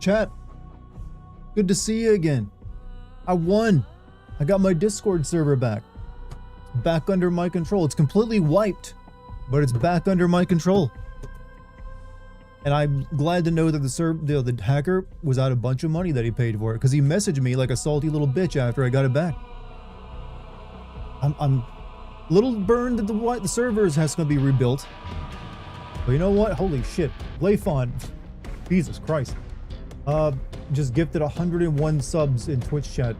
Chat, good to see you again. I won. I got my Discord server back. It's back under my control. It's completely wiped, but it's back under my control. And I'm glad to know that the hacker was out a bunch of money that he paid for it, because he messaged me like a salty little bitch after I got it back. I'm a little burned that the servers has to be rebuilt. But you know what? Holy shit. Layfon. Jesus Christ. Just gifted 101 subs in Twitch chat.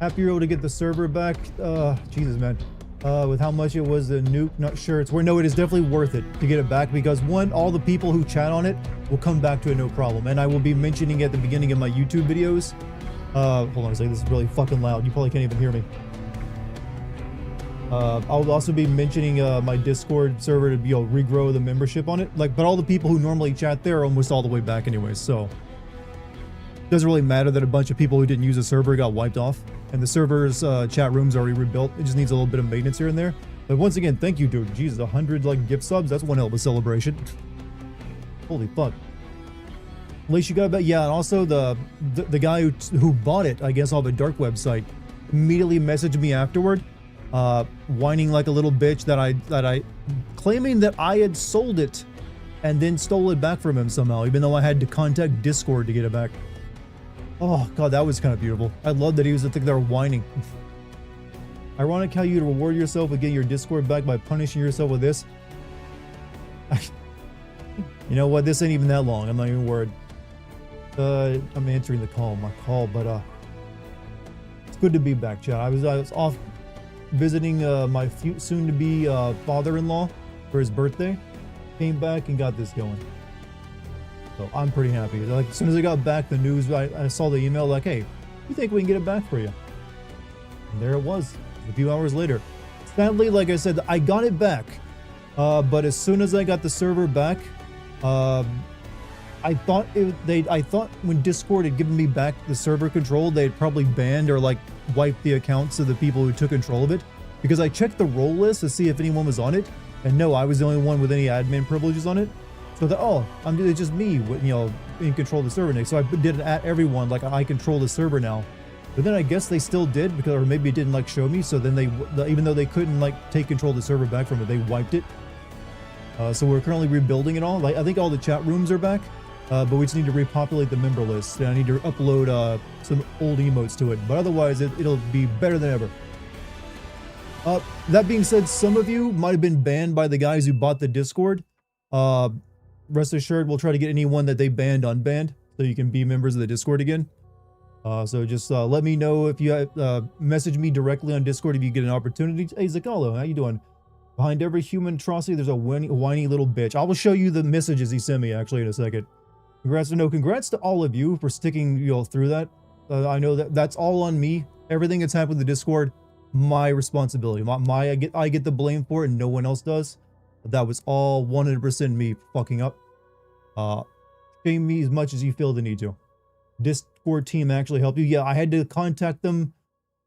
Happy you're able to get the server back. Jesus, man. With how much it was the nuke, not sure. It's where, no, it is definitely worth it to get it back, because one, all the people who chat on it will come back to it no problem. And I will be mentioning at the beginning of my YouTube videos. Hold on a second, this is really fucking loud. You probably can't even hear me. I'll also be mentioning my Discord server to regrow the membership on it. But all the people who normally chat there are almost all the way back anyway, so it doesn't really matter that a bunch of people who didn't use the server got wiped off. And the server's chat room's already rebuilt. It just needs a little bit of maintenance here and there. But once again, thank you, dude. Jesus, 100 gift subs. That's one hell of a celebration. Holy fuck. At least you got back. Yeah, and also the guy who bought it, I guess, off a dark website, immediately messaged me afterward, whining like a little bitch that I claiming that I had sold it and then stole it back from him somehow, even though I had to contact Discord to get it back. Oh god, that was kind of beautiful. I love that he was the thing there whining. Ironic how you'd reward yourself with getting your Discord back by punishing yourself with this. You know what? This ain't even that long. I'm not even worried. I'm answering my call, but it's good to be back, chat. I was off visiting my soon-to-be father-in-law for his birthday. Came back and got this going. So I'm pretty happy. Like, as soon as I got back the news, I saw the email like, hey, you think we can get it back for you? And there it was, a few hours later. Sadly, like I said, I got it back. But as soon as I got the server back, I thought when Discord had given me back the server control, they'd probably banned or like wiped the accounts of the people who took control of it. Because I checked the role list to see if anyone was on it. And no, I was the only one with any admin privileges on it. So it's just me, in control of the server next. So I did it at everyone, like I control the server now. But then I guess they still did, because, or maybe it didn't like show me. So then even though they couldn't like take control of the server back from it, they wiped it. So we're currently rebuilding it all. Like I think all the chat rooms are back, but we just need to repopulate the member list. And I need to upload some old emotes to it. But otherwise, it'll be better than ever. That being said, some of you might have been banned by the guys who bought the Discord. Rest assured, we'll try to get anyone that they banned unbanned, so you can be members of the Discord again. So just let me know if you message me directly on Discord if you get an opportunity. Hey, Zakalo, how you doing? Behind every human atrocity, there's a whiny little bitch. I will show you the messages he sent me actually in a second. Congrats to all of you for sticking through that. I know that's all on me. Everything that's happened with the Discord, my responsibility. I get the blame for it, and no one else does. That was all 100% me fucking up. Shame me as much as you feel the need to. Discord team actually helped you. Yeah, I had to contact them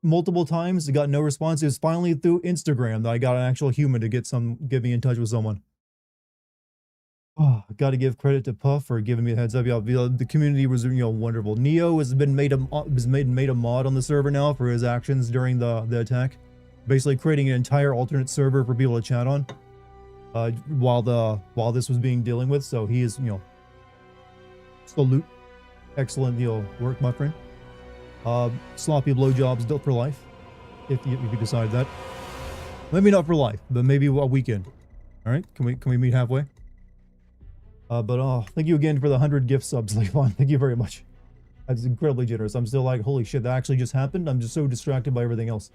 multiple times. I got no response. It was finally through Instagram that I got an actual human to get me in touch with someone. Oh, got to give credit to Puff for giving me a heads up. Yeah, the community was wonderful. Neo has been made a mod on the server now for his actions during the attack, basically creating an entire alternate server for people to chat on. While this was being dealing with, so he is salute, excellent work, my friend. Sloppy blowjobs built for life, if you decide that. Maybe not for life, but maybe a weekend. All right, can we meet halfway? But thank you again for the 100 gift subs, Leafon. Thank you very much. That's incredibly generous. I'm still like, holy shit, that actually just happened. I'm just so distracted by everything else.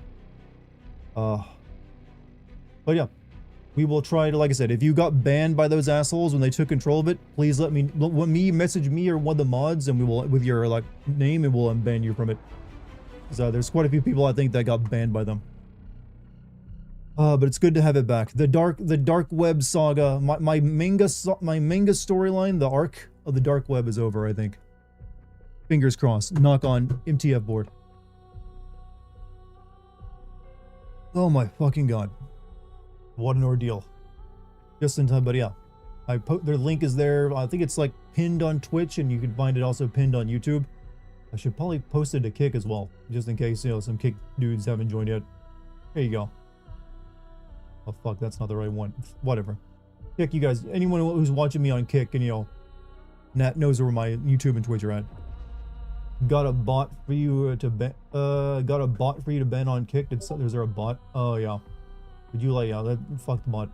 But yeah. We will try to, like I said, if you got banned by those assholes when they took control of it, please let me message me or one of the mods, and we will, with your name, and we'll unban you from it. So there's quite a few people I think that got banned by them. But it's good to have it back. The dark web saga, my manga storyline, the arc of the dark web is over, I think. Fingers crossed. Knock on MTF board. Oh my fucking god. What an ordeal. Just in time, but yeah. Their link is there. I think it's like pinned on Twitch, and you can find it also pinned on YouTube. I should probably post it to Kick as well, just in case, you know, some Kick dudes haven't joined yet. There you go. Oh fuck, that's not the right one. Whatever. Kick, you guys, anyone who's watching me on Kick and, you know, Nat knows where my YouTube and Twitch are at. Got a bot for you to ban. Got a bot for you to ban on Kick. Is there a bot? Oh yeah. Would you like, yeah, that fuck the bot.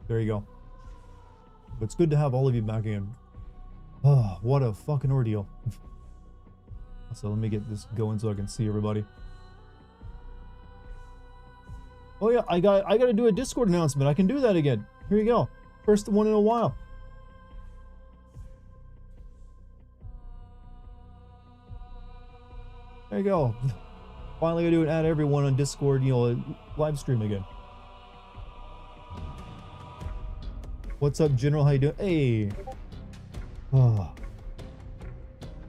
There you go. But it's good to have all of you back in. Oh, what a fucking ordeal. So let me get this going so I can see everybody. Oh yeah, I gotta do a Discord announcement. I can do that again. Here you go. First one in a while. There you go. Finally gonna do and add everyone on Discord, you know, live stream again. What's up, General? How you doing? Hey. Oh.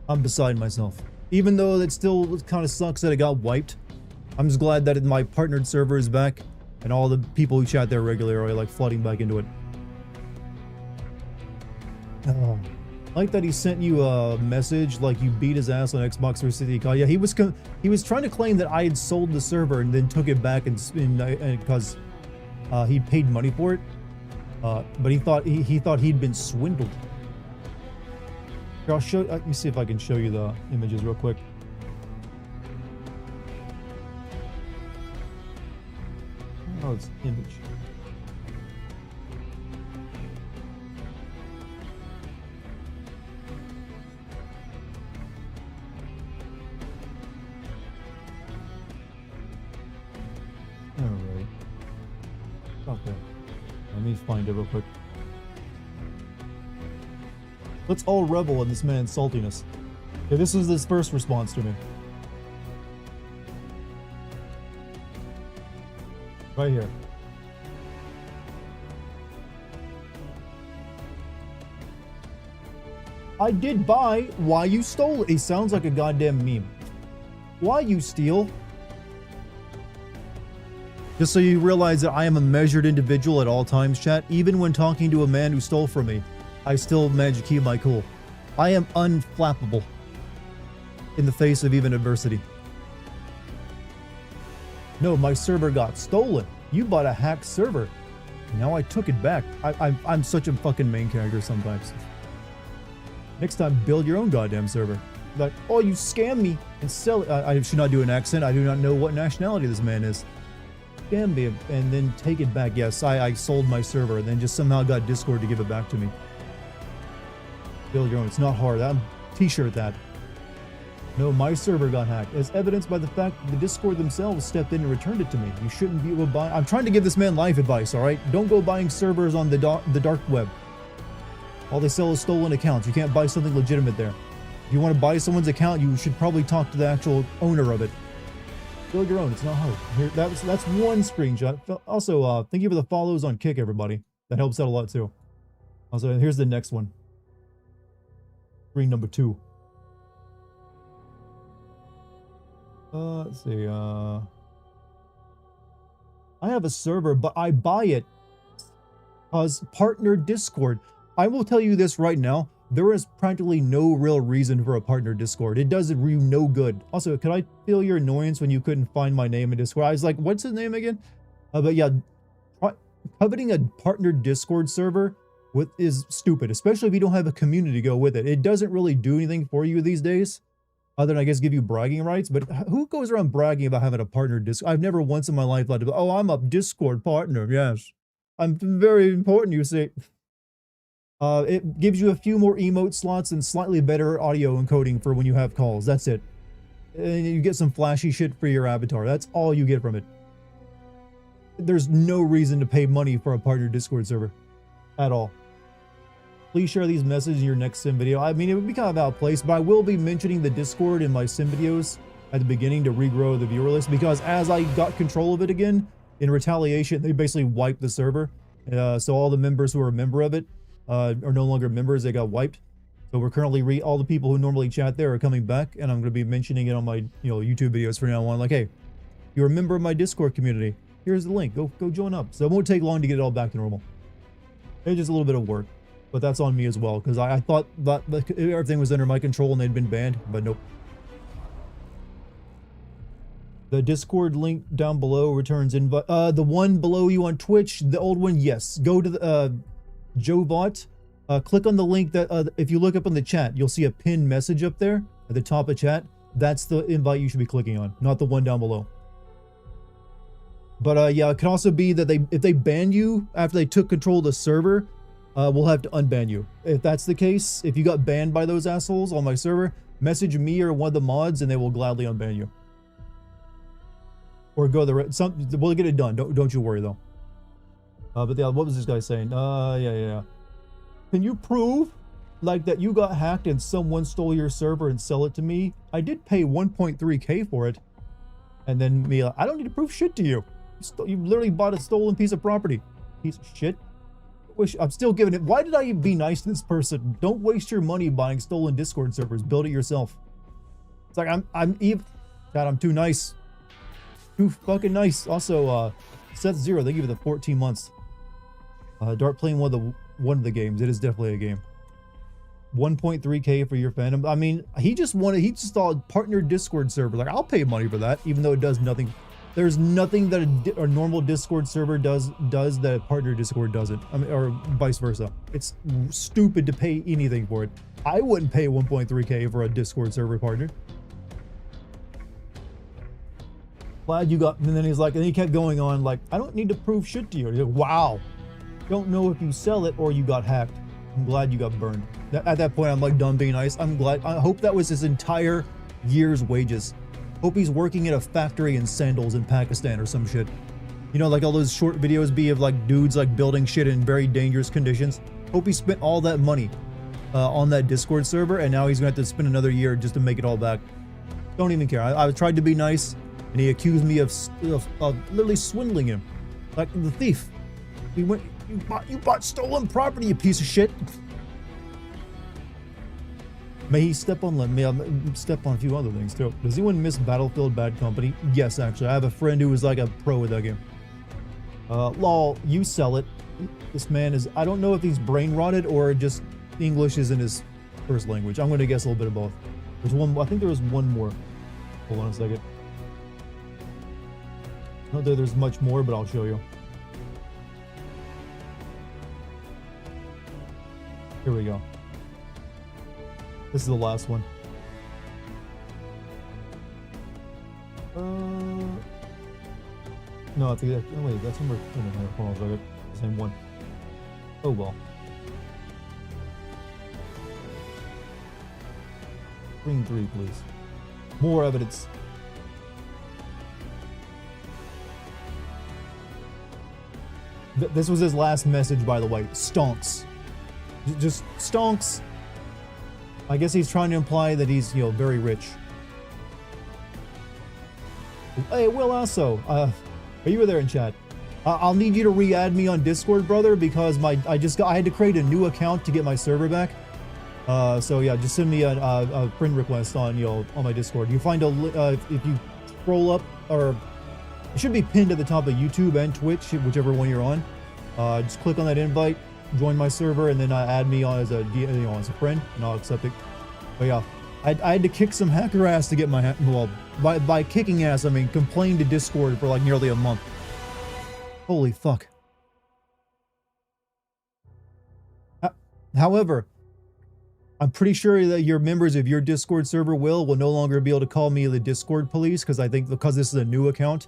I'm beside myself. Even though it still kind of sucks that it got wiped, I'm just glad that my partnered server is back and all the people who chat there regularly are like flooding back into it. Oh. Like that he sent you a message like you beat his ass on Xbox 360. Yeah, he was trying to claim that I had sold the server and then took it back and because he paid money for it. But he thought he'd been swindled. Here, I'll show. Let me see if I can show you the images real quick. Oh, it's image. All right. Okay. Let me find it real quick. Let's all revel in this man's saltiness. Okay, this is his first response to me. Right here. I did buy. Why you stole it? He sounds like a goddamn meme. Why you steal? Just so you realize that I am a measured individual at all times, chat. Even when talking to a man who stole from me, I still manage to keep my cool. I am unflappable in the face of even adversity. No, my server got stolen. You bought a hacked server. Now I took it back. I'm such a fucking main character sometimes. Next time, build your own goddamn server. Like, oh, you scam me and sell it. I should not do an accent. I do not know what nationality this man is. Scam me and then take it back. Yes, I sold my server and then just somehow got Discord to give it back to me. Build your own. It's not hard. I'm t-shirt that. No, my server got hacked, as evidenced by the fact that the Discord themselves stepped in and returned it to me. You shouldn't be able to buy. I'm trying to give this man life advice, all right? Don't go buying servers on the dark web. All they sell is stolen accounts. You can't buy something legitimate there. If you want to buy someone's account, you should probably talk to the actual owner of it. Build your own. It's not hard. Here, that's one screenshot. Also, thank you for the follows on Kick, everybody. That helps out a lot too. Also, here's the next one. Screen number 2. Let's see. I have a server, but I buy it because partner Discord. I will tell you this right now. There is practically no real reason for a partner Discord. It does you no good. Also, could I feel your annoyance when you couldn't find my name in Discord? I was like, what's his name again? But yeah, coveting a partner Discord server is stupid, especially if you don't have a community to go with it. It doesn't really do anything for you these days, other than I guess give you bragging rights. But who goes around bragging about having a partner Discord? I've never once in my life thought, oh, I'm a Discord partner. Yes, I'm very important, you see. It gives you a few more emote slots and slightly better audio encoding for when you have calls. That's it. And you get some flashy shit for your avatar. That's all you get from it. There's no reason to pay money for a partner Discord server at all. Please share these messages in your next sim video. I mean, it would be kind of out of place, but I will be mentioning the Discord in my sim videos at the beginning to regrow the viewer list, because as I got control of it again, in retaliation, they basically wiped the server. So all the members who are a member of it are no longer members. They got wiped. So we're currently all the people who normally chat there are coming back, and I'm going to be mentioning it on my YouTube videos from now on. Like, hey, you're a member of my Discord community. Here's the link. Go join up. So it won't take long to get it all back to normal. It's just a little bit of work, but that's on me as well, because I thought that everything was under my control and they'd been banned, but nope. The Discord link down below returns invite. The one below you on Twitch, the old one, yes. Go to the JoeBot. Click on the link that if you look up in the chat, you'll see a pinned message up there at the top of chat. That's the invite you should be clicking on, not the one down below. But yeah, it could also be that if they ban you after they took control of the server, we'll have to unban you. If that's the case, if you got banned by those assholes on my server, message me or one of the mods and they will gladly unban you. Or go we'll get it done. Don't you worry though. But yeah, what was this guy saying? Yeah. Can you prove like that you got hacked and someone stole your server and sell it to me? I did pay 1.3K for it. And then me, I don't need to prove shit to you. You literally bought a stolen piece of property. Piece of shit. I'm still giving it. Why did I be nice to this person? Don't waste your money buying stolen Discord servers. Build it yourself. It's like I'm too nice. Too fucking nice. Also, Seth Zero, they give you the 14 months. Dart playing one of the games. It is definitely a game. 1.3K for your fandom. I mean, he just saw a partner Discord server. Like, I'll pay money for that, even though it does nothing. There's nothing that a normal Discord server does that a partner Discord doesn't. I mean, or vice versa. It's stupid to pay anything for it. I wouldn't pay 1.3K for a Discord server partner. Glad you got, and then he's like, and he kept going on like, I don't need to prove shit to you. He's like, wow. Don't know if you sell it or you got hacked. I'm glad you got burned. At that point, I'm like done being nice. I'm glad. I hope that was his entire year's wages. Hope he's working at a factory in sandals in Pakistan or some shit. You know, like all those short videos be of like dudes like building shit in very dangerous conditions. Hope he spent all that money on that Discord server, and now he's gonna have to spend another year just to make it all back. Don't even care. I tried to be nice, and he accused me of literally swindling him, like the thief. You bought stolen property, you piece of shit. May he step on a few other things too. Does anyone miss Battlefield Bad Company? Yes, actually. I have a friend who was like a pro with that game. Lol, you sell it. This man is, I don't know if he's brain rotted or just English isn't his first language. I'm going to guess a little bit of both. There's one, I think there was one more. Hold on a second. Not that there's much more, but I'll show you. Here we go. This is the last one. No, I think that, oh wait, that's number, hold on a second. Same one. Oh well. Screen 3, please. More evidence. This was his last message, by the way. Stonks. Just stonks. I guess he's trying to imply that he's, you know, very rich. Hey, Will also, you were there in chat. I'll need you to re-add me on Discord, brother, because I had to create a new account to get my server back. So yeah, just send me a friend request on, you know, on my Discord. You find if you scroll up, or it should be pinned at the top of YouTube and Twitch, whichever one you're on. Just click on that invite. Join my server, and then add me on as a friend, and I'll accept it. But yeah, I had to kick some hacker ass to get my, well, by kicking ass, I mean complain to Discord for like nearly a month. Holy fuck. However, I'm pretty sure that your members of your Discord server will no longer be able to call me the Discord police, because I think because this is a new account,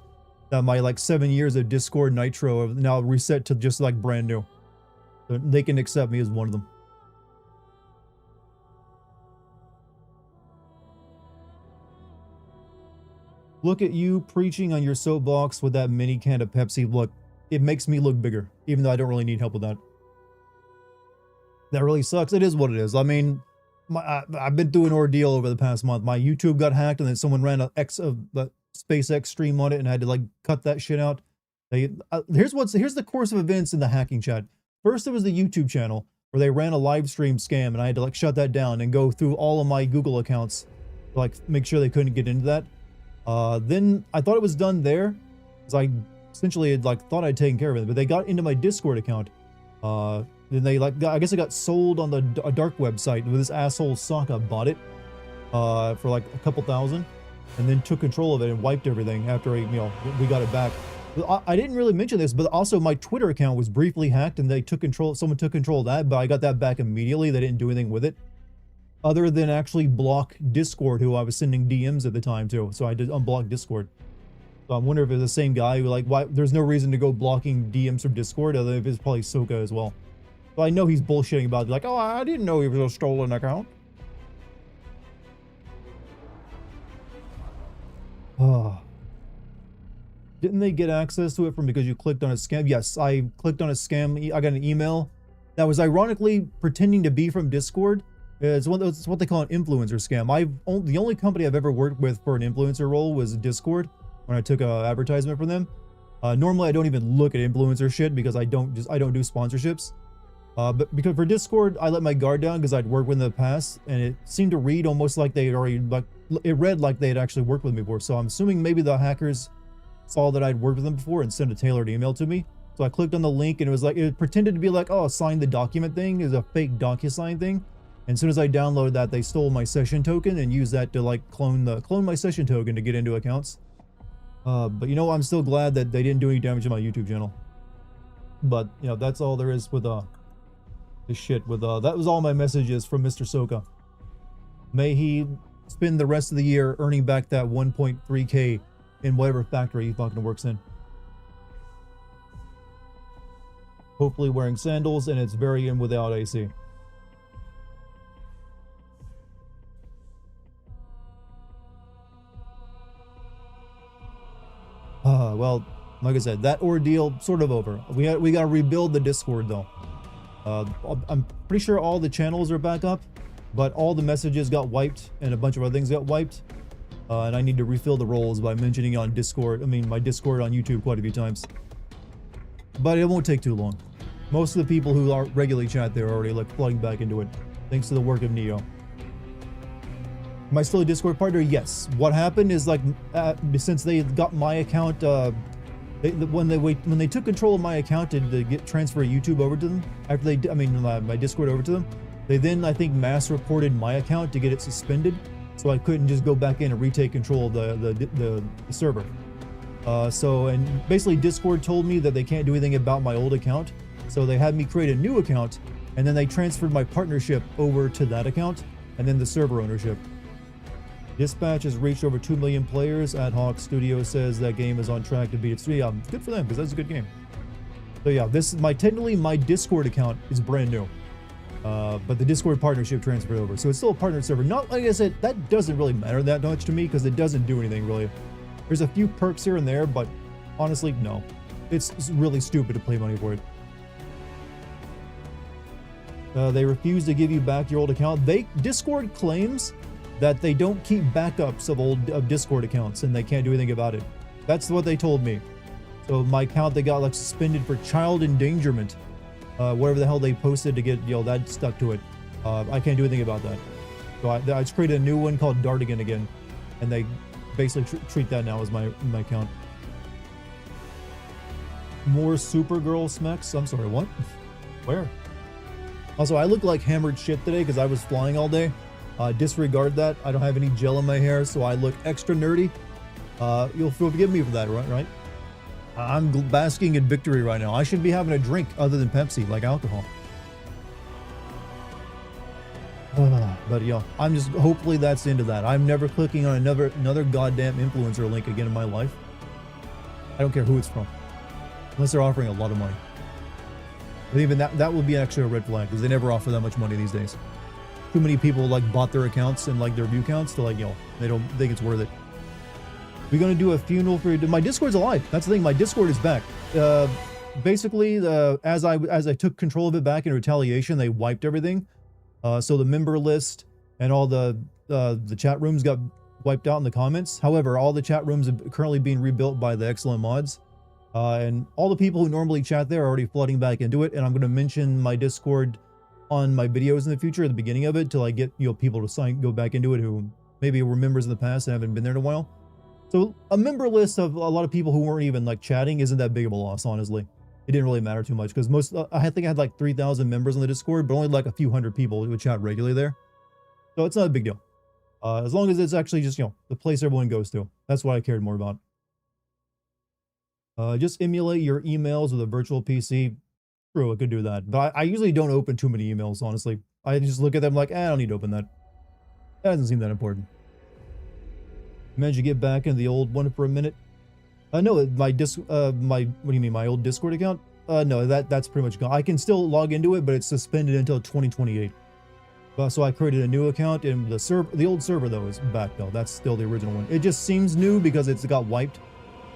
that my like 7 years of Discord Nitro have now reset to just like brand new. So they can accept me as one of them. Look at you preaching on your soapbox with that mini can of Pepsi. Look, it makes me look bigger, even though I don't really need help with that. That really sucks. It is what it is. I mean, I've been through an ordeal over the past month. My YouTube got hacked, and then someone ran a SpaceX stream on it, and I had to like cut that shit out. Here's the course of events in the hacking chat. First, it was the YouTube channel where they ran a live stream scam, and I had to like shut that down and go through all of my Google accounts to like make sure they couldn't get into that. Then I thought it was done there, because I essentially had like thought I'd taken care of it, but they got into my Discord account. Then they like I guess it got sold on the a dark website where this asshole Sokka bought it for like a couple thousand, and then took control of it and wiped everything after we got it back. I didn't really mention this, but also my Twitter account was briefly hacked, and they took control. Someone took control of that, but I got that back immediately. They didn't do anything with it, other than actually block Discord, who I was sending DMs at the time to. So I did unblock Discord. So I'm wondering if it's the same guy who like why there's no reason to go blocking DMs from Discord, other than if it's probably Sokka as well. So I know he's bullshitting about it, like, oh, I didn't know he was a stolen account. Oh. Didn't they get access to it from because you clicked on a scam? Yes, I clicked on a scam. I got an email that was ironically pretending to be from Discord. It's what they call an influencer scam. The only company I've ever worked with for an influencer role was Discord when I took an advertisement from them. Normally I don't even look at influencer shit because I don't do sponsorships. But because for Discord, I let my guard down because I'd worked with them in the past, and it seemed to read almost like they had already it read like they had actually worked with me before. So I'm assuming maybe the hackers saw that I'd worked with them before and sent a tailored email to me. So I clicked on the link, and it was like it pretended to be like, oh, sign the document thing is a fake DocuSign thing. And as soon as I downloaded that, they stole my session token and used that to like clone my session token to get into accounts. But you know, I'm still glad that they didn't do any damage to my YouTube channel. But you know, that's all there is with this shit. With that was all my messages from Mr. Sokka. May he spend the rest of the year earning back that 1.3k in whatever factory he fucking works in. Hopefully wearing sandals, and it's very in without AC. Well, like I said, that ordeal sort of over. We got to rebuild the Discord though. I'm pretty sure all the channels are back up, but all the messages got wiped and a bunch of other things got wiped. And I need to refill the roles by mentioning on Discord. I mean, my Discord on YouTube quite a few times. But it won't take too long. Most of the people who are regularly chat there are already like flooding back into it, thanks to the work of Neo. Am I still a Discord partner? Yes. What happened is like since they got my account, when they took control of my account to get transfer YouTube over to them, after my Discord over to them, they then I think mass reported my account to get it suspended, so I couldn't just go back in and retake control of the server. And basically Discord told me that they can't do anything about my old account, so they had me create a new account, and then they transferred my partnership over to that account, and then the server ownership. Dispatch has reached over 2 million players. Ad Hoc Studio says that game is on track to beat its 3. Yeah, good for them, because that's a good game. So yeah, technically my Discord account is brand new. But the Discord partnership transferred over. So it's still a partner server. Not, like I said, that doesn't really matter that much to me, because it doesn't do anything really. There's a few perks here and there, but honestly, no. It's really stupid to pay money for it. They refuse to give you back your old account. Discord claims that they don't keep backups of Discord accounts, and they can't do anything about it. That's what they told me. So my account, they got like suspended for child endangerment, whatever the hell they posted to get that stuck to it. I can't do anything about that. So I just created a new one called Dartigan again, and they basically treat that now as my account. More Supergirl smacks. I'm sorry, what? Where? Also, I look like hammered shit today because I was flying all day. Disregard that. I don't have any gel in my hair, so I look extra nerdy. You'll forgive me for that, right? I'm basking in victory right now. I should be having a drink other than Pepsi, like alcohol. But I'm just, hopefully that's the end of that. I'm never clicking on another goddamn influencer link again in my life. I don't care who it's from, unless they're offering a lot of money. But even that would be actually a red flag, because they never offer that much money these days. Too many people like bought their accounts and like their view counts to like, they don't think it's worth it. We're gonna do a funeral for my Discord's alive. That's the thing. My Discord is back. Basically, as I took control of it back in retaliation, they wiped everything. So the member list and all the chat rooms got wiped out in the comments. However, all the chat rooms are currently being rebuilt by the excellent mods. And all the people who normally chat there are already flooding back into it. And I'm going to mention my Discord on my videos in the future at the beginning of it to like get people to go back into it who maybe were members in the past and haven't been there in a while. So a member list of a lot of people who weren't even like chatting isn't that big of a loss, honestly. It didn't really matter too much because I think I had like 3,000 members on the Discord, but only like a few hundred people who would chat regularly there. So it's not a big deal. As long as it's actually just, you know, the place everyone goes to. That's what I cared more about. Just emulate your emails with a virtual PC. True, I could do that. But I usually don't open too many emails, honestly. I just look at them like, I don't need to open that. That doesn't seem that important. Managed to get back into the old one for a minute. No, what do you mean, my old Discord account? No, that's pretty much gone. I can still log into it, but it's suspended until 2028. So I created a new account, and the old server though is back though. That's still the original one. It just seems new because it's got wiped,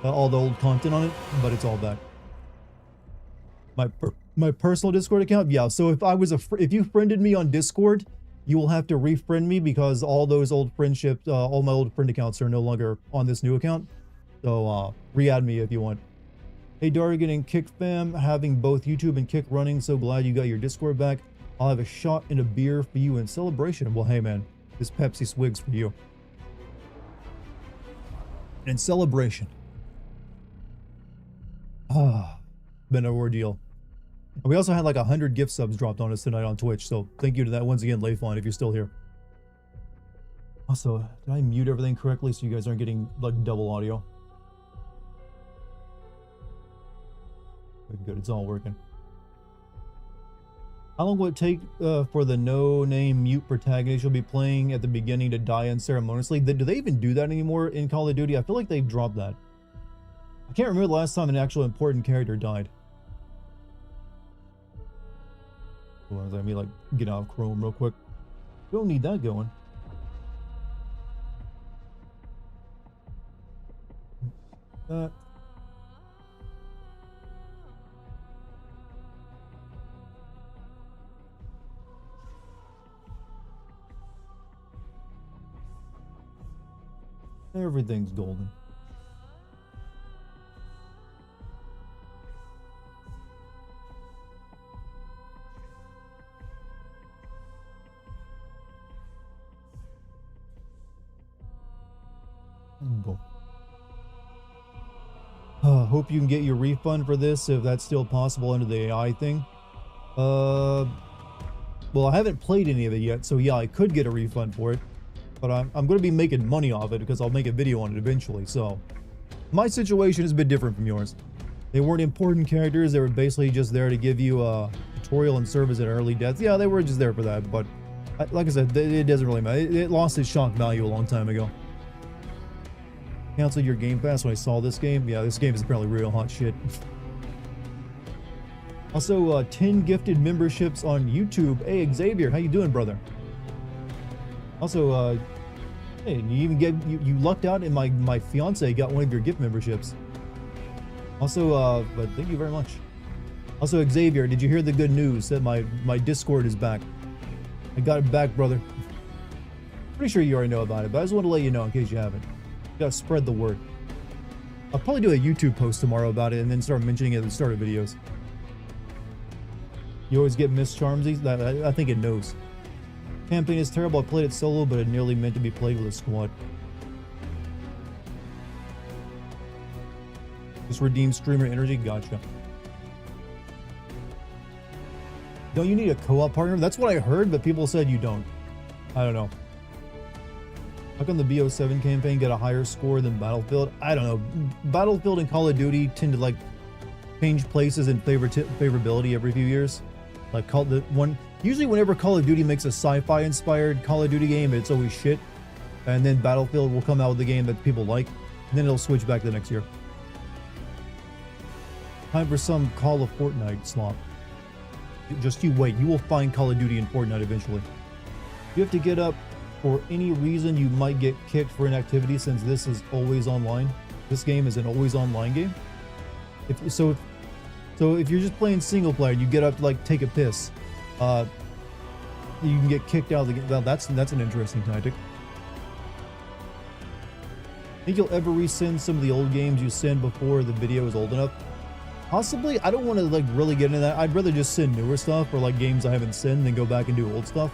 all the old content on it, but it's all back. My personal Discord account, yeah. So if you friended me on Discord, you will have to refriend me because all those old friendships, all my old friend accounts are no longer on this new account. So re-add me if you want. Hey Dartigan and Kick fam, having both YouTube and Kick running. So glad you got your Discord back. I'll have a shot and a beer for you in celebration. Well, hey man, this Pepsi Swig's for you. In celebration. Been an ordeal. We also had like 100 gift subs dropped on us tonight on Twitch, so thank you to that once again, Leifon, if you're still here. Also, did I mute everything correctly so you guys aren't getting like double audio? Good, it's all working. How long will it take for the no-name mute protagonist you'll be playing at the beginning to die unceremoniously? Do they even do that anymore in Call of Duty? I feel like they've dropped that. I can't remember the last time an actual important character died. Let me like get out of Chrome real quick. Don't need that going. That. Everything's golden. Hope you can get your refund for this if that's still possible under the AI thing. Well, I haven't played any of it yet, so yeah, I could get a refund for it. But I'm going to be making money off it because I'll make a video on it eventually, so... My situation is a bit different from yours. They weren't important characters, they were basically just there to give you a tutorial and serve as an early death. Yeah, they were just there for that, but... Like I said, it doesn't really matter. It lost its shock value a long time ago. Canceled your Game Pass when I saw this game. Yeah, this game is apparently real hot shit. Also, 10 gifted memberships on YouTube. Hey, Xavier, how you doing, brother? Also, hey, you even you lucked out and my fiance got one of your gift memberships. Also, but thank you very much. Also, Xavier, did you hear the good news that my Discord is back? I got it back, brother. Pretty sure you already know about it, but I just want to let you know in case you haven't. You gotta spread the word. I'll probably do a YouTube post tomorrow about it and then start mentioning it at the start of videos. You always get Miss Charmsy? I think it knows. Campaign is terrible. I played it solo, but it nearly meant to be played with a squad. Just redeem streamer energy? Gotcha. Don't you need a co-op partner? That's what I heard, but people said you don't. I don't know. How come the BO7 campaign get a higher score than Battlefield? I don't know. Battlefield and Call of Duty tend to like change places in favorability every few years. Like usually whenever Call of Duty makes a sci-fi inspired Call of Duty game, it's always shit. And then Battlefield will come out with a game that people like, and then it'll switch back the next year. Time for some Call of Fortnite slop. Just you wait, you will find Call of Duty and Fortnite eventually. You have to get up for any reason you might get kicked for inactivity since this is always online. This game is an always online game. So if you're just playing single player, you get up to like take a piss, you can get kicked out of the game. Well, that's an interesting tactic. Think you'll ever resend some of the old games you send before the video is old enough? Possibly. I don't want to like really get into that. I'd rather just send newer stuff or like games I haven't sent than go back and do old stuff.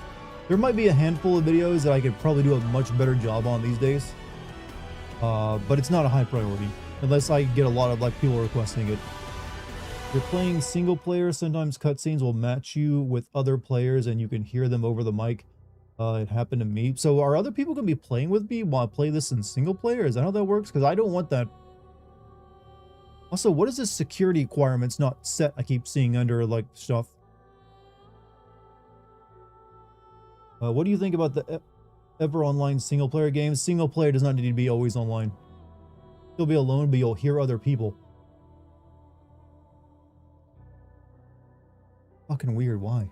There might be a handful of videos that I could probably do a much better job on these days. but it's not a high priority unless I get a lot of like people requesting it. If you're playing single player, sometimes cutscenes will match you with other players and you can hear them over the mic. It happened to me. So are other people going to be playing with me while I play this in single player? Is that how that works? Because I don't want that. Also, what is this security requirements not set I keep seeing under like stuff? What do you think about the ever online single player games? Single player does not need to be always online. You'll be alone, but you'll hear other people. Fucking weird. Why?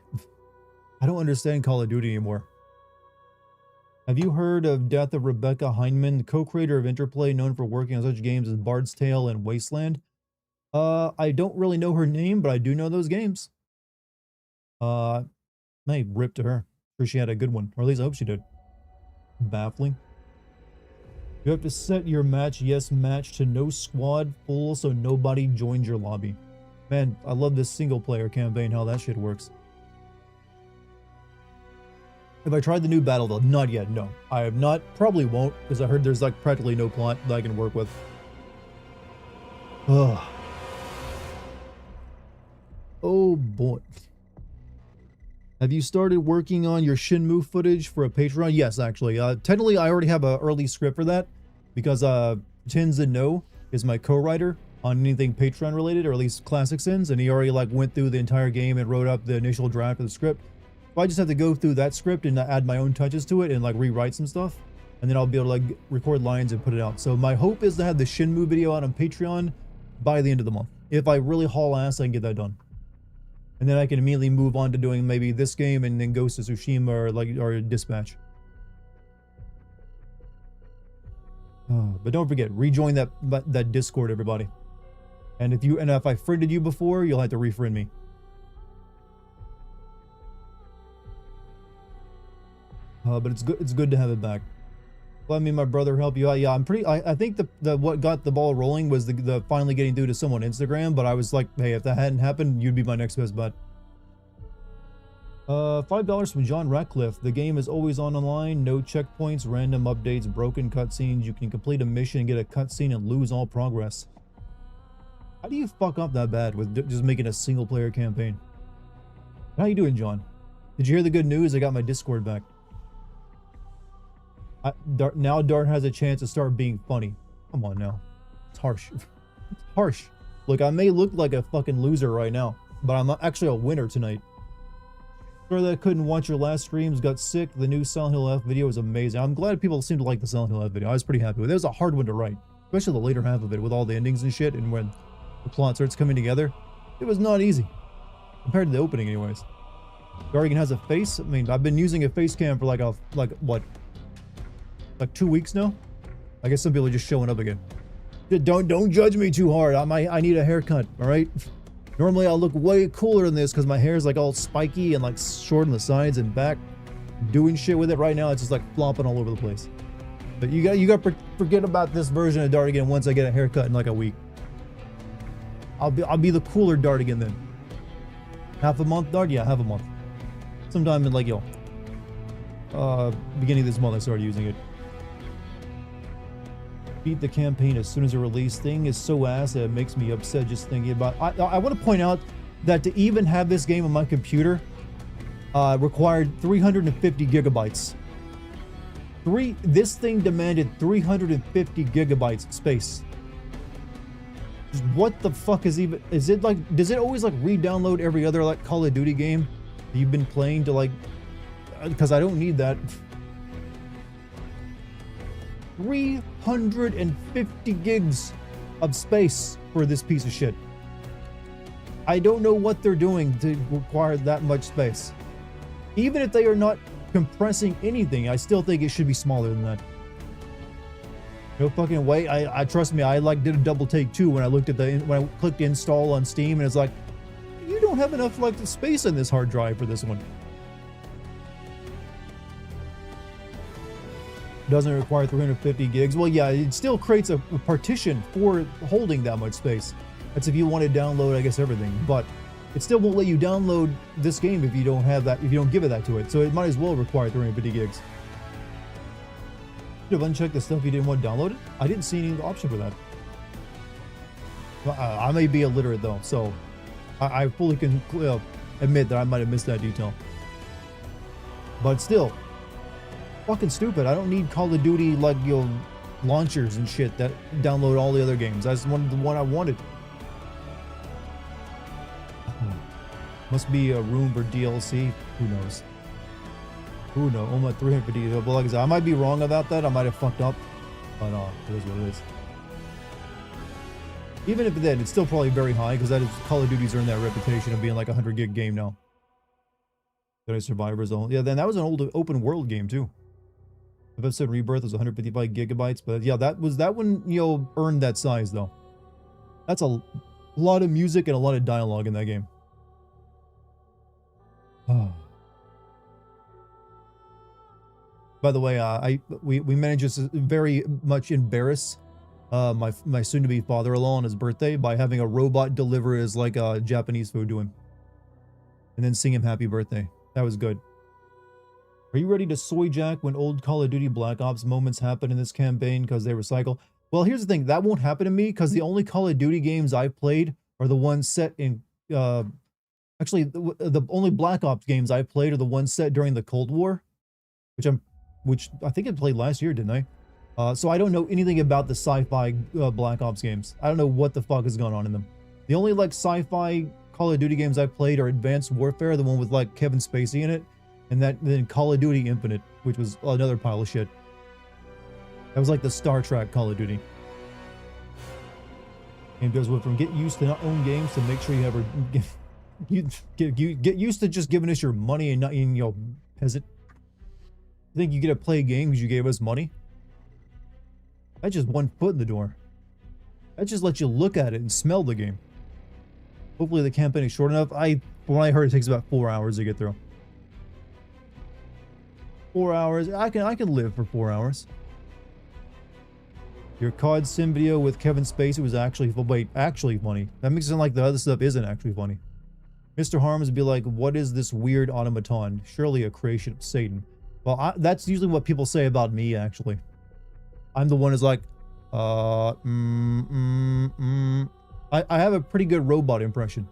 I don't understand Call of Duty anymore. Have you heard of Death of Rebecca Heinemann, the co-creator of Interplay, known for working on such games as Bard's Tale and Wasteland? I don't really know her name, but I do know those games. May rip to her. Sure she had a good one, or at least I hope she did. Baffling. You have to set your match to no squad full, so nobody joins your lobby. Man, I love this single player campaign, how that shit works. Have I tried the new Battlefield? Not yet, no. I have not. Probably won't, because I heard there's like practically no plot that I can work with. Ugh. Oh boy. Have you started working on your Shenmue footage for a Patreon? Yes, actually. Technically, I already have an early script for that, because Tinza No is my co-writer on anything Patreon related, or at least Classic Sins, and he already like went through the entire game and wrote up the initial draft of the script. So I just have to go through that script and add my own touches to it and like rewrite some stuff, and then I'll be able to like record lines and put it out. So my hope is to have the Shenmue video out on Patreon by the end of the month. If I really haul ass, I can get that done. And then I can immediately move on to doing maybe this game and then Ghost of Tsushima or Dispatch. But don't forget, rejoin that Discord, everybody. And if I friended you before, you'll have to refriend me. But it's good to have it back. Well, I mean, my brother helped you out. Yeah, I think the what got the ball rolling was the finally getting through to someone on Instagram. But I was like, hey, if that hadn't happened, you'd be my next best bet. $5 from John Ratcliffe. The game is always online, no checkpoints, random updates, broken cutscenes. You can complete a mission, get a cutscene, and lose all progress. How do you fuck up that bad with just making a single player campaign? How you doing, John? Did you hear the good news? I got my Discord back. Now Dart has a chance to start being funny. Come on now. It's harsh. It's harsh. Look, I may look like a fucking loser right now, but I'm actually a winner tonight. Sorry that I couldn't watch your last streams, got sick. The new Silent Hill F video was amazing. I'm glad people seem to like the Silent Hill F video. I was pretty happy with it. It was a hard one to write, especially the later half of it with all the endings and shit, and when the plot starts coming together. It was not easy. Compared to the opening anyways. Dartigan has a face. I mean, I've been using a face cam for like 2 weeks now. I guess some people are just showing up again. Don't judge me too hard. I need a haircut, all right? Normally I'll look way cooler than this because my hair is like all spiky and like short on the sides and back. Doing shit with it right now, it's just like flopping all over the place. But you got to forget about this version of Dartigan once I get a haircut in like a week. I'll be the cooler Dartigan then. Half a month, Dart? Yeah, half a month. Sometime in like beginning of this month I started using it. Beat the campaign as soon as it released. Thing is so ass that it makes me upset just thinking about it. I want to point out that to even have this game on my computer required 350 gigabytes. This thing demanded 350 gigabytes space. What the fuck is it like? Does it always like re-download every other like Call of Duty game that you've been playing to like? Because I don't need that. 350 gigs of space for this piece of shit. I don't know what they're doing to require that much space. Even if they are not compressing anything, I still think it should be smaller than that. No fucking way. I trust me, I like did a double take too when I looked at when I clicked install on Steam, and it's like, you don't have enough like space in this hard drive for this one. Doesn't require 350 gigs. Well, yeah, it still creates a partition for holding that much space. That's if you want to download, I guess, everything. But it still won't let you download this game if you don't have that, if you don't give it that to it. So it might as well require 350 gigs. You have unchecked the stuff you didn't want downloaded? I didn't see any option for that. I may be illiterate though, so I fully can admit that I might have missed that detail. But still, fucking stupid. I don't need Call of Duty like launchers and shit that download all the other games. I just wanted the one I wanted. Must be a room for DLC. Who knows? Who knows? Almost 350. Well, like I said, I might be wrong about that. I might have fucked up. But it is what it is. Even if then, it's still probably very high because that is Call of Duty's earned that reputation of being like a 100 gig game now. Jedi Survivor Zone. Yeah, then that was an old open world game too. Episode Rebirth was 155 gigabytes, but yeah, that one earned that size though. That's a lot of music and a lot of dialogue in that game. By the way, we managed to very much embarrass my soon-to-be father-in-law on his birthday by having a robot deliver his like Japanese food to him, and then sing him happy birthday. That was good. Are you ready to soy jack when old Call of Duty Black Ops moments happen in this campaign because they recycle? Well, here's the thing. That won't happen to me because the only Call of Duty games I've played are the ones set in... actually, the only Black Ops games I've played are the ones set during the Cold War, which I think I played last year, didn't I? So I don't know anything about the sci-fi Black Ops games. I don't know what the fuck is going on in them. The only like sci-fi Call of Duty games I've played are Advanced Warfare, the one with like Kevin Spacey in it, and then Call of Duty Infinite, which was another pile of shit. That was like the Star Trek Call of Duty. Game does went from get used to not own games to make sure you ever get used to just giving us your money and not peasant. You think you get to play games you gave us money? That's just one foot in the door. That just lets you look at it and smell the game. Hopefully the campaign is short enough. From what I heard, it takes about 4 hours to get through. 4 hours. I can live for 4 hours. Your COD sim video with Kevin Spacey was actually funny. That makes it sound like the other stuff isn't actually funny. Mr. Harms would be like, what is this weird automaton? Surely a creation of Satan. Well, that's usually what people say about me, actually. I'm the one who's like, I have a pretty good robot impression.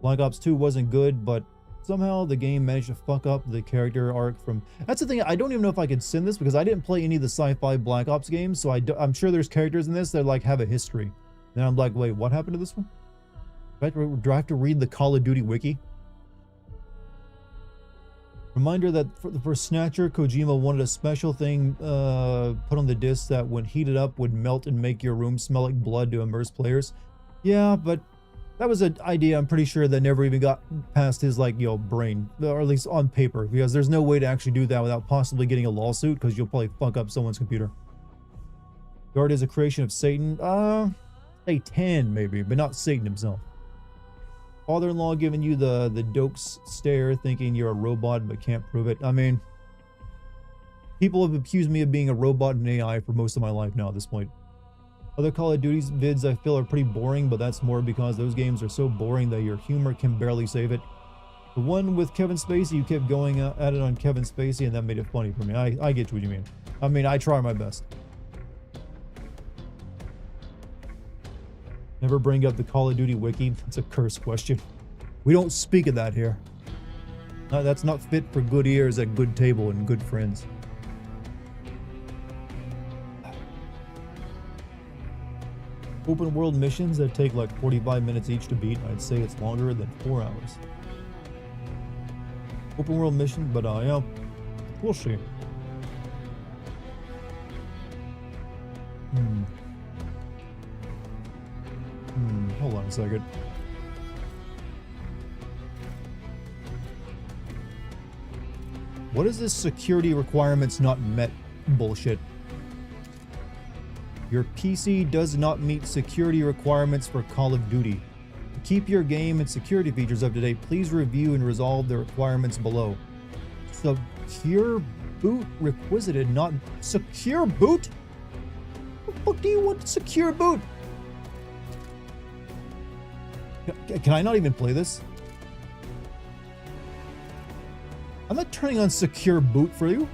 Black Ops 2 wasn't good, but somehow the game managed to fuck up the character arc from... That's the thing, I don't even know if I could send this because I didn't play any of the sci-fi Black Ops games, so I'm sure there's characters in this that like have a history. Then I'm like, wait, what happened to this one? Do I have to read the Call of Duty wiki? Reminder that for Snatcher, Kojima wanted a special thing put on the disc that when heated up would melt and make your room smell like blood to immerse players. Yeah, but that was an idea I'm pretty sure that never even got past his brain, or at least on paper, because there's no way to actually do that without possibly getting a lawsuit because you'll probably fuck up someone's computer. Guard is a creation of Satan. Satan maybe, but not Satan himself. Father-in-law giving you the dokes stare, thinking you're a robot but can't prove it. I mean, people have accused me of being a robot and AI for most of my life now at this point. Other Call of Duty vids I feel are pretty boring, but that's more because those games are so boring that your humor can barely save it. The one with Kevin Spacey, you kept going at it on Kevin Spacey and that made it funny for me. I get what you mean. I mean, I try my best. Never bring up the Call of Duty wiki. That's a cursed question. We don't speak of that here. That's not fit for good ears at good table and good friends. Open world missions that take like 45 minutes each to beat, I'd say it's longer than 4 hours. Open world mission, but yeah, we'll see. Hold on a second. What is this security requirements not met bullshit? Your PC does not meet security requirements for Call of Duty. To keep your game and security features up to date, please review and resolve the requirements below. Secure boot requisited, not secure boot? What the fuck do you want secure boot? Can I not even play this? I'm not turning on secure boot for you.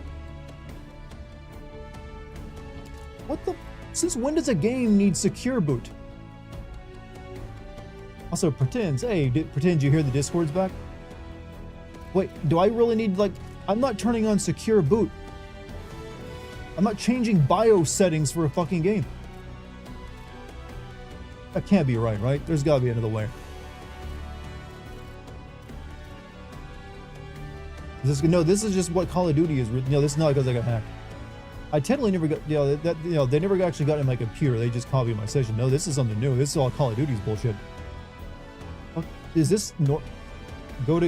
Since when does a game need secure boot? Also pretends, hey, pretend you hear the Discord's back. Wait, do I really need, like, I'm not turning on secure boot. I'm not changing BIOS settings for a fucking game. That can't be right? There's gotta be another way. No, this is just what Call of Duty is. This is not because I got hacked. I technically never got, they never actually got in my computer. They just copied my session. No, this is something new. This is all Call of Duty's bullshit. What, is this go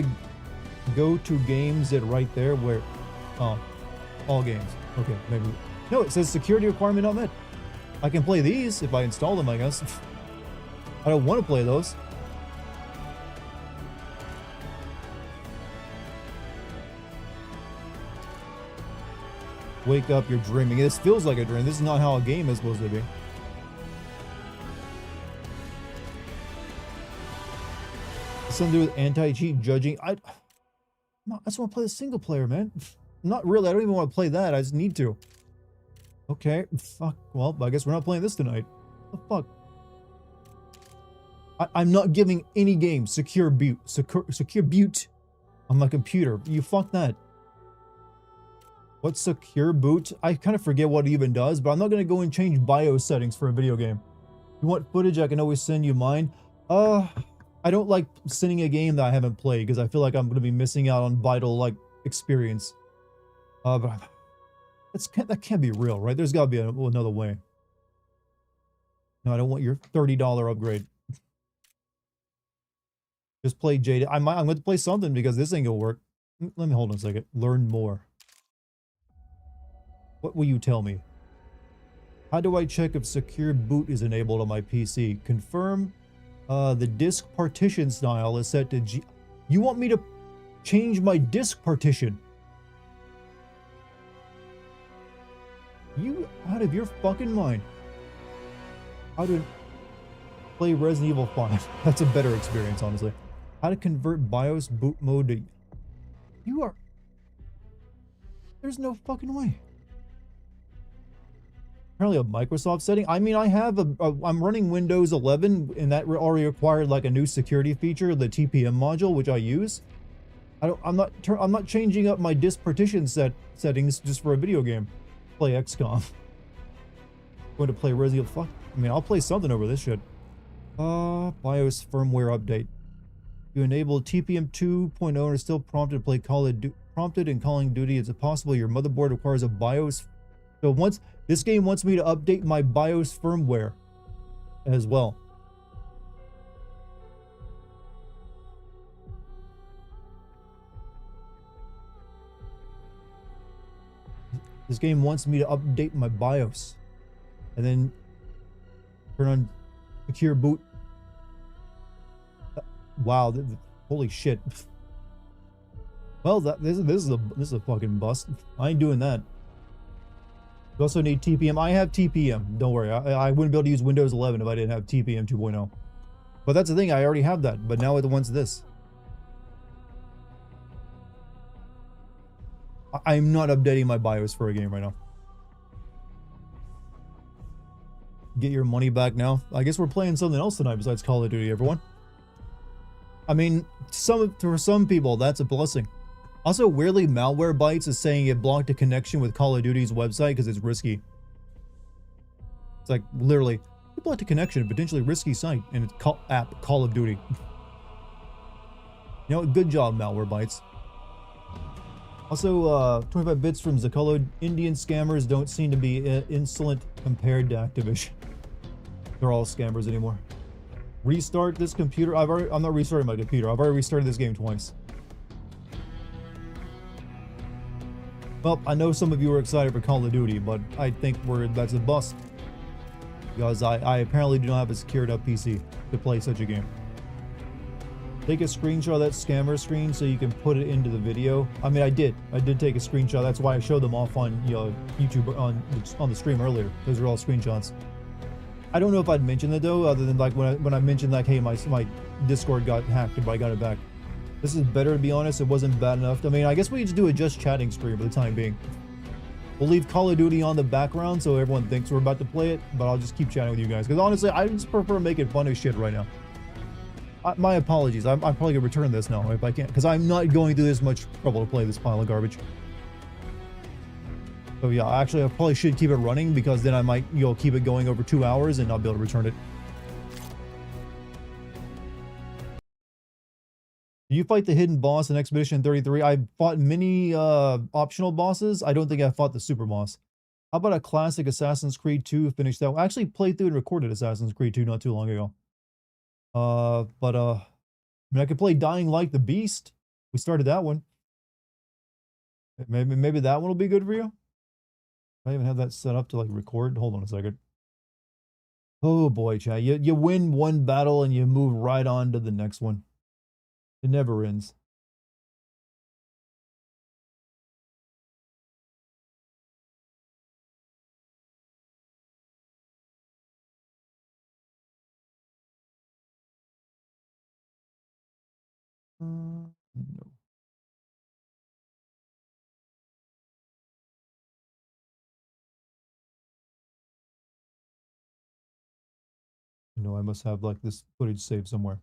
to games it right there where, oh, all games. Okay, maybe. No, it says security requirement not met. I can play these if I install them, I guess. I don't want to play those. Wake up, you're dreaming. This feels like a dream. This is not how a game is supposed to be. Something to do with anti-cheat judging. No, I just want to play the single player, man. Not really. I don't even want to play that. I just need to. Okay. Fuck. Well, I guess we're not playing this tonight. What the fuck? I'm not giving any game secure boot on my computer. You fuck that. What's secure boot? I kind of forget what it even does, but I'm not going to go and change BIOS settings for a video game. If you want footage, I can always send you mine. I don't like sending a game that I haven't played because I feel like I'm going to be missing out on vital, like, experience. But that can't be real, right? There's got to be another way. No, I don't want your $30 upgrade. Just play Jada. I'm going to play something because this ain't going to work. Let me hold on a second. Learn more. What will you tell me? How do I check if secure boot is enabled on my PC? Confirm the disk partition style is set to G. You want me to change my disk partition? You out of your fucking mind. How to play Resident Evil 5. That's a better experience, honestly. How to convert BIOS boot mode to... You are... There's no fucking way. Apparently a Microsoft setting. I mean, I have I'm running Windows 11 and that already required like a new security feature, the TPM module, which I use. I'm not changing up my disk partition settings just for a video game. Play XCOM. Going to play Resident Evil. Fuck. I mean, I'll play something over this shit. BIOS firmware update. You enable TPM 2.0 and are still prompted to play prompted in Call of Duty. Is it possible your motherboard requires a BIOS? So once this game wants me to update my BIOS firmware as well. This game wants me to update my BIOS and then turn on secure boot. Wow, holy shit. Well, this is a fucking bust. I ain't doing that. You also need TPM. I have TPM. Don't worry. I wouldn't be able to use Windows 11 if I didn't have TPM 2.0. But that's the thing. I already have that. But now it wants this. I'm not updating my BIOS for a game right now. Get your money back now. I guess we're playing something else tonight besides Call of Duty, everyone. I mean, for some people, that's a blessing. Also, weirdly, Malwarebytes is saying it blocked a connection with Call of Duty's website because it's risky. It's like, literally, you blocked a connection, a potentially risky site, and it's app Call of Duty. You know, good job, Malwarebytes. Also, 25 bits from Zaculo. Indian scammers don't seem to be insolent compared to Activision. They're all scammers anymore. Restart this computer. I'm not restarting my computer. I've already restarted this game twice. Well, I know some of you are excited for Call of Duty, but I think that's a bust. Because I apparently do not have a secured up PC to play such a game. Take a screenshot of that scammer screen so you can put it into the video. I mean, I did take a screenshot. That's why I showed them off on YouTube on the stream earlier. Those are all screenshots. I don't know if I'd mention that though, other than like when I mentioned like, hey, my Discord got hacked, but I got it back. This is better, to be honest. It wasn't bad enough. I mean, I guess we just do a just chatting stream for the time being. We'll leave Call of Duty on the background so everyone thinks we're about to play it, but I'll just keep chatting with you guys. Because honestly, I just prefer making fun of shit right now. My apologies. I'm probably going to return this now if I can. Because I'm not going through this much trouble to play this pile of garbage. So yeah, actually I probably should keep it running because then I might, keep it going over 2 hours and not be able to return it. Do you fight the hidden boss in Expedition 33? I fought many optional bosses. I don't think I fought the super boss. How about a classic Assassin's Creed 2? Finish that. I actually played through and recorded Assassin's Creed 2 not too long ago. I mean, I could play Dying Like the Beast. We started that one. Maybe that one will be good for you. I even have that set up to like record. Hold on a second. Oh boy, chat. You win one battle and you move right on to the next one. It never ends. No. No, I must have like this footage saved somewhere.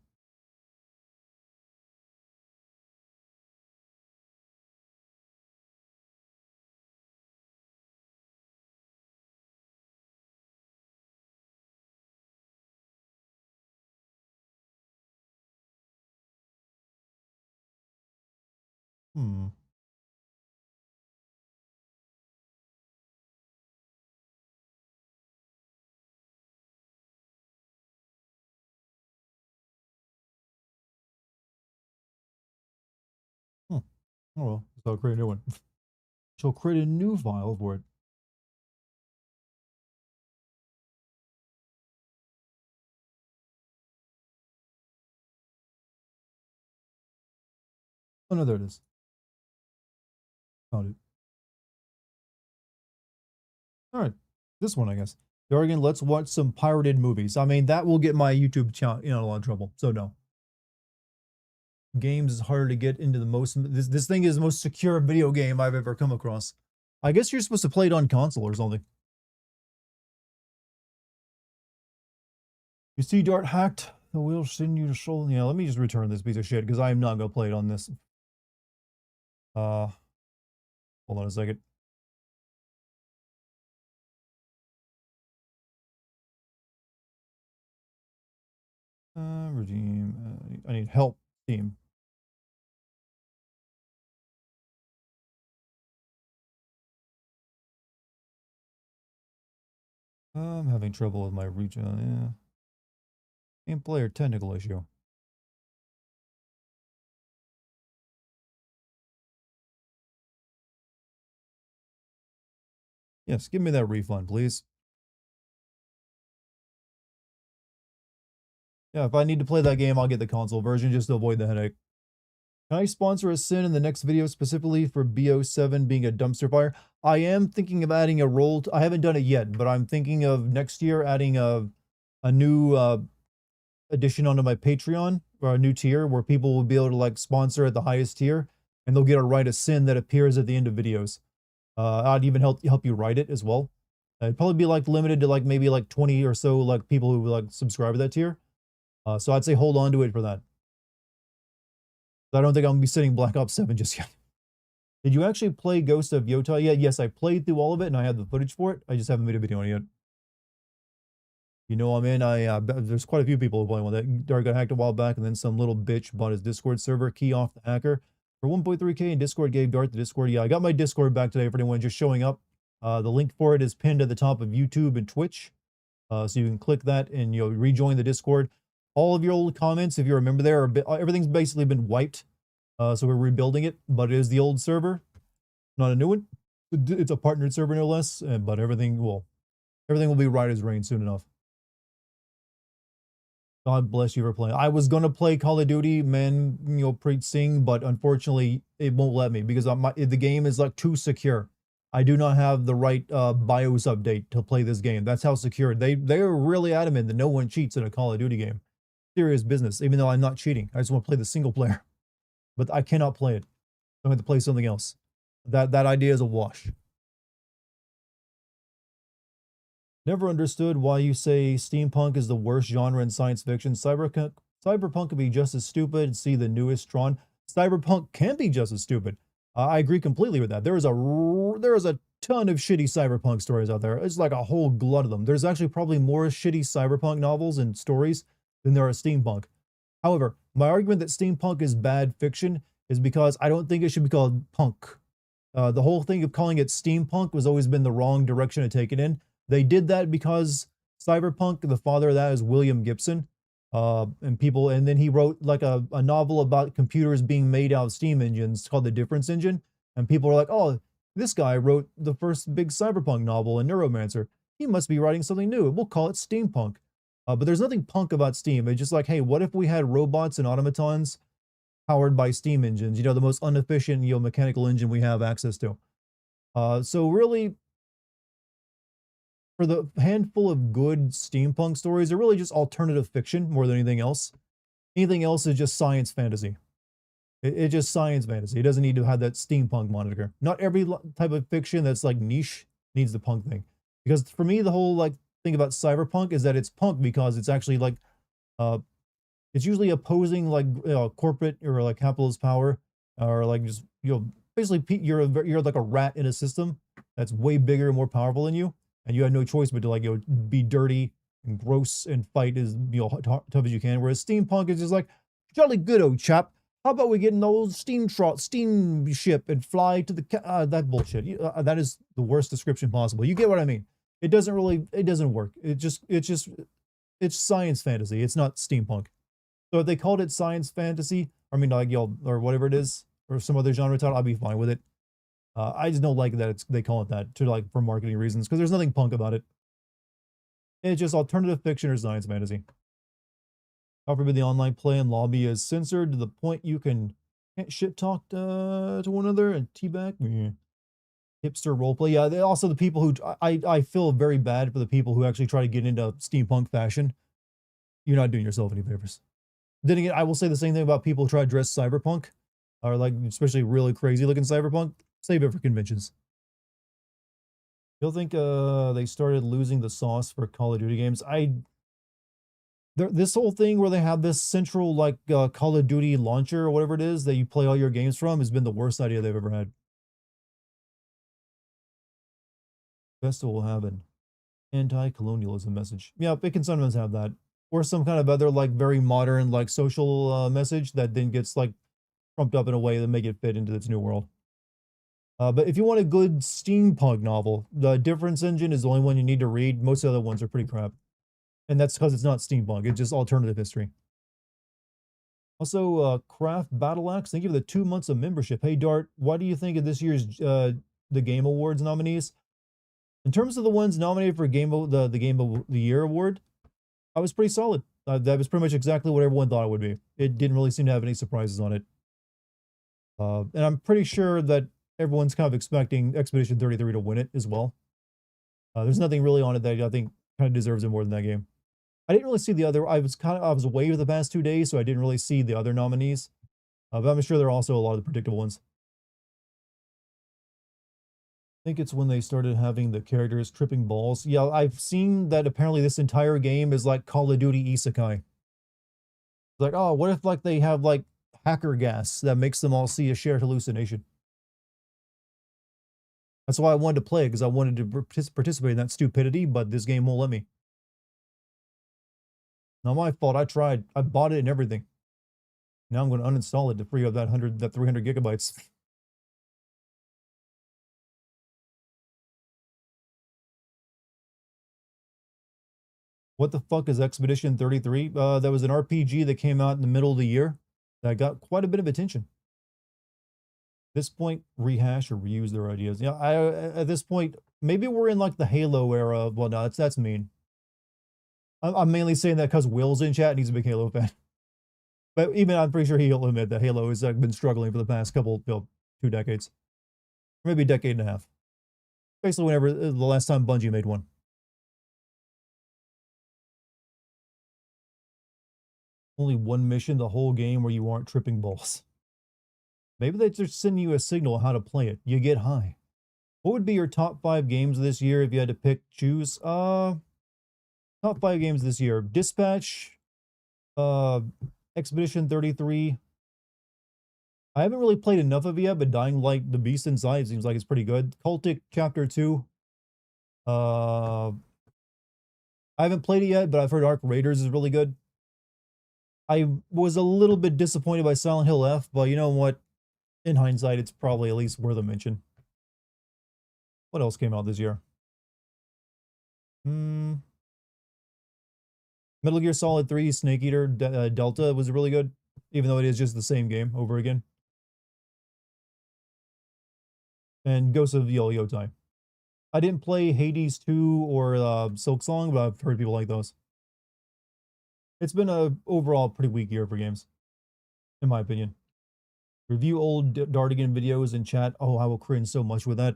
Hmm. Hmm. Oh well, so I'll create a new one. She'll create a new file for it. Oh no, there it is. Found it. All right, this one I guess. Dartigan, let's watch some pirated movies. I mean, that will get my YouTube channel in a lot of trouble. So no. Games is harder to get into the most. This thing is the most secure video game I've ever come across. I guess you're supposed to play it on console or something. You see Dart hacked, the wheel send you to show. Yeah, let me just return this piece of shit because I am not gonna play it on this. Hold on a second. Redeem. I need help, team. I'm having trouble with my reach. Yeah. Game player technical issue. Yes, give me that refund, please. Yeah, if I need to play that game, I'll get the console version just to avoid the headache. Can I sponsor a sin in the next video specifically for BO7 being a dumpster fire? I am thinking of adding a role. I haven't done it yet, but I'm thinking of next year adding a new addition onto my Patreon, or a new tier where people will be able to like sponsor at the highest tier and they'll get a write a sin that appears at the end of videos. I'd even help you write it as well. It'd probably be like limited to like maybe like 20 or so like people who like subscribe to that tier. So I'd say hold on to it for that. I don't think I'm gonna be sitting Black Ops 7 just yet. Did you actually play Ghost of Yota yet? Yes, I played through all of it and I have the footage for it. I just haven't made a video on it yet. You know I'm in. There's quite a few people playing with it. Dark got hacked a while back and then some little bitch bought his Discord server key off the hacker for 1.3k and Discord gave Dart the Discord. Yeah, I got my Discord back today for anyone just showing up. The link for it is pinned at the top of YouTube and Twitch. So you can click that and you'll rejoin the Discord. All of your old comments, if you remember there, everything's basically been wiped. So we're rebuilding it, but it is the old server, not a new one. It's a partnered server, no less, but everything will be right as rain soon enough. God bless you for playing. I was gonna play Call of Duty, man, Preet Singh, but unfortunately it won't let me because the game is like too secure. I do not have the right BIOS update to play this game. That's how secure they are. Really adamant that no one cheats in a Call of Duty game. Serious business. Even though I'm not cheating, I just want to play the single player, but I cannot play it. I have to play something else. That idea is a wash. Never understood why you say steampunk is the worst genre in science fiction. Cyberpunk can be just as stupid. See the newest Tron. Cyberpunk can be just as stupid. I agree completely with that. There is a ton of shitty cyberpunk stories out there. It's like a whole glut of them. There's actually probably more shitty cyberpunk novels and stories than there are steampunk. However, my argument that steampunk is bad fiction is because I don't think it should be called punk. The whole thing of calling it steampunk was always been the wrong direction to take it in. They did that because cyberpunk, the father of that is William Gibson. And then he wrote like a novel about computers being made out of steam engines called The Difference Engine. And people are like, oh, this guy wrote the first big cyberpunk novel in Neuromancer. He must be writing something new. We'll call it steampunk. But there's nothing punk about steam. It's just like, hey, what if we had robots and automatons powered by steam engines? You know, the most inefficient, mechanical engine we have access to. So really, for the handful of good steampunk stories, they're really just alternative fiction more than anything else. Anything else is just science fantasy. It's just science fantasy. It doesn't need to have that steampunk moniker. Not every type of fiction that's like niche needs the punk thing. Because for me, the whole like thing about cyberpunk is that it's punk because it's actually like uh it's usually opposing like corporate or like capitalist power, or like just basically you're like a rat in a system that's way bigger and more powerful than you, and you have no choice but to like be dirty and gross and fight as tough as you can. Whereas steampunk is just like, jolly good, old chap. How about we get an old steam ship and fly to the that bullshit. That is the worst description possible. You get what I mean? It doesn't work. It's science fantasy. It's not steampunk. So if they called it science fantasy, I mean, like or whatever it is, or some other genre title, I'd be fine with it. I just don't like that they call it that to like for marketing reasons, because there's nothing punk about it. It's just alternative fiction or science fantasy. God forbid the online play and lobby is censored to the point you can't shit talk to one another and teabag. Yeah. Hipster roleplay. Yeah, also the people who I feel very bad for the people who actually try to get into steampunk fashion. You're not doing yourself any favors. Then again, I will say the same thing about people who try to dress cyberpunk, or like especially really crazy looking cyberpunk. Save it for conventions. You'll think they started losing the sauce for Call of Duty games. This whole thing where they have this central like Call of Duty launcher or whatever it is that you play all your games from has been the worst idea they've ever had. Festival will have an anti-colonialism message. Yeah, it can sometimes have that, or some kind of other like very modern like social message that then gets like trumped up in a way that make it fit into this new world. But if you want a good steampunk novel, The Difference Engine is the only one you need to read. Most of the other ones are pretty crap. And that's because it's not steampunk, it's just alternative history. Also, Craft Battle Axe, thank you for the 2 months of membership. Hey, Dart, what do you think of this year's the Game Awards nominees? In terms of the ones nominated for the Game of the Year award, I was pretty solid. That was pretty much exactly what everyone thought it would be. It didn't really seem to have any surprises on it. And I'm pretty sure that everyone's kind of expecting Expedition 33 to win it as well. There's nothing really on it that I think kind of deserves it more than that game. I didn't really see the other. I was away for the past 2 days, so I didn't really see the other nominees. But I'm sure there are also a lot of the predictable ones. I think it's when they started having the characters tripping balls. Yeah, I've seen that apparently this entire game is like Call of Duty Isekai. It's like, oh, what if like they have like hacker gas that makes them all see a shared hallucination? That's why I wanted to play it, because I wanted to participate in that stupidity, but this game won't let me. Not my fault. I tried. I bought it and everything. Now I'm going to uninstall it to free up that 300 gigabytes. What the fuck is Expedition 33? That was an RPG that came out in the middle of the year that got quite a bit of attention. At this point, rehash or reuse their ideas. Yeah, at this point, maybe we're in like the Halo era. Well, no, that's mean. I'm mainly saying that because Will's in chat and he's a big Halo fan. But even I'm pretty sure he'll admit that Halo has been struggling for the past 2 decades. Maybe a decade and a half. Basically, whenever the last time Bungie made one. Only one mission the whole game where you aren't tripping balls. Maybe they're just sending you a signal on how to play it. You get high. What would be your top 5 games this year if you had to choose? Top 5 games this year. Dispatch, uh, Expedition 33. I haven't really played enough of it yet, but Dying Light, The Beast Inside seems like it's pretty good. Cultic Chapter 2. Uh, I haven't played it yet, but I've heard Arc Raiders is really good. I was a little bit disappointed by Silent Hill F, but you know what? In hindsight, it's probably at least worth a mention. What else came out this year? Metal Gear Solid 3 Snake Eater Delta was really good, even though it is just the same game over again. And Ghost of Yo-Yo Time. I didn't play Hades 2 or Silksong, but I've heard people like those. It's been a overall pretty weak year for games, in my opinion. Review old Dartigan videos in chat. Oh, I will cringe so much with that.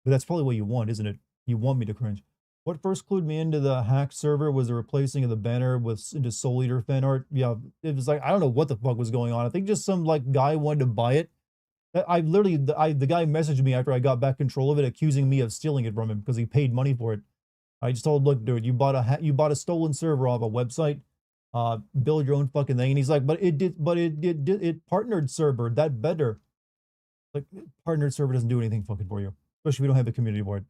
But that's probably what you want, isn't it? You want me to cringe. What first clued me into the hacked server was the replacing of the banner into Soul Eater fan art. Yeah, it was like, I don't know what the fuck was going on. I think just some like guy wanted to buy it. I literally, the guy messaged me after I got back control of it, accusing me of stealing it from him because he paid money for it. I just told him, look, dude, you bought a stolen server off a website. Build your own fucking thing. And he's like, but it partnered server, that better. Like, partnered server doesn't do anything fucking for you, especially if we don't have a community board.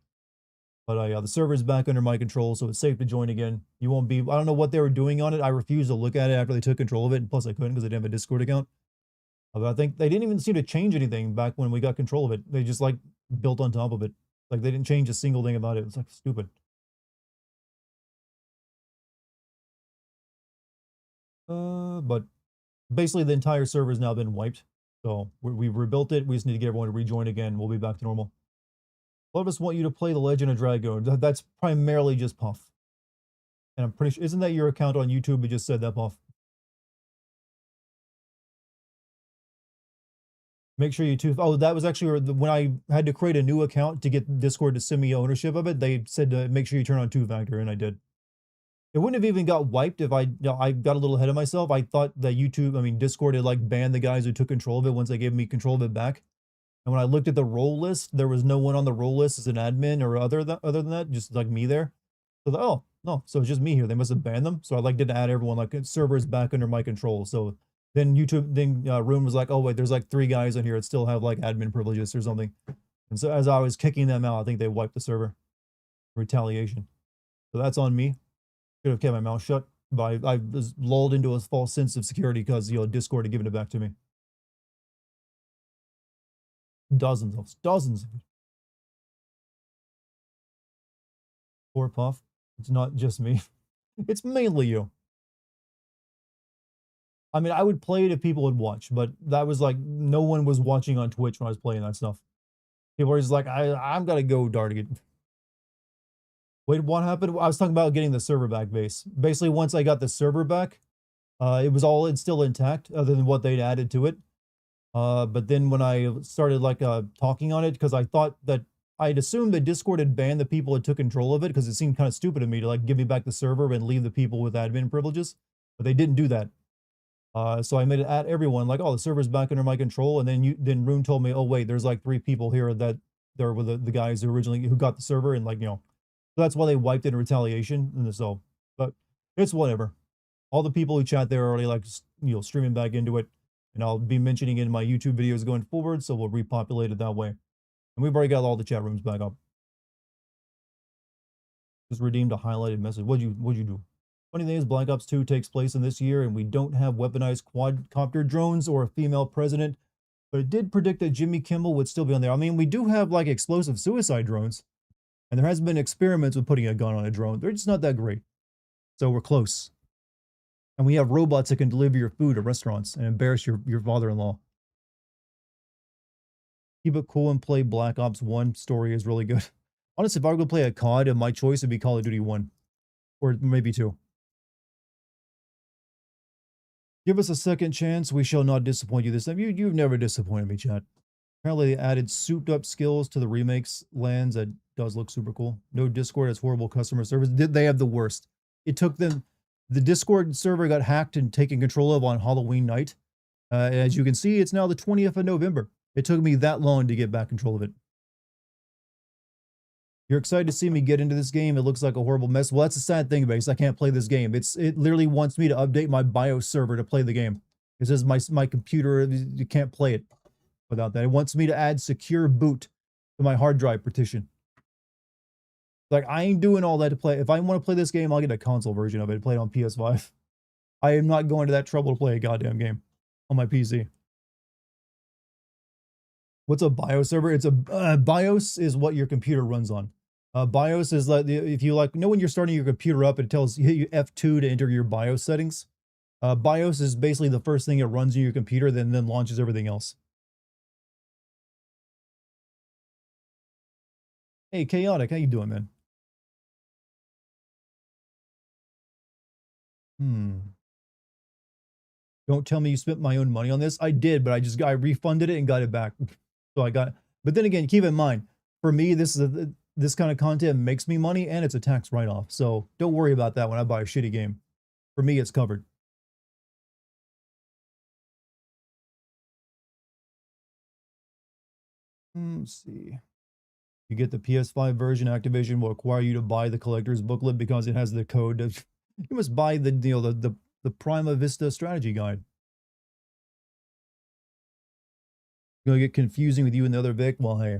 But yeah, the server is back under my control, so it's safe to join again. You won't be, I don't know what they were doing on it. I refused to look at it after they took control of it, and plus I couldn't because I didn't have a Discord account. But I think they didn't even seem to change anything back when we got control of it. They just like built on top of it. Like they didn't change a single thing about it. It's like stupid. But basically the entire server has now been wiped. So we've rebuilt it. We just need to get everyone to rejoin again. We'll be back to normal. A lot of us want you to play The Legend of Dragon. That's primarily just Puff. And I'm pretty sure, isn't that your account on YouTube? It just said that, Puff. Make sure you oh, that was actually when I had to create a new account to get Discord to send me ownership of it. They said to make sure you turn on two-factor, and I did. It wouldn't have even got wiped if I got a little ahead of myself. I thought that Discord had like banned the guys who took control of it once they gave me control of it back. And when I looked at the role list, there was no one on the role list as an admin or other than that, just like me there. So oh no, so it's just me here. They must have banned them. So I like did add everyone, like servers back under my control. So then Room was like, oh wait, there's like 3 guys on here that still have like admin privileges or something. And so as I was kicking them out, I think they wiped the server. Retaliation. So that's on me. Could have kept my mouth shut, but I was lulled into a false sense of security because Discord had given it back to me. Dozens of it. Poor Puff. It's not just me. It's mainly you. I mean, I would play it if people would watch, but that was like no one was watching on Twitch when I was playing that stuff. People were just like, I'm gonna go Dartigan. Wait, what happened? I was talking about getting the server back base. Basically, once I got the server back, it's still intact, other than what they'd added to it. But then when I started like talking on it, because I thought that I'd assumed that Discord had banned the people that took control of it, because it seemed kind of stupid to me to like give me back the server and leave the people with admin privileges. But they didn't do that. So I made it at everyone like, oh, the server's back under my control. And then Rune told me, oh wait, there's like 3 people here that there were the guys who got the server, and like, so that's why they wiped it in retaliation. And so, but it's whatever. All the people who chat there are already like, streaming back into it. And I'll be mentioning it in my YouTube videos going forward, so we'll repopulate it that way. And we've already got all the chat rooms back up. Just redeemed a highlighted message. What'd you do? Funny thing is, Black Ops 2 takes place in this year, and we don't have weaponized quadcopter drones or a female president. But it did predict that Jimmy Kimmel would still be on there. I mean, we do have like explosive suicide drones. And there has been experiments with putting a gun on a drone. They're just not that great. So we're close. And we have robots that can deliver your food at restaurants and embarrass your father-in-law. Keep it cool and play Black Ops 1. Story is really good. Honestly, if I were going to play a COD, my choice would be Call of Duty 1. Or maybe 2. Give us a second chance. We shall not disappoint you this time. You've never disappointed me, chat. Apparently they added souped-up skills to the remakes lands. That does look super cool. No Discord has horrible customer service. They have the worst. It took them... The Discord server got hacked and taken control of on Halloween night. As you can see, it's now the 20th of November. It took me that long to get back control of it. You're excited to see me get into this game. It looks like a horrible mess. Well, that's the sad thing, Base. I can't play this game. It literally wants me to update my BIOS server to play the game. It says my computer, you can't play it without that. It wants me to add secure boot to my hard drive partition. Like, I ain't doing all that to play. If I want to play this game, I'll get a console version of it and play it on PS5. I am not going to that trouble to play a goddamn game on my PC. What's a BIOS server? It's a BIOS is what your computer runs on. BIOS is like, if you like, when you're starting your computer up, it tells you hit you F2 to enter your BIOS settings. BIOS is basically the first thing it runs in your computer, then launches everything else. Hey, Chaotic, how you doing, man? Don't tell me you spent my own money on this. I did, but I refunded it and got it back. So I got, but then again, keep in mind, for me, this kind of content makes me money and it's a tax write-off. So don't worry about that when I buy a shitty game. For me, it's covered. Let's see. You get the PS5 version, Activision will require you to buy the collector's booklet because it has the code of, you must buy the Prima Vista strategy guide. Gonna get confusing with you and the other Vic. Well, hey,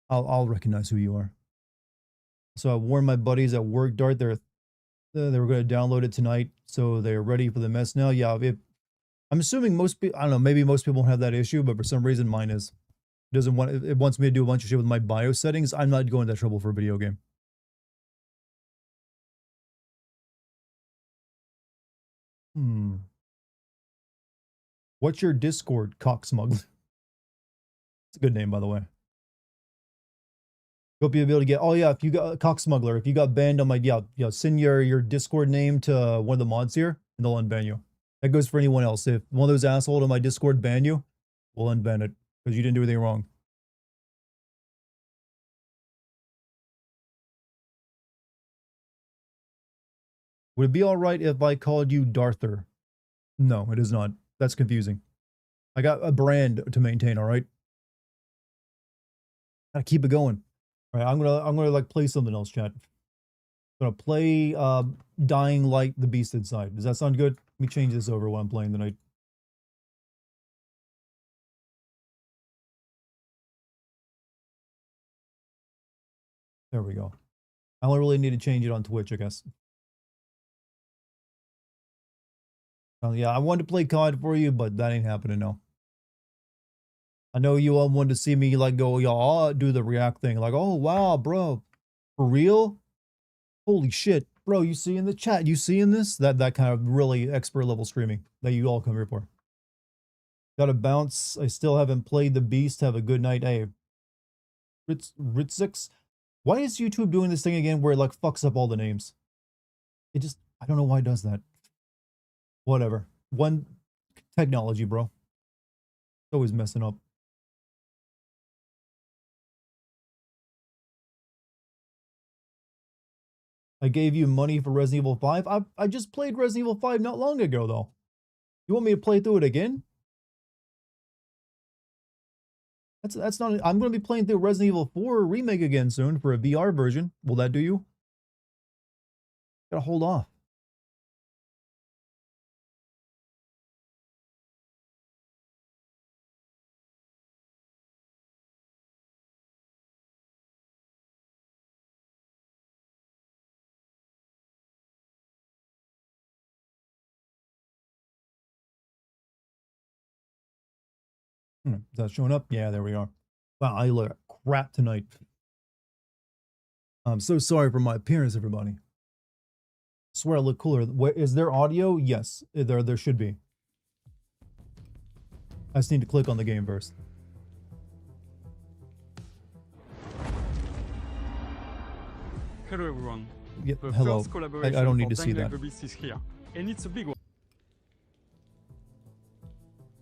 I'll recognize who you are. So I warned my buddies at work, Dart, they were going to download it tonight, so they're ready for the mess now. Yeah, I'm assuming most people, I don't know, maybe most people won't have that issue, but for some reason mine is. It wants me to do a bunch of shit with my BIOS settings. I'm not going to that trouble for a video game. What's your Discord, cocksmuggler? It's a good name, by the way. Hope you'll be able to get, oh yeah, if you got cocksmuggler, if you got banned on my, yeah, send your Discord name to one of the mods here and they'll unban you. That goes for anyone else. If one of those assholes on my Discord ban you, we'll unban it because you didn't do anything wrong. Would it be alright if I called you Darther? No, it is not. That's confusing. I got a brand to maintain, alright? Gotta keep it going. Alright, I'm gonna like play something else, chat. I'm gonna play Dying Light the Beast Inside. Does that sound good? Let me change this over while I'm playing tonight. There we go. I only really need to change it on Twitch, I guess. Yeah, I wanted to play COD for you, but that ain't happening now. I know you all wanted to see me like go, y'all do the react thing. Like, oh wow, bro. For real? Holy shit. Bro, you see in the chat, you seeing this? That kind of really expert level streaming that you all come here for. Gotta bounce. I still haven't played the Beast. Have a good night. Hey, Ritzix. Why is YouTube doing this thing again where it like fucks up all the names? It just, I don't know why it does that. Whatever. One technology, bro. It's always messing up. I gave you money for Resident Evil 5. I just played Resident Evil 5 not long ago, though. You want me to play through it again? That's not. I'm going to be playing through Resident Evil 4 remake again soon for a VR version. Will that do you? Gotta hold off. Is that showing up? Yeah, there we are. Wow, I look crap tonight. I'm so sorry for my appearance, everybody. I swear I look cooler. Is there audio? Yes, there should be. I just need to click on the game first. Hello everyone. Yeah, hello. I don't need to see that. And it's a big one.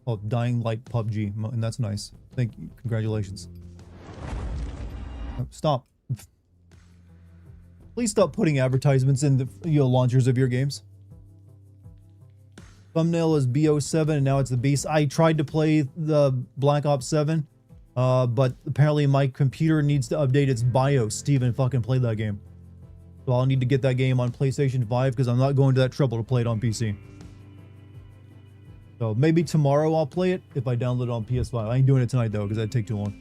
Oh, Dying Light PUBG, and that's nice. Thank you. Congratulations. Oh, stop. Please stop putting advertisements in the launchers of your games. Thumbnail is BO7 and now it's the Beast. I tried to play the Black Ops 7 But apparently my computer needs to update its BIOS to even fucking play that game. So I'll need to get that game on PlayStation 5 because I'm not going to that trouble to play it on PC. So maybe tomorrow I'll play it if I download it on PS5. I ain't doing it tonight though because that'd take too long.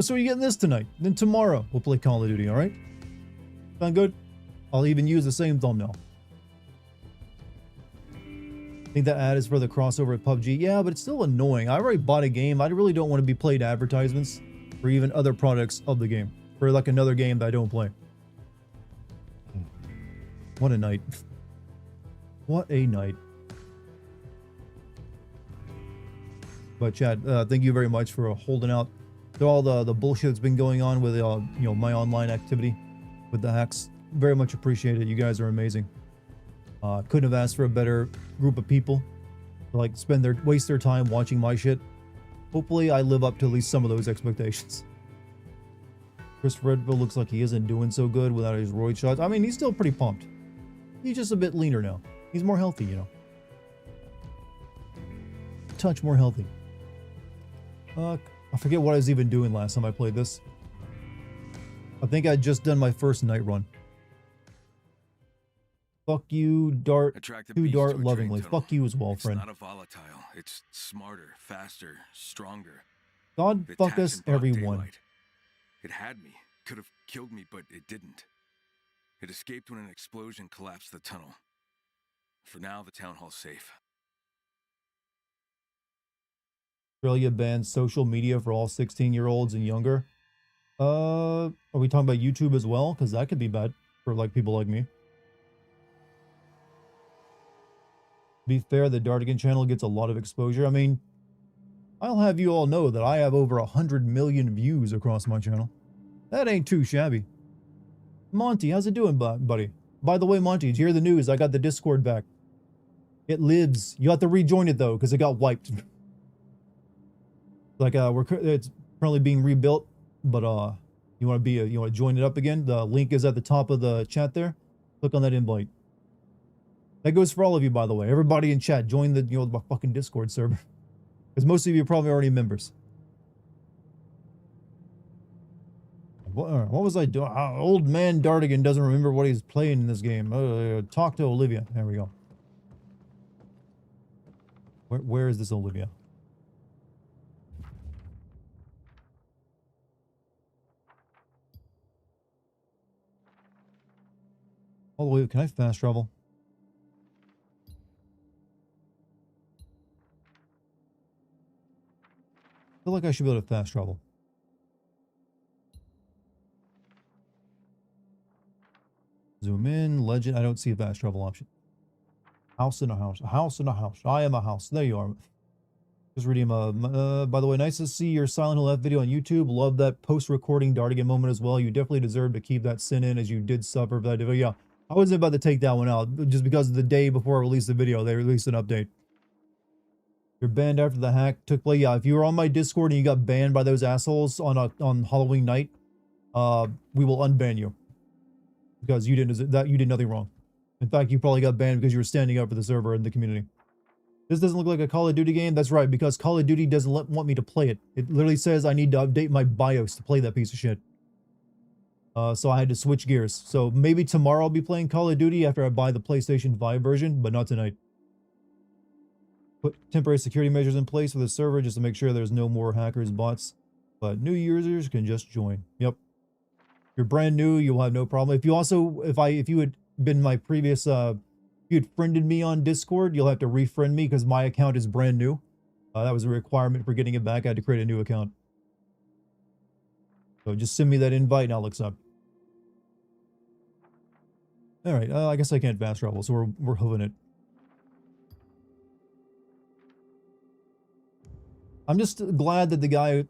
So you're getting this tonight. Then tomorrow we'll play Call of Duty, alright? Sound good? I'll even use the same thumbnail. I think that ad is for the crossover with PUBG. Yeah, but it's still annoying. I already bought a game. I really don't want to be played advertisements for even other products of the game. For like another game that I don't play. What a night. What a night. But Chad, thank you very much for holding out to all the bullshit that's been going on with you know, my online activity with the hacks. Very much appreciated. You guys are amazing. Couldn't have asked for a better group of people to like waste their time watching my shit. Hopefully I live up to at least some of those expectations. Chris Redfield looks like he isn't doing so good without his roid shots. I mean, he's still pretty pumped. He's just a bit leaner now. He's more healthy, you know. A touch more healthy. I forget what I was even doing last time I played this. I think I'd just done my first night run. Fuck you, Dart. You, Dart, lovingly. Fuck you as well, friend. It's not a volatile. It's smarter, faster, stronger. God fuck us, everyone. Daylight. It had me. Could have killed me, but it didn't. It escaped when an explosion collapsed the tunnel. For now, the town hall's safe. Australia bans social media for all 16-year-olds and younger. Are we talking about YouTube as well? Because that could be bad for like people like me. To be fair, the Dartigan channel gets a lot of exposure. I mean, I'll have you all know that I have over 100 million views across my channel. That ain't too shabby. Monty, how's it doing, buddy? By the way, Monty, did you hear the news? I got the Discord back. It lives. You have to rejoin it though, because it got wiped. Like it's currently being rebuilt, but you want to join it up again? The link is at the top of the chat there. Click on that invite. That goes for all of you, by the way. Everybody in chat, join the the fucking Discord server, because most of you are probably already members. What was I doing? Old man Dartigan doesn't remember what he's playing in this game. Talk to Olivia. There we go. Where is this Olivia? All the way. Can I fast travel? I feel like I should be able to fast travel. Zoom in, legend. I don't see a fast travel option. House in a house. A house in a house. I am a house. There you are. Just reading by the way, nice to see your Silent Hill F video on YouTube. Love that post-recording Dartigan moment as well. You definitely deserve to keep that sin in as you did suffer for that video. Yeah, I wasn't about to take that one out. Just because the day before I released the video, they released an update. You're banned after the hack took place. Yeah, if you were on my Discord and you got banned by those assholes on Halloween night, we will unban you. Because you did nothing wrong. In fact, you probably got banned because you were standing up for the server and the community. This doesn't look like a Call of Duty game. That's right, because Call of Duty doesn't want me to play it. It literally says I need to update my BIOS to play that piece of shit. So I had to switch gears. So maybe tomorrow I'll be playing Call of Duty after I buy the PlayStation 5 version, but not tonight. Put temporary security measures in place for the server just to make sure there's no more hackers, bots. But new users can just join. Yep. If you're brand new, you'll have no problem. If you also, if you had been my previous, if you had friended me on Discord, you'll have to refriend me because my account is brand new. That was a requirement for getting it back. I had to create a new account. So just send me that invite and I'll accept. All right, I guess I can't fast travel, so we're hooving it. I'm just glad that the guy,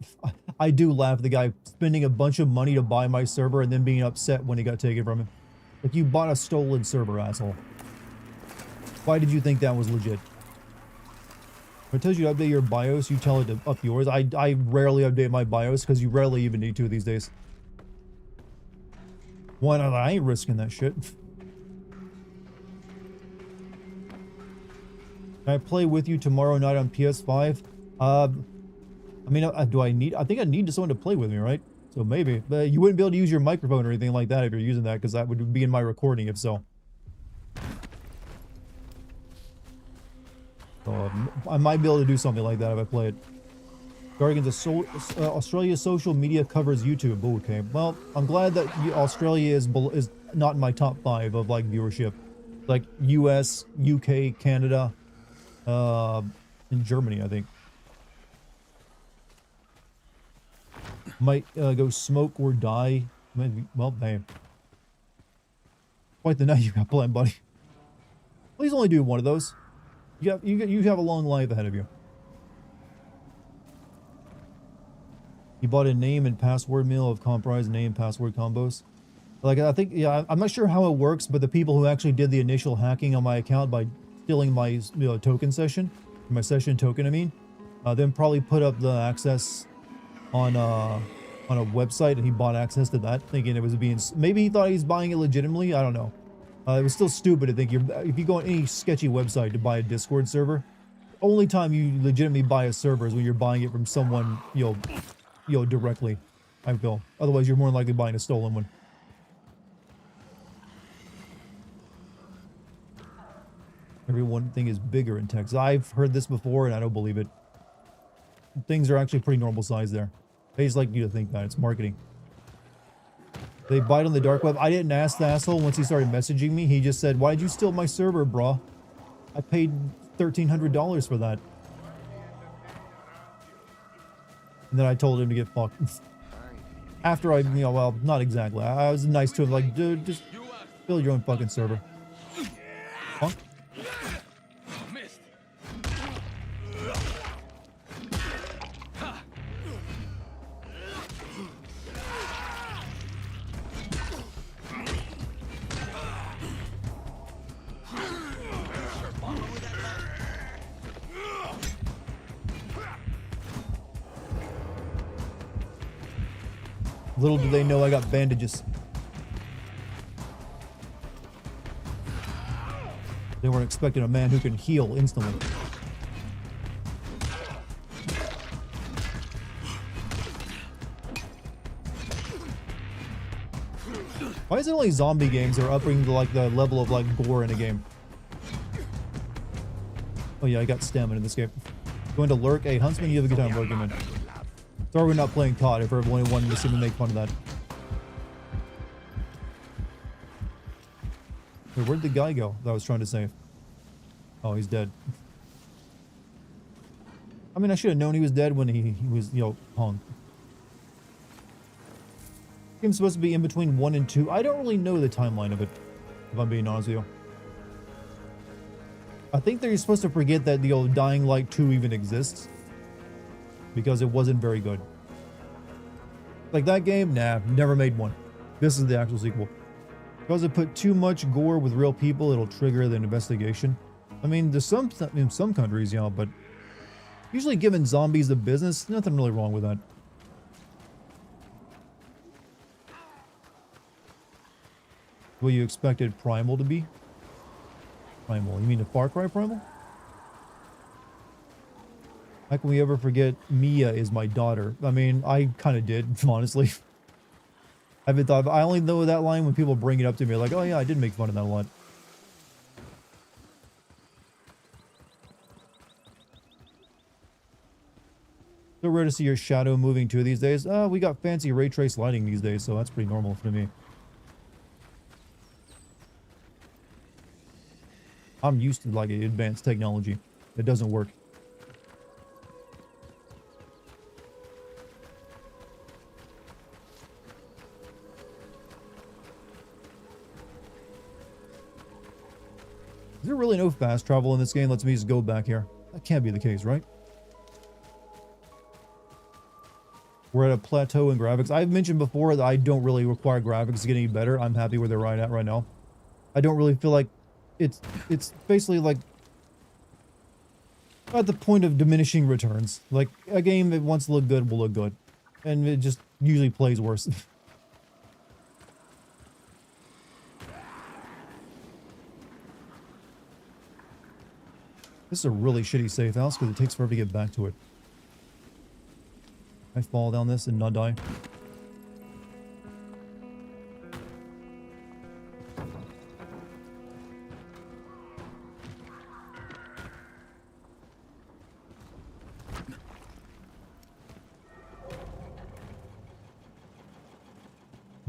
I do laugh at the guy spending a bunch of money to buy my server and then being upset when he got taken from him. Like, you bought a stolen server, asshole. Why did you think that was legit? When it tells you to update your BIOS, you tell it to up yours. I rarely update my BIOS because you rarely even need to these days. Why not? I ain't risking that shit. Can I play with you tomorrow night on PS5? I mean, do I need? I think I need someone to play with me, right? So maybe, but you wouldn't be able to use your microphone or anything like that if you're using that, because that would be in my recording if so. So I might be able to do something like that if I play it. Dartigan's Australia's social media covers YouTube. Oh, okay, well, I'm glad that Australia is not in my top 5 of like viewership. Like US, UK, Canada, and Germany, I think. Might go smoke or die. Maybe, well, hey. Quite the night you got planned, buddy. Please only do one of those. You have a long life ahead of you. You bought a name and password meal of comprised name password combos. Like, I think, yeah, I'm not sure how it works, but the people who actually did the initial hacking on my account by stealing my token session, my session token, I mean, then probably put up the access on a website, and he bought access to that, thinking it was being, maybe he thought he was buying it legitimately. I don't know. It was still stupid to think if you go on any sketchy website to buy a Discord server, the only time you legitimately buy a server is when you're buying it from someone, directly, I feel. Otherwise, you're more than likely buying a stolen one. Everyone thing is bigger in Texas. I've heard this before, and I don't believe it. Things are actually pretty normal size there. They just like you to think that. It's marketing. They bite on the dark web. I didn't ask the asshole once he started messaging me. He just said, "Why'd you steal my server, bro? I paid $1,300 for that." And then I told him to get fucked. After I, well, not exactly. I was nice to him, like, dude, just build your own fucking server. Huh? Little do they know I got bandages. They weren't expecting a man who can heal instantly. Why is it only zombie games that are upping to like the level of like gore in a game? Oh yeah, I got stamina in this game. Going to lurk. Hey, Huntsman, you have a good time lurking, man. Sorry we're not playing COD if everyone wanted to see me make fun of that. Wait, where'd the guy go that I was trying to save? Oh, he's dead. I mean, I should have known he was dead when he was, hung. Game's supposed to be in between 1 and 2. I don't really know the timeline of it, if I'm being honest with you. I think they're supposed to forget that the old Dying Light 2 even exists, because it wasn't very good. Like that game, nah, never made one. This is the actual sequel. Because it put too much gore with real people, it'll trigger the investigation. I mean, there's in some countries, but usually giving zombies the business, nothing really wrong with that. What you expected Primal to be? Primal, you mean the Far Cry Primal? How can we ever forget Mia is my daughter? I mean, I kind of did, honestly. I haven't thought, I only know that line when people bring it up to me, like, oh yeah, I did make fun of that a lot. So rare to see your shadow moving too these days. We got fancy ray trace lighting these days, so that's pretty normal for me. I'm used to like advanced technology. It doesn't work. Is there really no fast travel in this game? Lets me just go back here. That can't be the case, right? We're at a plateau in graphics. I've mentioned before that I don't really require graphics to get any better. I'm happy where they're right at right now. I don't really feel like it's basically like at the point of diminishing returns. Like a game that wants to look good will look good, and it just usually plays worse. This is a really shitty safe house because it takes forever to get back to it. I fall down this and not die.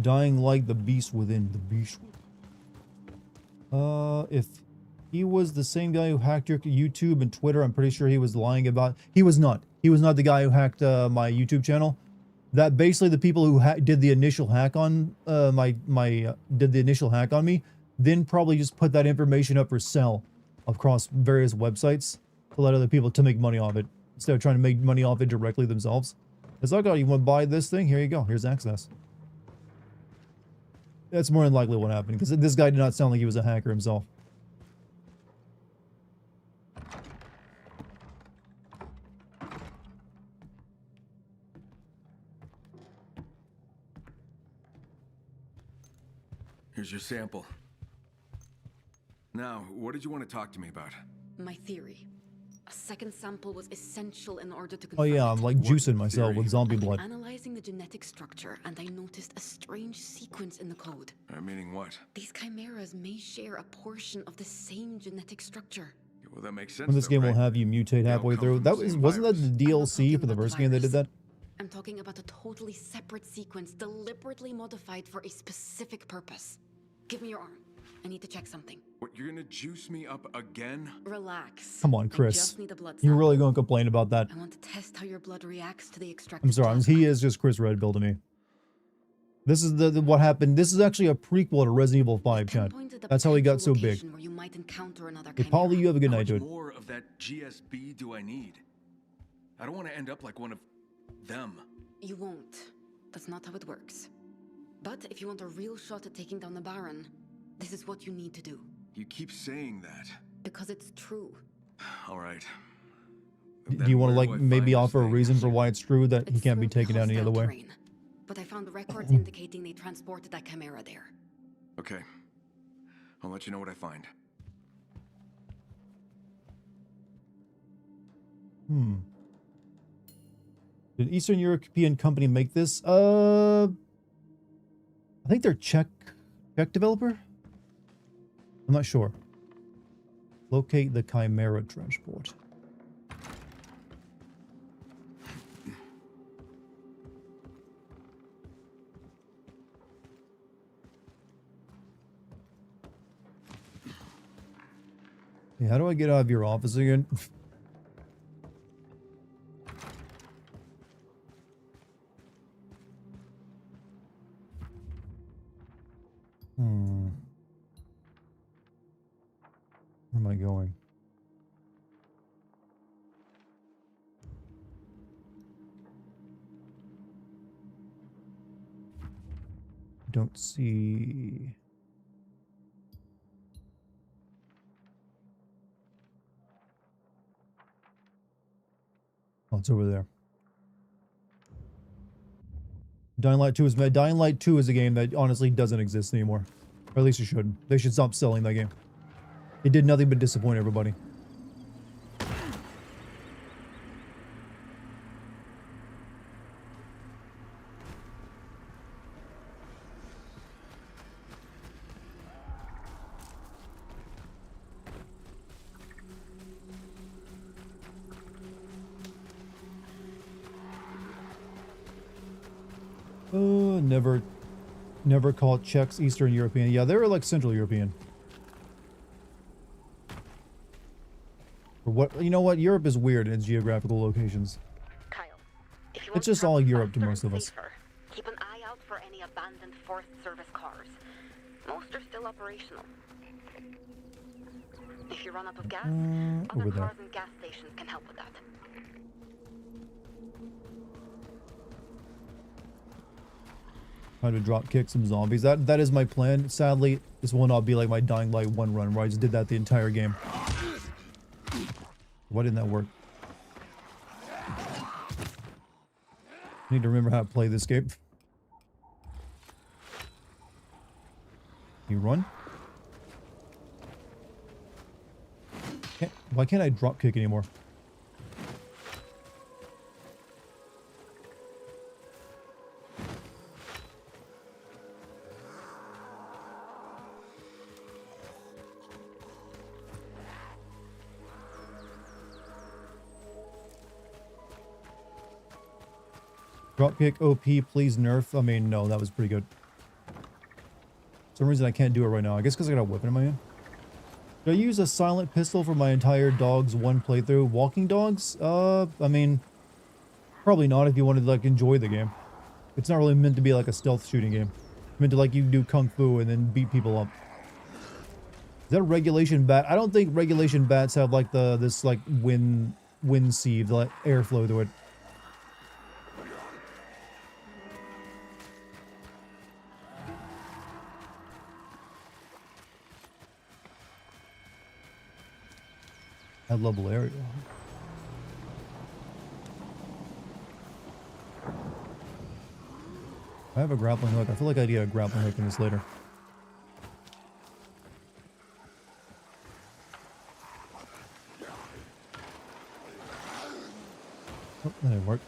Dying like the beast within the beast. If he was the same guy who hacked your YouTube and Twitter, I'm pretty sure he was lying about. He was not. He was not the guy who hacked my YouTube channel. That basically the people who did the initial hack on did the initial hack on me, then probably just put that information up for sale across various websites to let other people to make money off it instead of trying to make money off it directly themselves. It's like, oh, you want to buy this thing? Here you go. Here's access. That's more than likely what happened, because this guy did not sound like he was a hacker himself. Here's your sample. Now, what did you want to talk to me about? My theory. A second sample was essential in order to Oh confirm yeah, it. I'm like juicing myself with zombie I've been blood. analyzing the genetic structure, and I noticed a strange sequence in the code. Meaning what? These chimeras may share a portion of the same genetic structure. Well, that makes sense. When this game will have you mutate halfway through. That was wasn't that the DLC for the first game that did that? I'm talking about a totally separate sequence deliberately modified for a specific purpose. Give me your arm. I need to check something. What, you're gonna juice me up again? Relax. Come on, I Chris. just need a blood You're sample. really going to complain about that? I want to test how your blood reacts to the extracted I'm sorry. plasma. He is just Chris Redbill to me. This is the what happened. This is actually a prequel to Resident Evil 5, Chad. Pinpointed a That's how he got so potential big. location where you might encounter another Okay, chimera. Polly, you have a good How night, much dude. more of that GSB do I need? I don't want to end up like one of them. You won't. That's not how it works. But if you want a real shot at taking down the Baron, this is what you need to do. You keep saying that. Because it's true. All right. Do you want to, like, maybe offer a reason for why it's true that he It's can't be through taken down any other hostile way? terrain. But I found records indicating they transported that chimera there. Okay. I'll let you know what I find. Did Eastern European company make this? I think they're Czech developer? I'm not sure. Locate the Chimera transport. Hey, how do I get out of your office again? Where am I going? Don't see. Oh, it's over there. Dying Light 2 is Dying Light 2 is a game that honestly doesn't exist anymore. Or at least it shouldn't. They should stop selling that game. It did nothing but disappoint everybody. Never called Czechs Eastern European. Yeah, they were like Central European. Or what? You know what? Europe is weird in its geographical locations. Kyle, if you It's just all Europe to most of us. safer, keep an eye out for any abandoned Forest Service cars. Most are still operational. If you run out of gas, over other there. cars and gas stations can help with that. Trying to drop kick some zombies. That is my plan. Sadly, this will not be like my Dying Light 1 run where I just did that the entire game. Why didn't that work? I need to remember how to play this game. You run? Why can't I drop kick anymore? Dropkick OP, please nerf. I mean, no, that was pretty good. For some reason I can't do it right now. I guess because I got a weapon in my hand. Should I use a silent pistol for my entire Dogs 1 playthrough? Walking Dogs? I mean, probably not if you wanted to, like, enjoy the game. It's not really meant to be like a stealth shooting game. It's meant to, like, you do kung fu and then beat people up. Is that a regulation bat? I don't think regulation bats have, like, this, like, wind sieve, like, airflow to it. High level area. I have a grappling hook. I feel like I need a grappling hook in this later. Oh, that didn't work.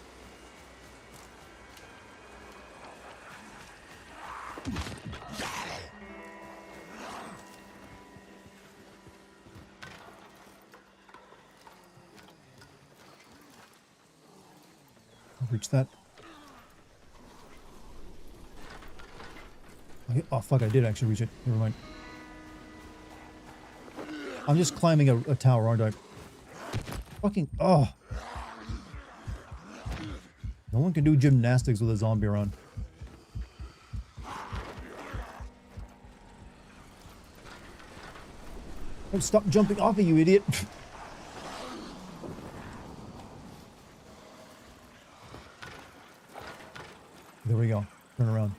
I'll reach that. Oh fuck, I did actually reach it. Never mind. I'm just climbing a tower, aren't I? Fucking, oh. No one can do gymnastics with a zombie around. Oh, stop jumping off of you, idiot. There we go. Turn around.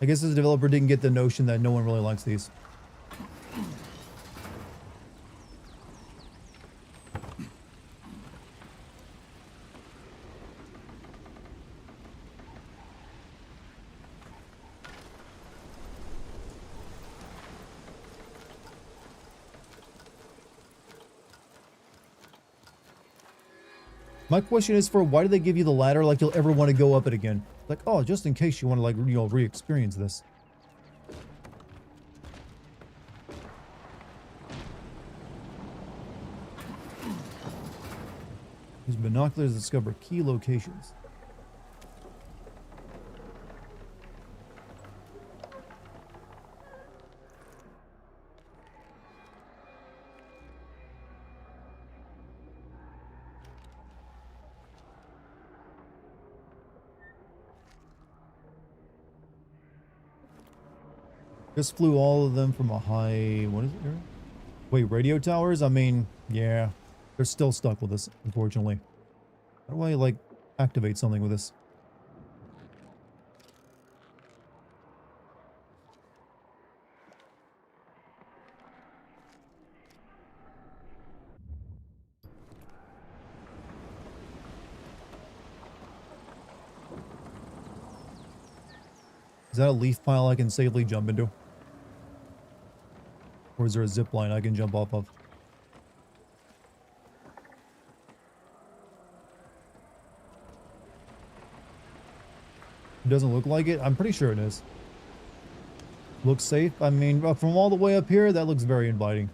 I guess this developer didn't get the notion that no one really likes these. My question is for why do they give you the ladder like you'll ever want to go up it again? Like, oh, just in case you want to, like, you know, re-experience this. Use binoculars to discover key locations. Just flew all of them from a high... What is it here? Wait, radio towers? I mean, yeah. They're still stuck with us, unfortunately. How do I, like, activate something with this? Is that a leaf pile I can safely jump into? Or is there a zip line I can jump off of? It doesn't look like it? I'm pretty sure it is. Looks safe? I mean, from all the way up here, that looks very inviting.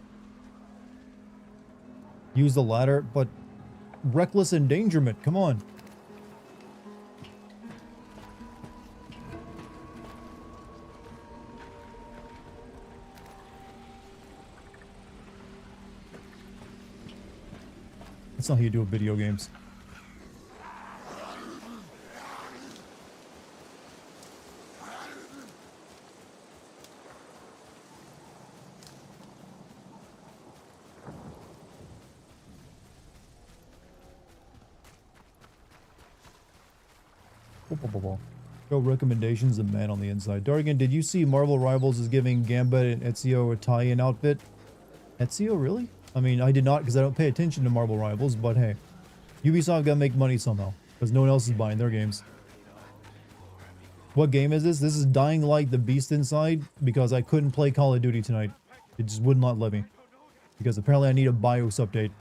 Use the ladder, but reckless endangerment, come on. That's not how you do video games. Show recommendations of man on the inside. Dartigan, did you see Marvel Rivals is giving Gambit and Ezio a tie-in outfit? Ezio, really? I mean, I did not because I don't pay attention to Marvel Rivals, but hey. Ubisoft gotta make money somehow, because no one else is buying their games. What game is this? This is Dying Light: The Beast Inside, because I couldn't play Call of Duty tonight. It just would not let me. Because apparently I need a BIOS update.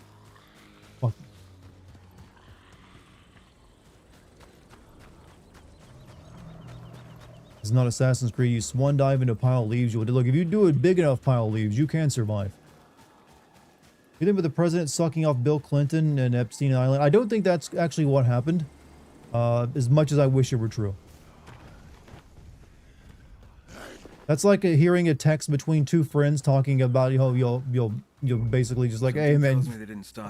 Fuck. It's not Assassin's Creed. You swan dive into a pile of leaves. Look, if you do a big enough pile of leaves, you can survive. You think with the president sucking off Bill Clinton and Epstein Island? I don't think that's actually what happened. As much as I wish it were true. That's like hearing a text between two friends talking about, you know, you'll basically just like, hey man,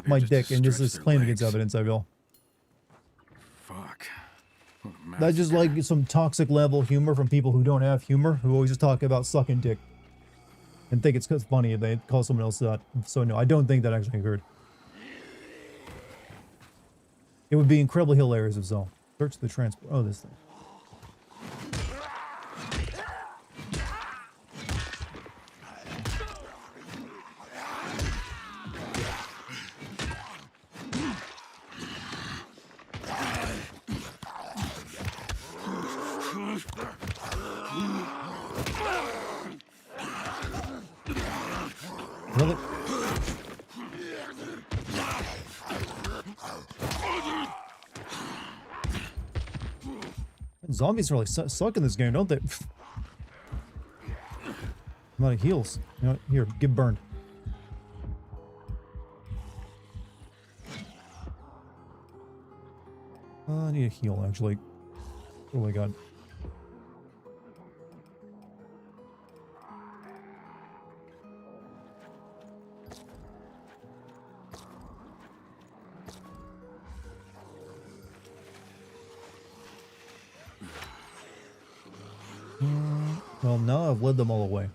my dick, and this is claim against evidence, I feel. Fuck. That's just like some toxic level humor from people who don't have humor, who always just talk about sucking dick. And think it's funny if they call someone else that. So no, I don't think that actually occurred. It would be incredibly hilarious if so. Search the transport. Oh, this thing. Really? Zombies really suck in this game, don't they? I'm out of heals. You know what? Here, get burned. I need a heal, actually. Oh my god. Well, now I've led them all away.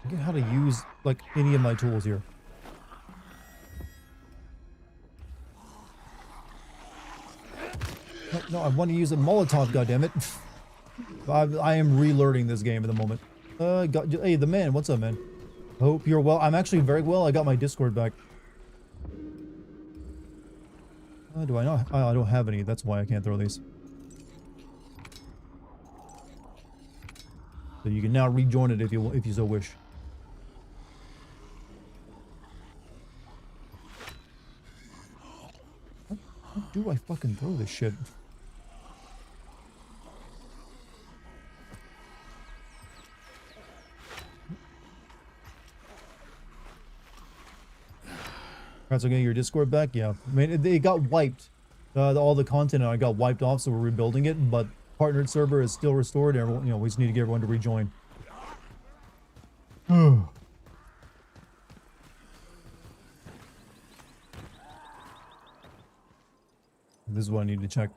Forget how to use, like, any of my tools here. No, I want to use a Molotov, goddammit. I am relearning this game at the moment. Hey, the man, what's up, man? Hope you're well. I'm actually very well. I got my Discord back. Do I not? I don't have any. That's why I can't throw these. So you can now rejoin it if you so wish. How do I fucking throw this shit? Congrats on getting your Discord back? Yeah. I mean, it got wiped. All the content I got wiped off, so we're rebuilding it, but partnered server is still restored. Everyone, you know, we just need to get everyone to rejoin. This is what I need to check.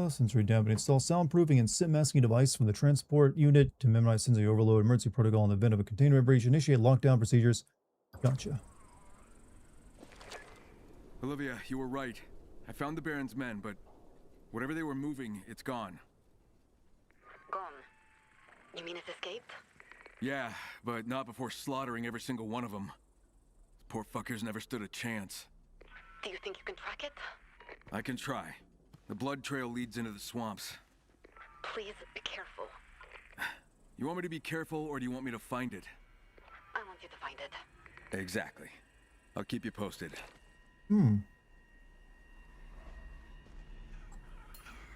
Sensory dampening. Install soundproofing and SIP masking device from the transport unit to minimize sensory overload. Emergency protocol in the event of a containment breach. Initiate lockdown procedures. Gotcha. Olivia, you were right. I found the Baron's men, but whatever they were moving, it's gone. Gone. You mean it's escaped? Yeah, but not before slaughtering every single one of them. Poor fuckers never stood a chance. Do you think you can track it? I can try. The blood trail leads into the swamps. Please be careful. You want me to be careful, or do you want me to find it? I want you to find it. Exactly. I'll keep you posted.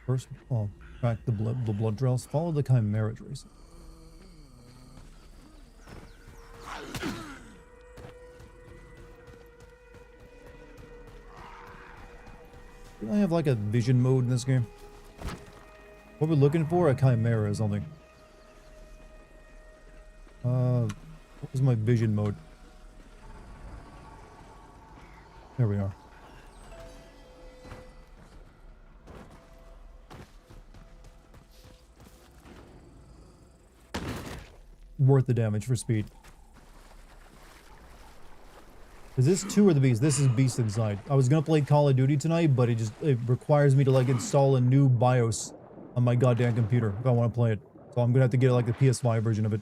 First, track the blood trails. Follow the Chimera trace. Do I have like a vision mode in this game? What we're looking for? A Chimera or something. What was my vision mode? There we are. Worth the damage for speed. Is this 2 or the Beast? This is Beast Inside. I was gonna play Call of Duty tonight, but it requires me to like install a new BIOS on my goddamn computer if I want to play it. So I'm gonna have to get like the PS5 version of it.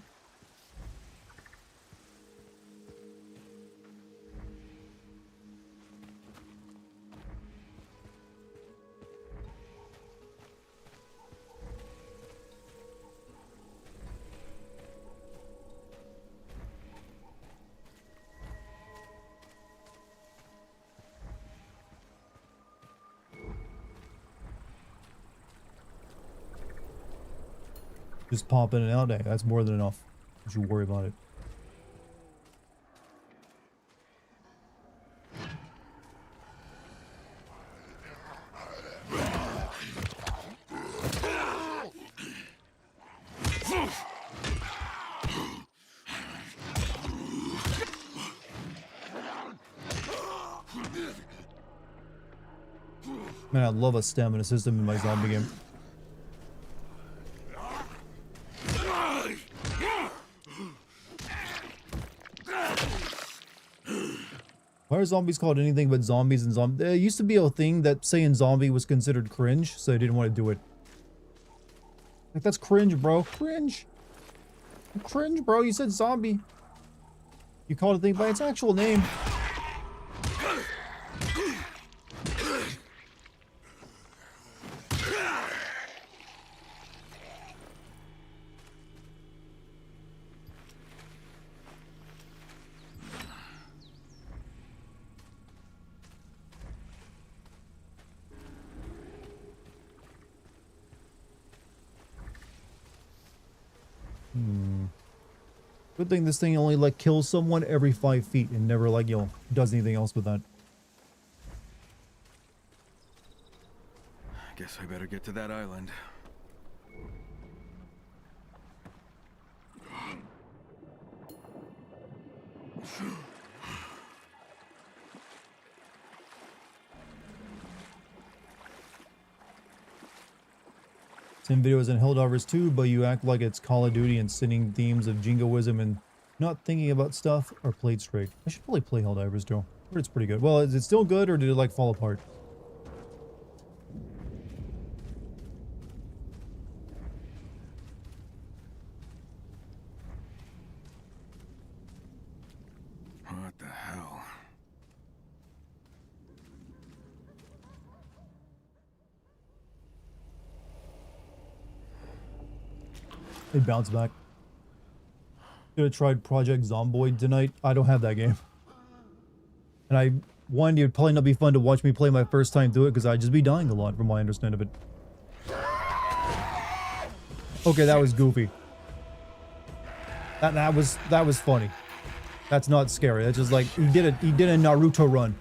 Just pop in and out. Hey, that's more than enough. You should worry about it. Man, I love a stamina system in my zombie game. Why are zombies called anything but zombies and zombies? There used to be a thing that saying zombie was considered cringe, so I didn't want to do it. Like, that's cringe, bro. Cringe. Cringe, bro. You said zombie. You called a thing by its actual name. Good thing this thing only like kills someone every 5 feet and never like, you know, does anything else with that. Guess I better get to that island. Same videos in Helldivers 2, but you act like it's Call of Duty and singing themes of jingoism and not thinking about stuff or played straight. I should probably play Helldivers 2. But it's pretty good. Well, is it still good or did it like fall apart? What the hell? It bounced back. Should have tried Project Zomboid tonight. I don't have that game. And one, it would probably not be fun to watch me play my first time through it because I'd just be dying a lot from my understanding of it. Okay, that was goofy. That was funny. That's not scary. That's just like he did a Naruto run.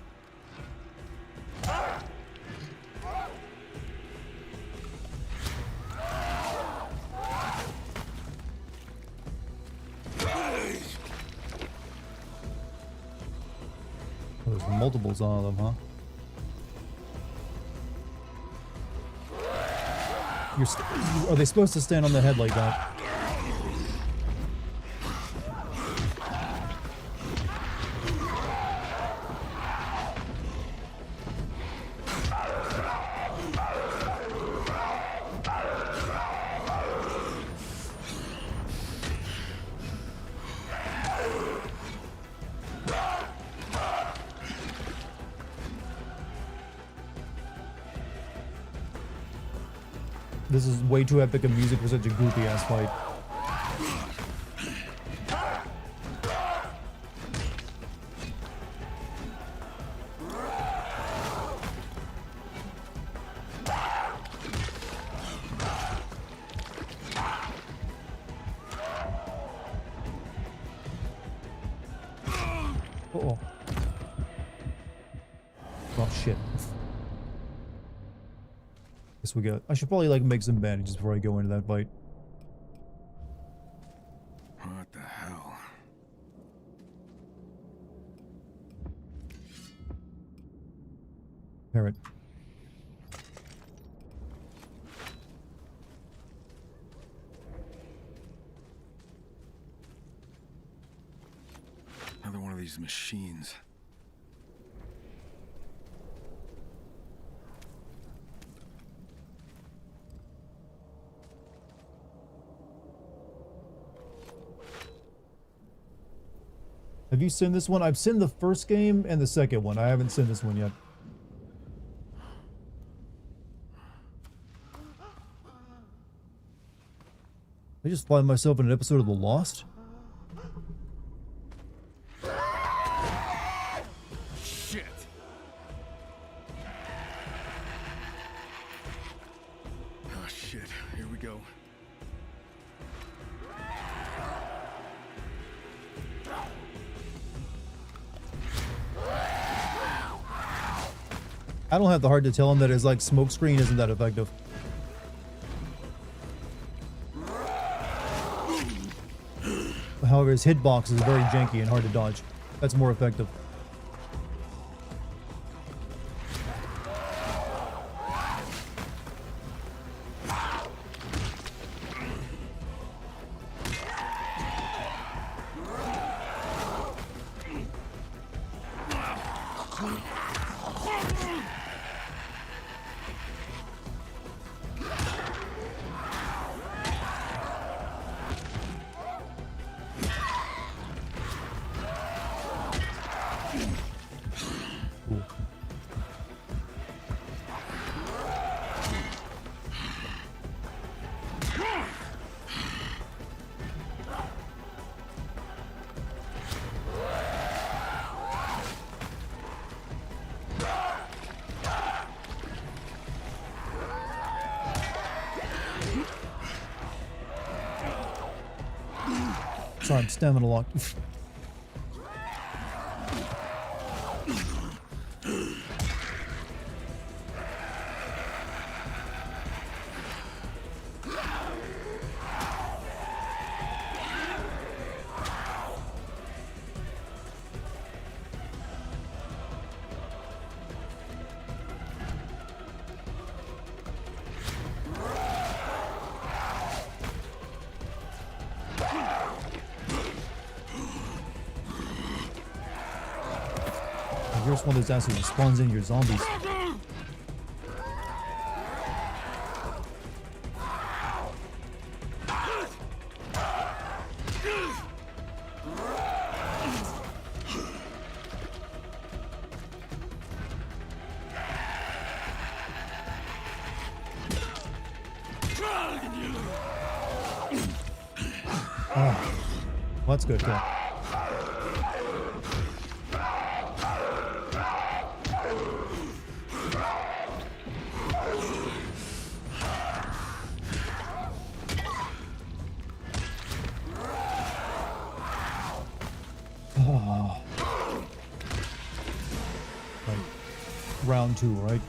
There's multiples on them, huh? Are they supposed to stand on the head like that? This is way too epic of music for such a goofy ass fight. Uh-oh. Oh shit. Guess we got. I should probably like make some bandages before I go into that fight. What the hell? Parrot. Another one of these machines. Have you seen this one? I've seen the first game and the second one. I haven't seen this one yet. I just find myself in an episode of The Lost. Shit! Oh shit, here we go. I don't have the heart to tell him that his like smoke screen isn't that effective. However, his hitbox is very janky and hard to dodge. That's more effective. Sorry, I'm stamina locked. You're just one of those assholes who spawns in your zombies. Oh, well, that's good. Cool. Oh. Like, round 2, right?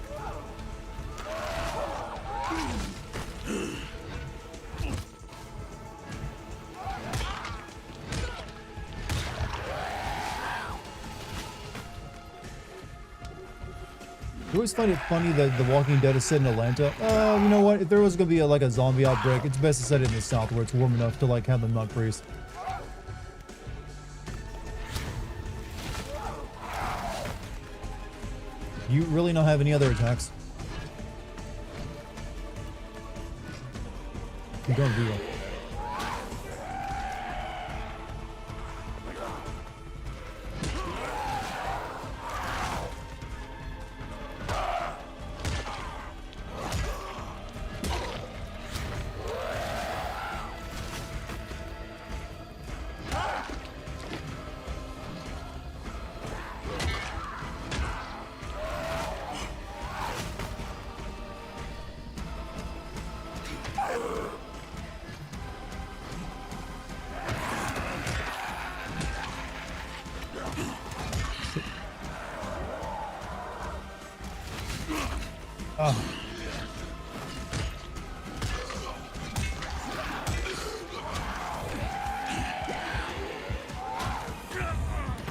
I always find it funny that The Walking Dead is set in Atlanta. You know what? If there was gonna be like a zombie outbreak, it's best to set it in the south where it's warm enough to like have them not freeze. You really not have any other attacks? You don't do that.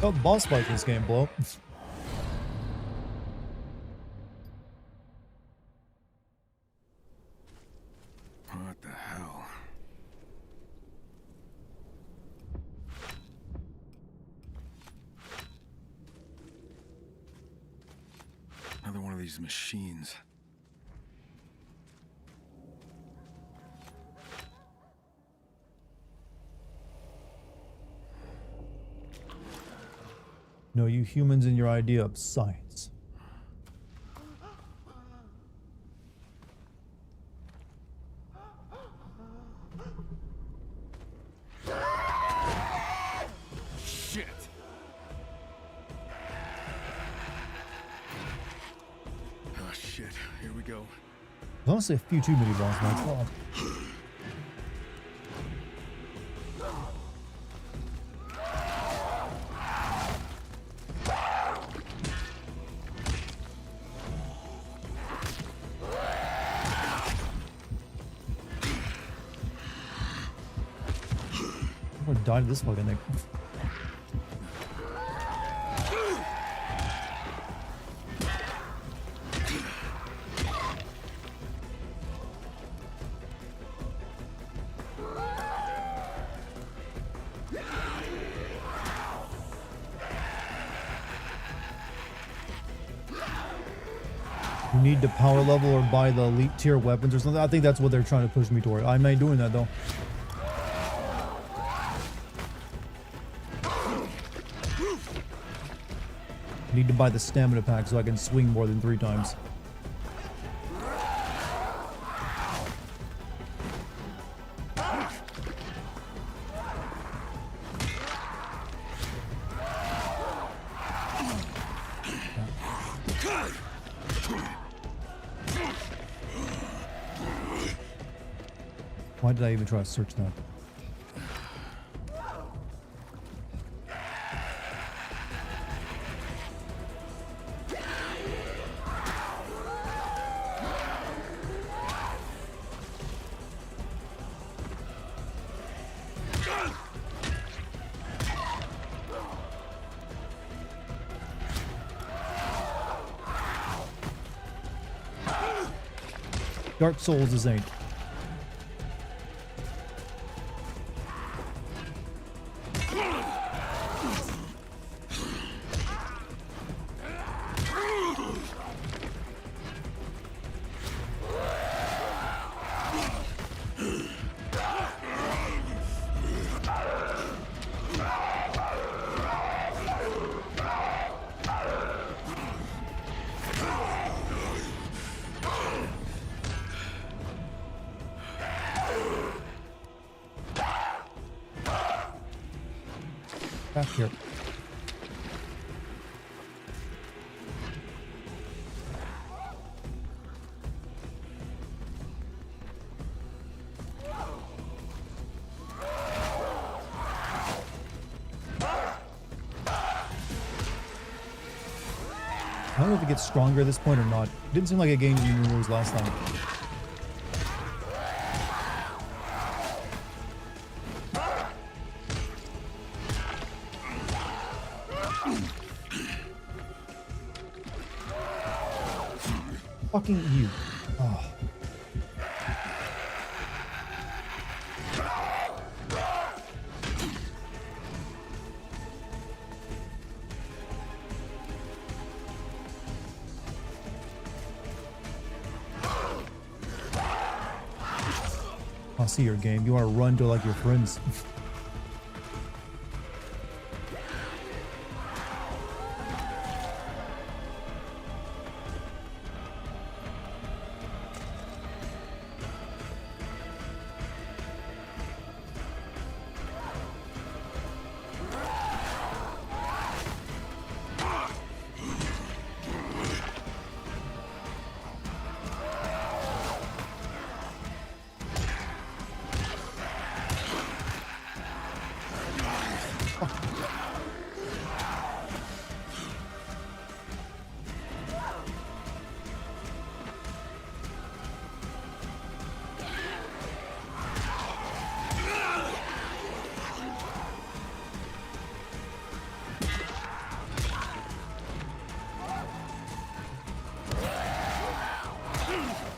Oh, boss fight this game, blow. What the hell? Another one of these machines. No, you humans and your idea of science. Shit! Oh shit, here we go. There's honestly a few too many boss fights. Oh. I'm gonna die to this fucking thing. You need to power level or buy the elite tier weapons or something. I think that's what they're trying to push me toward. I'm not doing that though. Need to buy the stamina pack so I can swing more than 3 times. Why did I even try to search that? Dark Souls is ain't. Back here. I don't know if it gets stronger at this point or not. It didn't seem like it gained any moves last time. Fucking you. Oh. I see your game. You want to run to like your friends.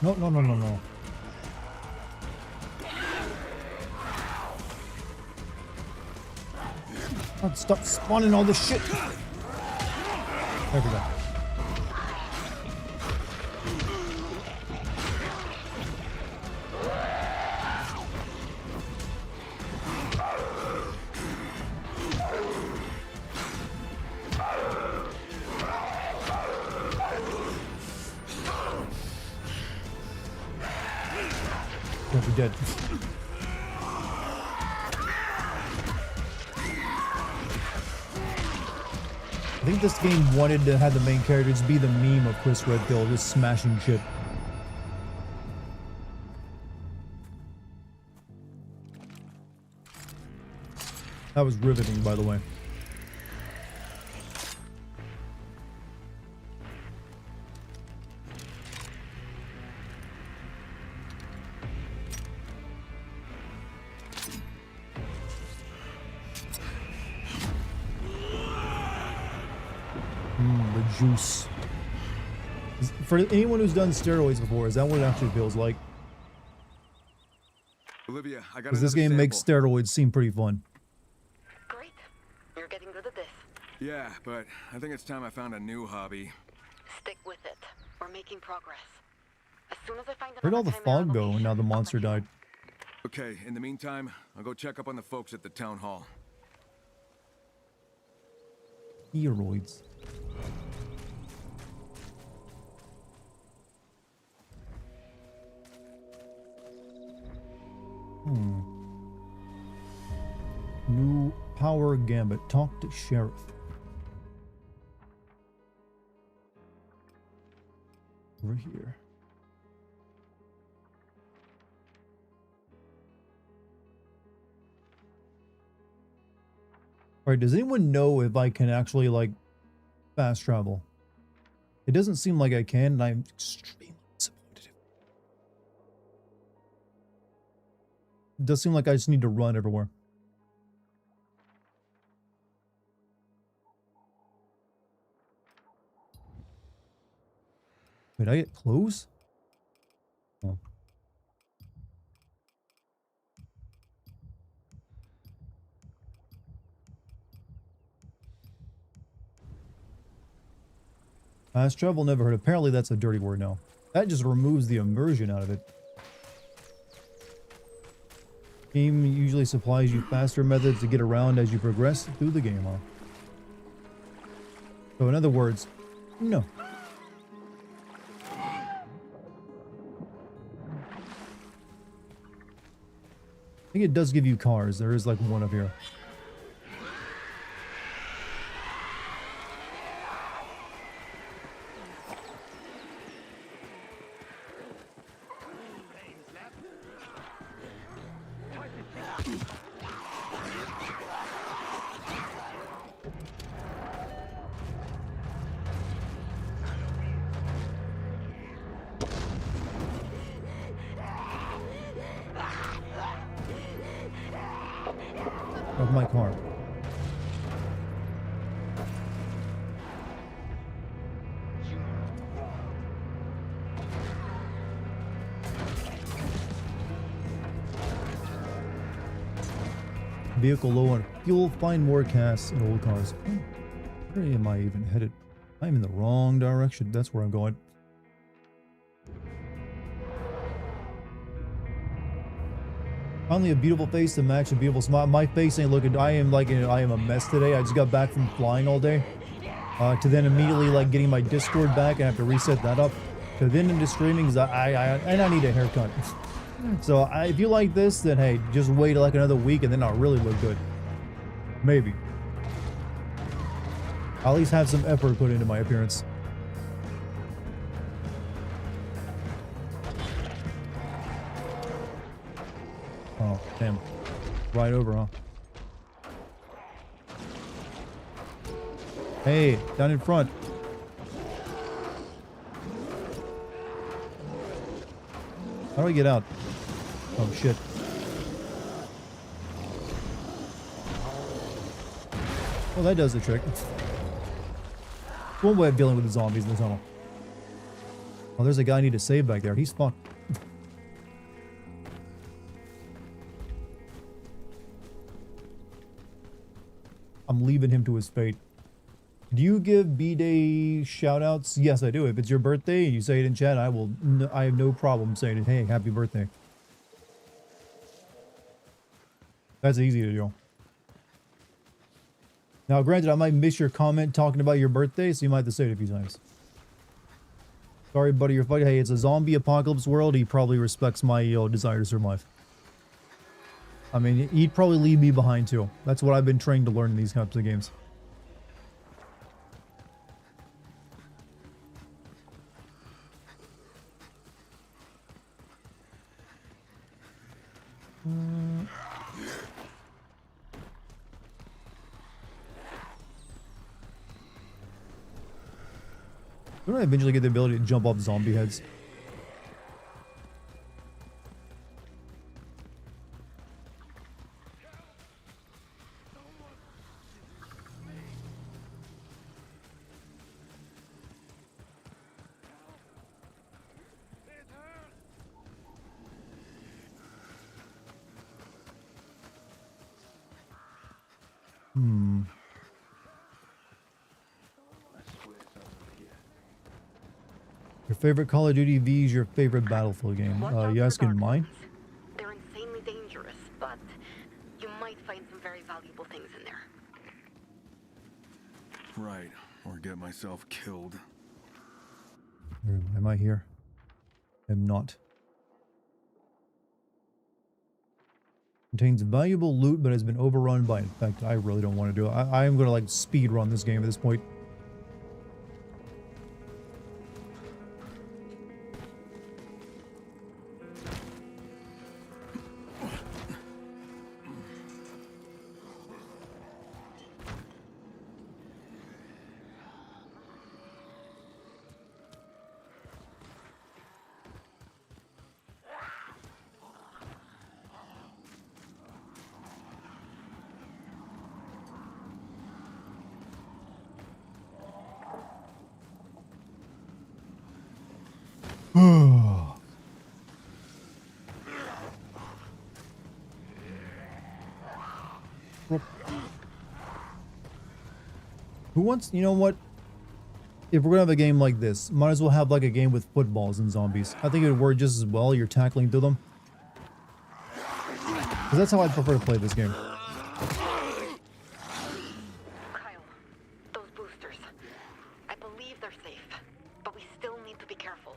No, no, no, no, no. God, stop spawning all this shit. There we go. shit. I think this game wanted to have the main characters be the meme of Chris Redfield, just smashing shit. That was riveting, by the way. The juice. For anyone who's done steroids before, is that what it actually feels like? Olivia, I got Because this game makes steroids seem pretty fun. Great. You're getting good at this. Yeah, but I think it's time I found a new hobby. Stick with it. We're making progress. As soon as I find Where'd all the another time fog go location, and now the I'll monster let you know. died? Okay, in the meantime, I'll go check up on the folks at the town hall. Steroids. New power gambit. Talk to sheriff. Over here. Alright, does anyone know if I can actually, like, fast travel? It doesn't seem like I can, and I'm extremely disappointed. It does seem like I just need to run everywhere. Wait, I get clothes? Oh. Fast travel, never heard. Apparently that's a dirty word now. That just removes the immersion out of it. Game usually supplies you faster methods to get around as you progress through the game, huh? So in other words, no. I think it does give you cars. There is like one up here. Of my car. Vehicle low on fuel, find more casts in old cars. Where am I even headed? I'm in the wrong direction. That's where I'm going. Finally, a beautiful face to match a beautiful smile. My face ain't looking. I am a mess today. I just got back from flying all day. To then immediately like getting my Discord back and have to reset that up. To then into streaming, cause I need a haircut. So if you like this, then hey, just wait like another week and then I'll really look good. Maybe. I'll at least have some effort put into my appearance. Oh, damn. Right over, huh? Hey, down in front. How do I get out? Oh, shit. Well, that does the trick. One way of dealing with the zombies in the tunnel. Oh, there's a guy I need to save back there. He's fucked. I'm leaving him to his fate. Do you give B-Day shout-outs? Yes, I do. If it's your birthday and you say it in chat, I have no problem saying it. Hey, happy birthday. That's easy to do. Now, granted, I might miss your comment talking about your birthday, so you might have to say it a few times. Sorry, buddy, you're fucking. Hey, it's a zombie apocalypse world. He probably respects my desire to survive. I mean, he'd probably leave me behind too. That's what I've been trained to learn in these types of games. Don't I eventually get the ability to jump off zombie heads? Your favorite Call of Duty V is your favorite Battlefield game? Watch out You for asking dark mine? ones. They're insanely dangerous, but you might find some very valuable things in there. Right, or get myself killed. Am I here? I'm not. Contains valuable loot, but has been overrun by infected. I really don't want to do it. I am going to like speed run this game at this point. Who wants, you know what? If we're gonna have a game like this, might as well have like a game with footballs and zombies. I think it would work just as well. You're tackling through them. Because that's how I prefer to play this game. Kyle, those boosters. I believe they're safe, but we still need to be careful.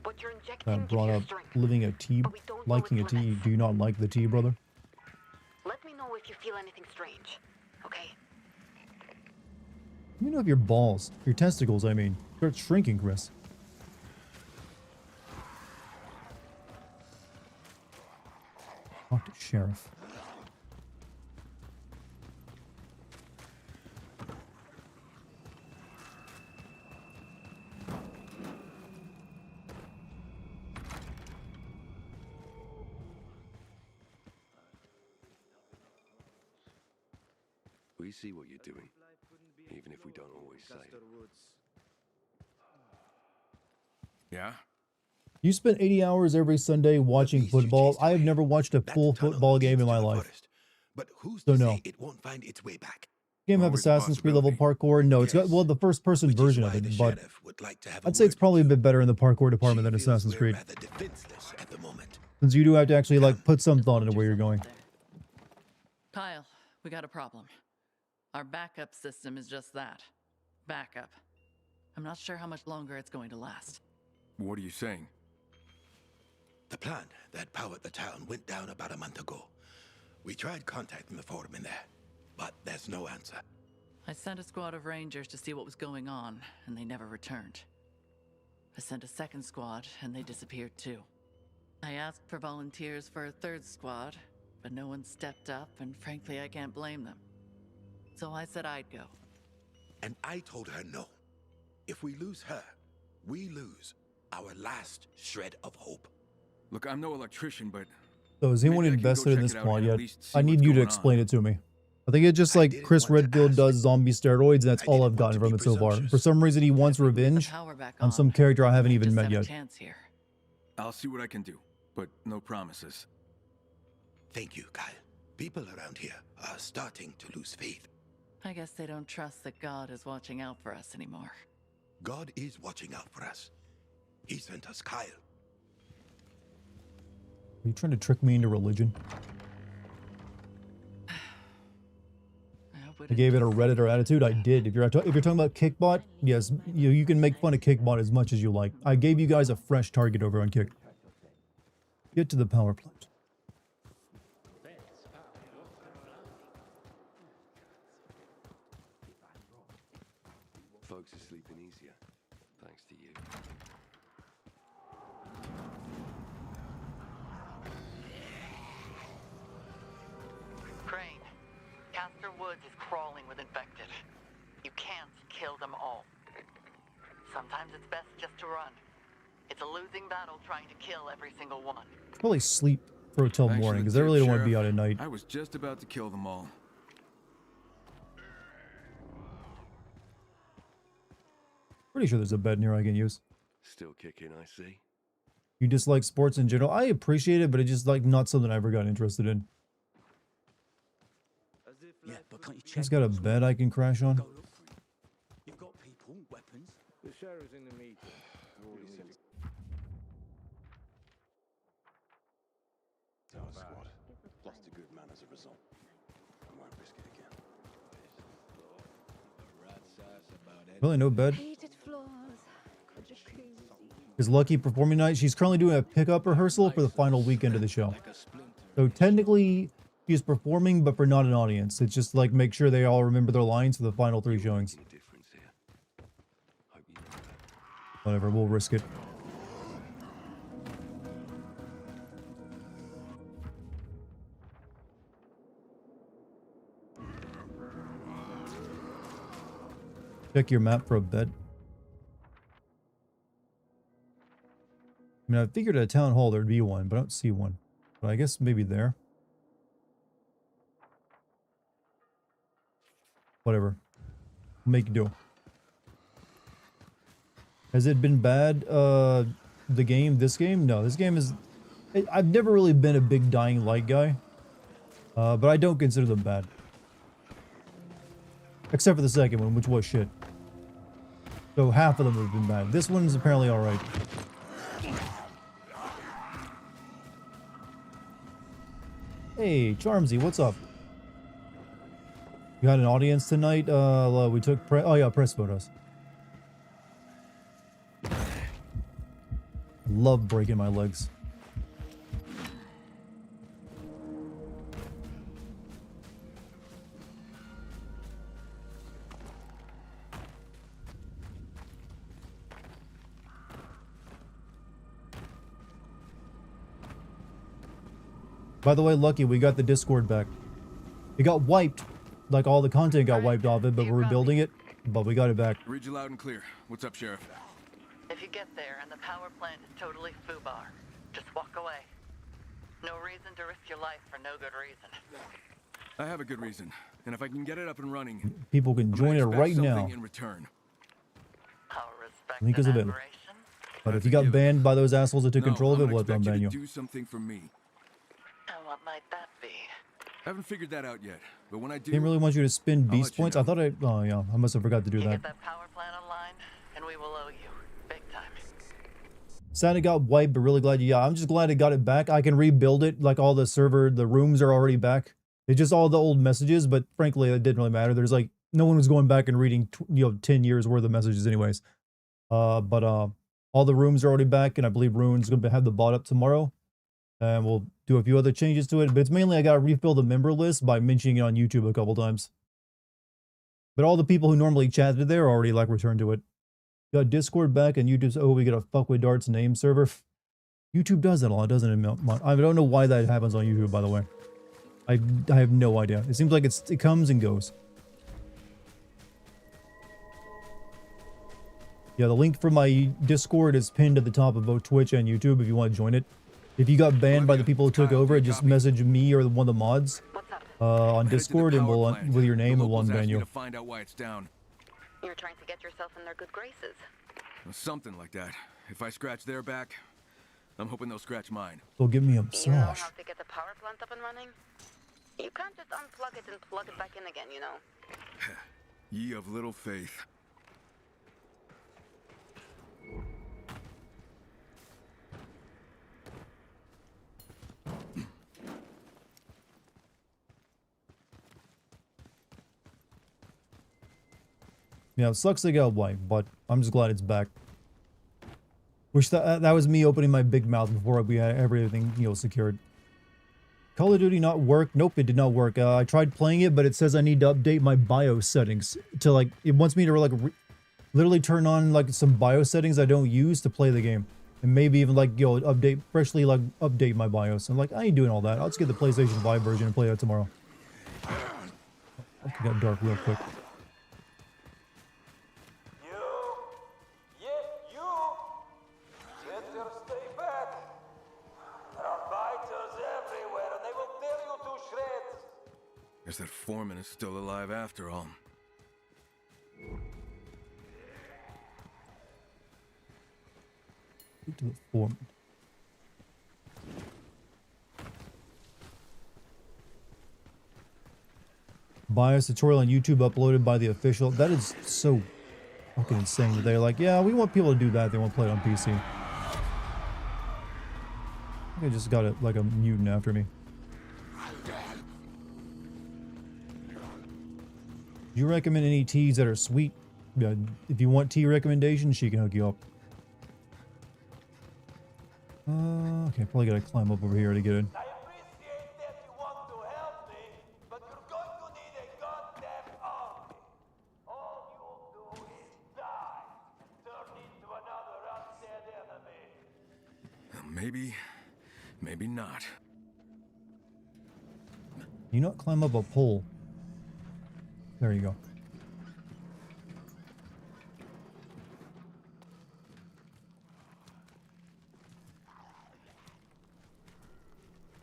What you're injecting gives Brought you up strength. living a tea, but we don't know liking a its tea. limits. Do you not like the tea, brother? Let me know if you feel anything strange, okay? Let me know if your balls, your testicles, I mean, start shrinking, Chris. Talk to sheriff. We see what you're doing, even if we don't always say it. Yeah? You spend 80 hours every Sunday watching football. I have never watched a full football game in my life. But who's So to no. say it won't find its way back? Game have Always a Assassin's Creed level possibility. parkour. No, it's got, Yes. well, the first person Which is version of why the it, but sheriff would like to have a I'd say it's word probably a with bit you. better in the parkour department than She feels Assassin's we're Creed. rather defenseless at the moment. Since you do have to actually like put some thought into where you're going. Kyle, we got a problem. Our backup system is just that. Backup. I'm not sure how much longer it's going to last. What are you saying? The plant that powered the town went down about a month ago. We tried contacting the foreman there, but there's no answer. I sent a squad of rangers to see what was going on, and they never returned. I sent a second squad, and they disappeared too. I asked for volunteers for a third squad, but no one stepped up, and frankly, I can't blame them. So I said I'd go. And I told her no. If we lose her, we lose our last shred of hope. Look, I'm no electrician, but So is anyone maybe I can go invested in check this it out plot and at yet? least see I need what's you to going explain on. it to me. I think it's just I like didn't Chris want to Redfield ask. does zombie steroids, and that's I all didn't I've want gotten to from be it so far. For presumptuous. some reason, he wants If we put the revenge power back on some on, character I we haven't even just met have a yet. chance here. I'll see what I can do, but no promises. Thank you, Kyle. People around here are starting to lose faith. I guess they don't trust that God is watching out for us anymore. God is watching out for us. He sent us Kyle. Are you trying to trick me into religion? I gave it a Redditor attitude. I did. If you're talking about Kickbot, yes, you can make fun of Kickbot as much as you like. I gave you guys a fresh target over on Kick. Get to the power plant. Folks are sleeping easier, thanks to you. Crane, Castor Woods is crawling with infected. You can't kill them all. Sometimes it's best just to run. It's a losing battle trying to kill every single one. Probably sleep for till Thanks for morning the because I tip, really don't want to be Sheriff. out at night. I was just about to kill them all. Pretty sure there's a bed in here I can use. Still kicking, I see. You dislike sports in general? I appreciate it, but it's just like not something I ever got interested in. Yeah, but can't you check? He's got a bed I can crash on. Go look for it. You've got people, weapons. The sheriff's in the meeting. Our squad lost a good man as a result. I won't risk it again. Really, no bed? Heated floors. Jacuzzi. Is Lucky performing tonight? She's currently doing a pickup rehearsal for the final weekend of the show. So technically, she's performing, but for not an audience. It's just like make sure they all remember their lines for the final 3 showings. Making a difference here. Hope you know that. Whatever, we'll risk it. Check your map for a bed. I mean, I figured at a town hall there'd be one, but I don't see one. But I guess maybe there. Whatever. Make do. Has it been bad, the game? This game? No, this game is... I've never really been a big Dying Light guy. But I don't consider them bad. Except for the second one, which was shit. So half of them have been bad. This one's apparently alright. Hey, Charmsy, what's up? You got an audience tonight? We took oh yeah, press photos. Love breaking my legs. By the way, Lucky, we got the Discord back. It got wiped. Like, all the content got wiped off it, but we're rebuilding it. But we got it back. Read you loud and clear. What's up, Sheriff? If you get there and the power plant is totally foobar, just walk away. No reason to risk your life for no good reason. I have a good reason, and if I can get it up and running, People can I'm join gonna it expect right now. something in return. I'll respect Link is and available. admiration. But if you got banned by those assholes that took control of it, I'm we'll gonna have to expect unban you you. to do something for me. And what might that be? I haven't figured that out yet, but when I do, Didn't really want you to spin I'll beast let you points. know. I thought oh yeah, I must have forgot to do You that. get that power plant online, and we will owe you. Big time. Sad it got wiped, but really glad yeah, I'm just glad it got it back. I can rebuild it, like all the server, the rooms are already back. It's just all the old messages, but frankly, it didn't really matter. There's like, no one was going back and reading, 10 years worth of messages anyways. All the rooms are already back, and I believe Rune's going to have the bot up tomorrow. And we'll do a few other changes to it, but it's mainly I got to refill the member list by mentioning it on YouTube a couple times. But all the people who normally chatted there already like returned to it. Got Discord back and YouTube's, oh, we got a fuck with darts name server. YouTube does that a lot, doesn't it? I don't know why that happens on YouTube, by the way. I have no idea. It seems like it comes and goes. Yeah, the link for my Discord is pinned at the top of both Twitch and YouTube if you want to join it. If you got banned by the people who took over it, just message me or one of the mods on Discord, and we'll with your name, and we'll unban you. To find out why it's down. You're trying to get yourself in their good graces. Something like that. If I scratch their back, I'm hoping they'll scratch mine. They'll give me a You know massage. how to get the power plant up and running? You can't just unplug it and plug it back in again, you know? Ye of little faith. Yeah, it sucks they got wiped, but I'm just glad it's back. Wish that was me opening my big mouth before we had everything, secured. Call of Duty not work? Nope, it did not work. I tried playing it, but it says I need to update my BIOS settings to it wants me to literally turn on like some BIOS settings I don't use to play the game. And maybe even like, yo, freshly update my BIOS. I'm like, I ain't doing all that. I'll just get the PlayStation 5 version and play that tomorrow. It got dark real quick. Guess that foreman is still alive after all. To the foreman. BIOS tutorial on YouTube uploaded by the official. That is so fucking insane that they're like, yeah, we want people to do that. They want to play it on PC. I think I just got like a mutant after me. Do you recommend any teas that are sweet? Yeah, if you want tea recommendations, she can hook you up. Okay, probably gotta climb up over here to get it. I appreciate that you want to help me, but you're going to need a goddamn army. All you'll do is die and turn into another undead enemy. Maybe not. You not climb up a pole. There you go.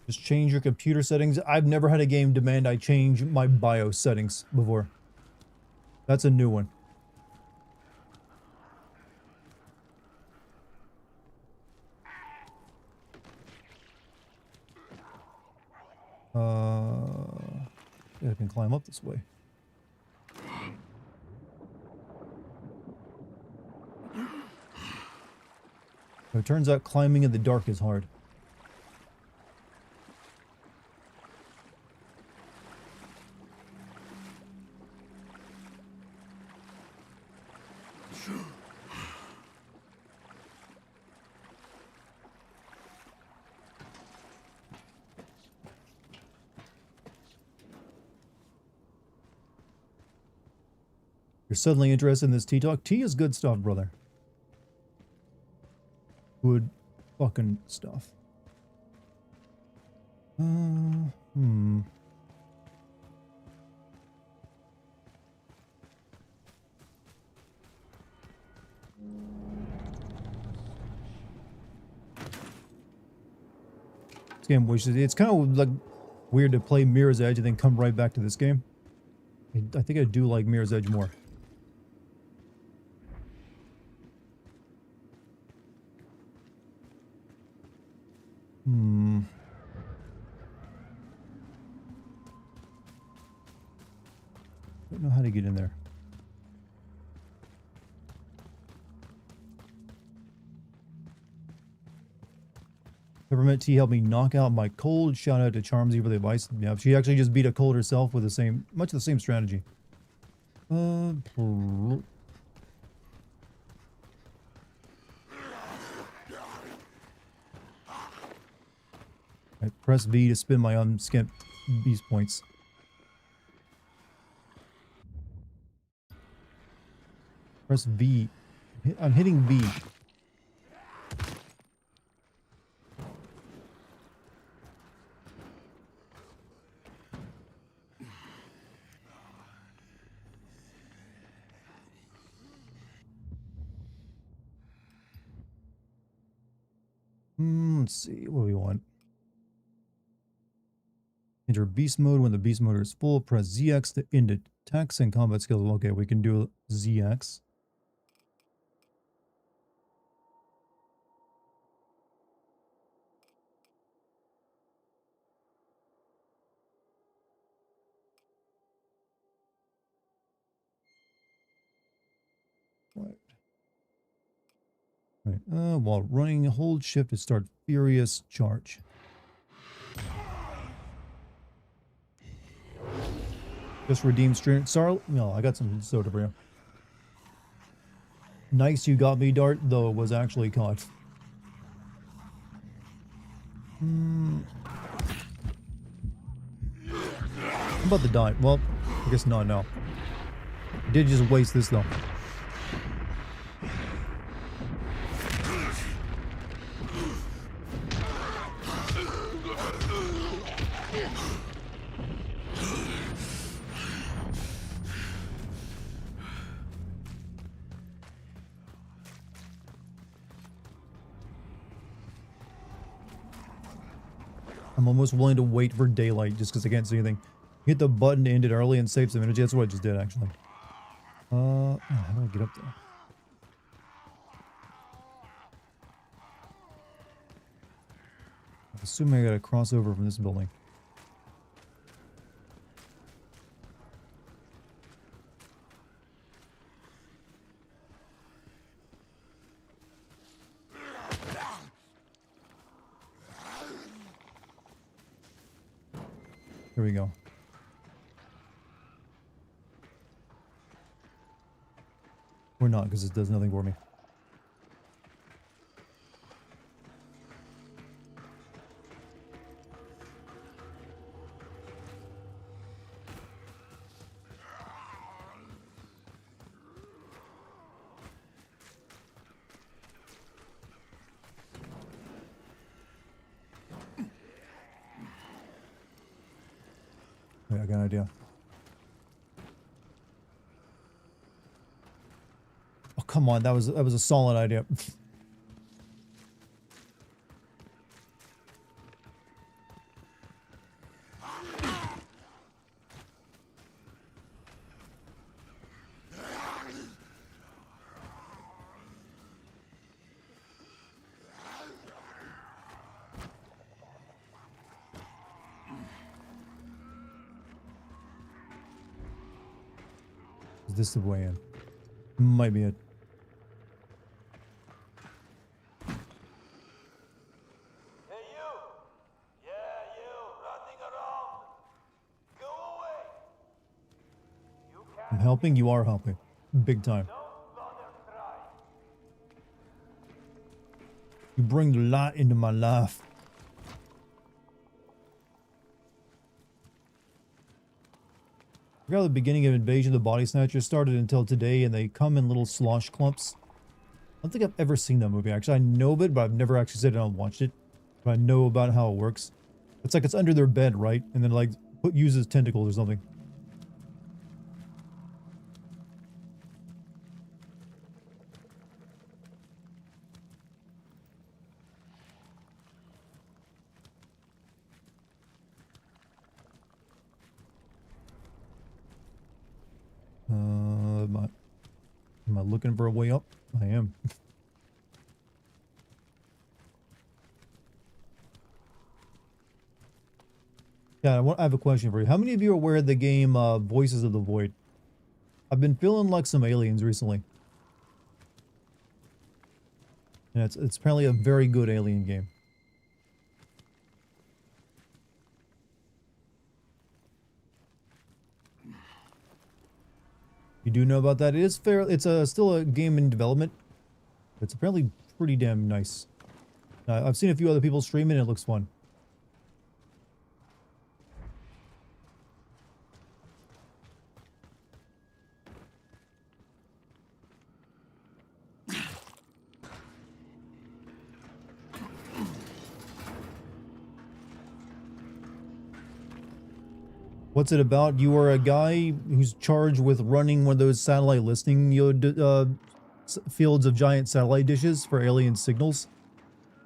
Just change your computer settings. I've never had a game demand I change my BIOS settings before. That's a new one. Yeah, I can climb up this way. So it turns out climbing in the dark is hard. You're suddenly interested in this tea talk? Tea is good stuff, brother. Good fucking stuff. This game wishes it's kind of like weird to play Mirror's Edge and then come right back to this game. I think I do like Mirror's Edge more. Don't know how to get in there. Peppermint tea helped me knock out my cold. Shout out to Charmsy for the advice. Yeah, she actually just beat a cold herself with much the same strategy. I press V to spin my unskent beast points. Press V. I'm hitting V. Let's see. What do we want? Enter beast mode. When the beast mode is full, press ZX to end attacks and combat skills. Okay, we can do ZX. Right. While running, hold shift to start furious charge. Just redeem stream. Sorry, no, I got some soda for you. Nice, you got me, Dart, though it was actually caught. I'm about to die. Well, I guess not now. I did just waste this though. I'm almost willing to wait for daylight just because I can't see anything. Hit the button to end it early and save some energy. That's what I just did, actually. How do I get up there? I'm assuming I gotta cross over from this building. Here we go. Or not, because it does nothing for me. Yeah, I got an idea. Oh, come on, that was a solid idea. Is this the way in? Might be it. Hey, you! Yeah, you, running around! Go away! You I'm can't helping, you are helping. Big time. don't bother trying. You bring the light into my life. I forgot the beginning of Invasion of the Body Snatchers started until today, and they come in little slosh clumps. I don't think I've ever seen that movie, actually. I know of it, but I've never actually sat down and watched it. But I know about how it works. It's like it's under their bed, right? And then like uses tentacles or something. Am I looking for a way up? I am. Yeah, I have a question for you. How many of you are aware of the game Voices of the Void? I've been feeling like some aliens recently. And it's apparently a very good alien game. You do know about that? It is fair. It's still a game in development. It's apparently pretty damn nice. I've seen a few other people stream it and it looks fun. What's it about? You are a guy who's charged with running one of those satellite listening fields of giant satellite dishes for alien signals.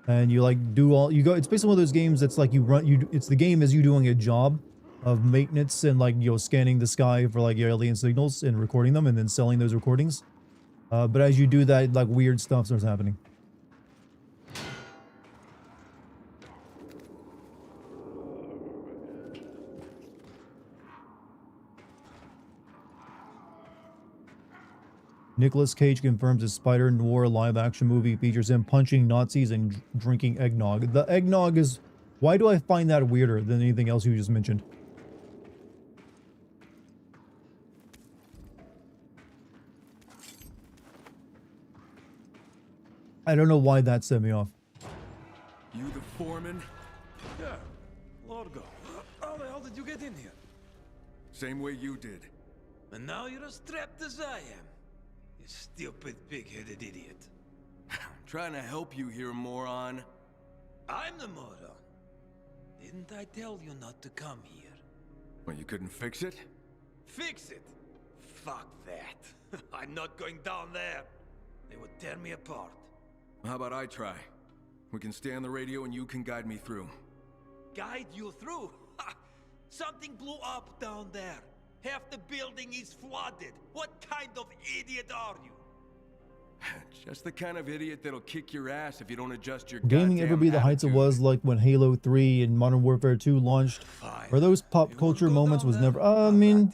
And you like do all, it's basically one of those games that's like it's the game as you doing a job of maintenance and like, scanning the sky for like alien signals and recording them and then selling those recordings. But as you do that, like weird stuff starts happening. Nicolas Cage confirms his Spider Noir live-action movie features him punching Nazis and drinking eggnog. The eggnog is... Why do I find that weirder than anything else you just mentioned? I don't know why that set me off. You the foreman? Yeah, Lorgo. How the hell did you get in here? Same way you did. And now you're as strapped as I am. You stupid pig-headed idiot. Trying to help you here, moron. I'm the moron. Didn't I tell you not to come here? Well, you couldn't fix it? Fix it? Fuck that. I'm not going down there. They would tear me apart. How about I try? We can stay on the radio and you can guide me through. guide you through. Ha! Something blew up down there. Half the building is flooded. What kind of idiot are you? Just the kind of idiot that'll kick your ass if you don't adjust your Gaming ever be the heights it was like when Halo 3 and Modern Warfare 2 launched? Or those pop culture moments was never... I mean,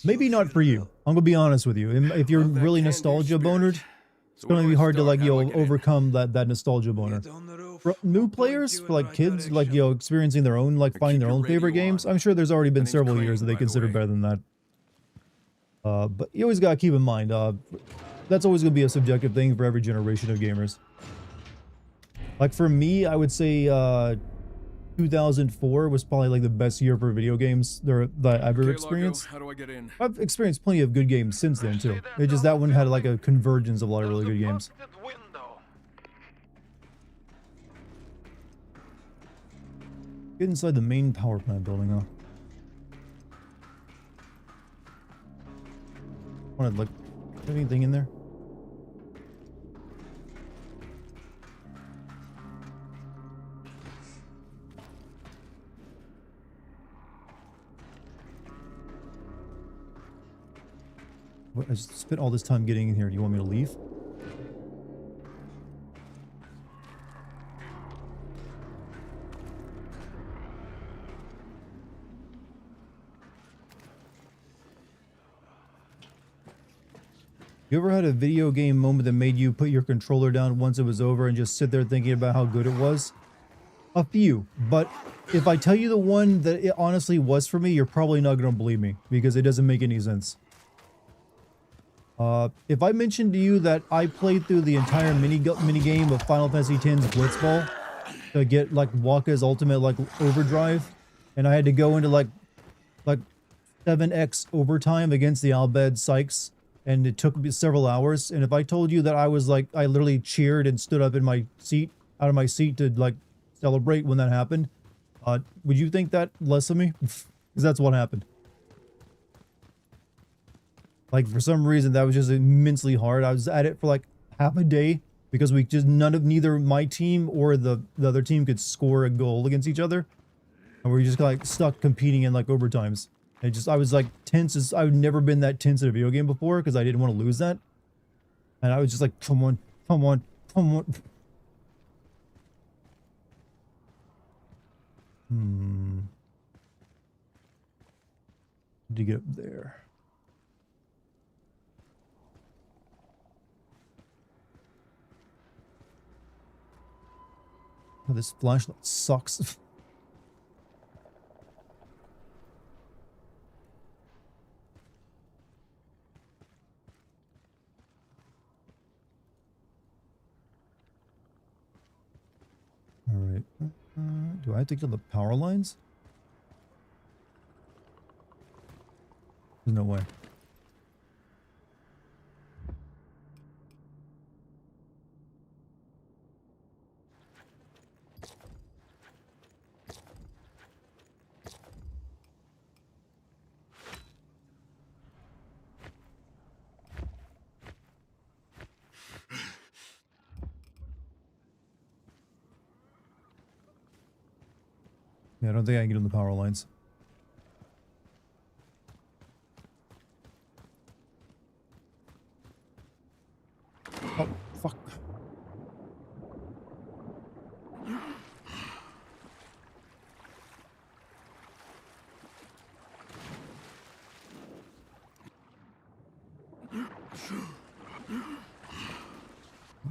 maybe not for you. I'm gonna be honest with you. If you're really nostalgia bonered, it's gonna be hard to like, overcome that nostalgia boner. For new players, for like kids, like, experiencing their own, like finding their own favorite games, I'm sure there's already been several years that they consider better than that. But you always gotta keep in mind, that's always gonna be a subjective thing for every generation of gamers. Like for me, I would say 2004 was probably like the best year for video games that I've ever experienced. How do I get in? I've experienced plenty of good games since then too. It's just that one had like a convergence of a lot of really good games. Get inside the main power plant building, huh? Wanted like anything in there? What, I just spent all this time getting in here. Do you want me to leave? You ever had a video game moment that made you put your controller down once it was over and just sit there thinking about how good it was? A few, but if I tell you the one that it honestly was for me, you're probably not going to believe me because it doesn't make any sense. If I mentioned to you that I played through the entire mini game of Final Fantasy X's Blitzball to get like Waka's ultimate like overdrive, and I had to go into like 7x overtime against the Albed Sykes, and it took me several hours, and if I told you that I was like, I literally cheered and stood up in my seat, out of my seat to like celebrate when that happened, would you think that less of me? Because that's what happened. Like, for some reason, that was just immensely hard. I was at it for like half a day because we just neither my team or the other team could score a goal against each other, and we were just like stuck competing in like overtimes. And I was like tense. I've never been that tense in a video game before because I didn't want to lose that, and I was just like, come on, come on, come on. To get up there. Oh, this flashlight sucks. All right. Do I have to get to the power lines? There's no way. Yeah, I don't think I can get on the power lines. Oh, fuck.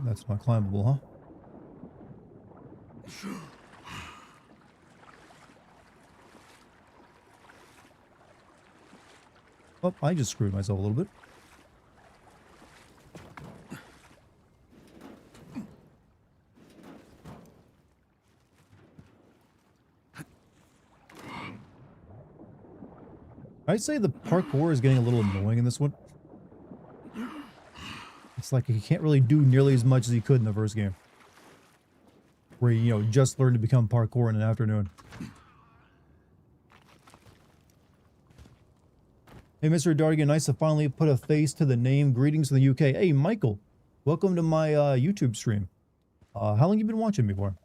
That's not climbable, huh? Oh, I just screwed myself a little bit. I'd say the parkour is getting a little annoying in this one. It's like he can't really do nearly as much as he could in the first game, where he, just learned to become parkour in an afternoon. Hey, Mr. Dartigan, nice to finally put a face to the name. Greetings from the UK. Hey, Michael, welcome to my YouTube stream. How long you been watching me for?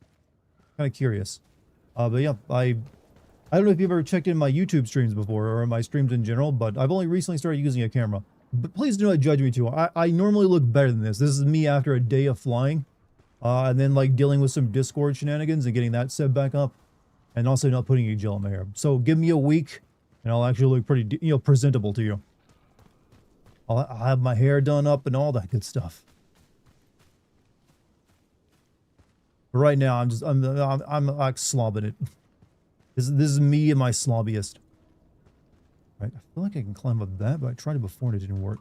Kind of curious. But yeah, I don't know if you've ever checked in my YouTube streams before or my streams in general, but I've only recently started using a camera. But please do not judge me too. I normally look better than this. This is me after a day of flying, and then like dealing with some Discord shenanigans and getting that set back up, and also not putting any gel in my hair. So give me a week, and I'll actually look pretty, presentable to you. I'll have my hair done up and all that good stuff. But right now, I'm like slobbing it. This is me at my slobbiest. Right, I feel like I can climb up that, but I tried it before and it didn't work.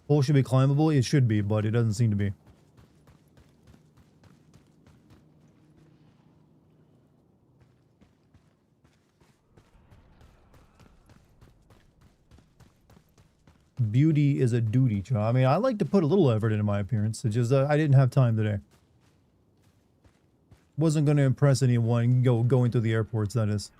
Pole should be climbable. It should be, but it doesn't seem to be. Beauty is a duty, child. I mean, I like to put a little effort into my appearance. It's just I didn't have time today. Wasn't going to impress anyone going through the airports, that is.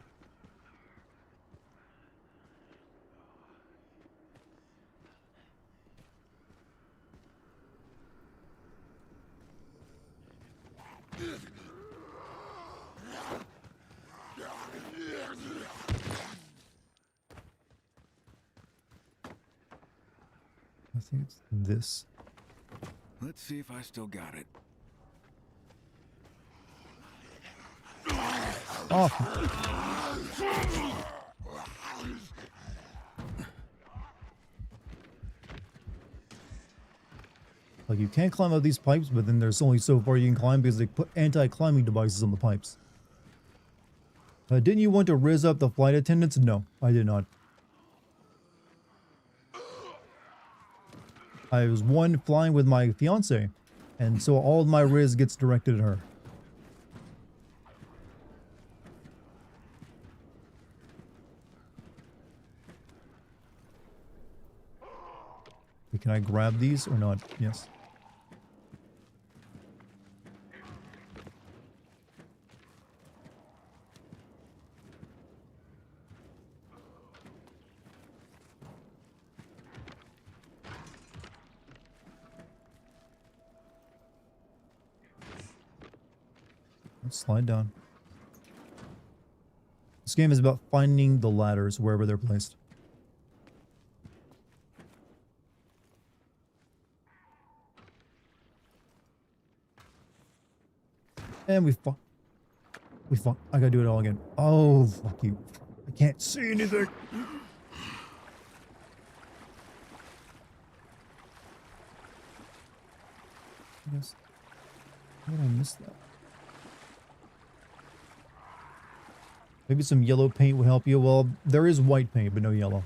I think it's this. Let's see if I still got it. Oh. Like, you can't climb up these pipes, but then there's only so far you can climb because they put anti-climbing devices on the pipes. Didn't you want to rizz up the flight attendants? No, I did not. I was flying with my fiance, and so all of my rizz gets directed at her. Can I grab these or not? Yes. Let's slide down. This game is about finding the ladders wherever they're placed. And we fuck. I gotta do it all again. Oh, fuck you. I can't see anything. Yes. How did I miss that? Maybe some yellow paint will help you. Well, there is white paint, but no yellow.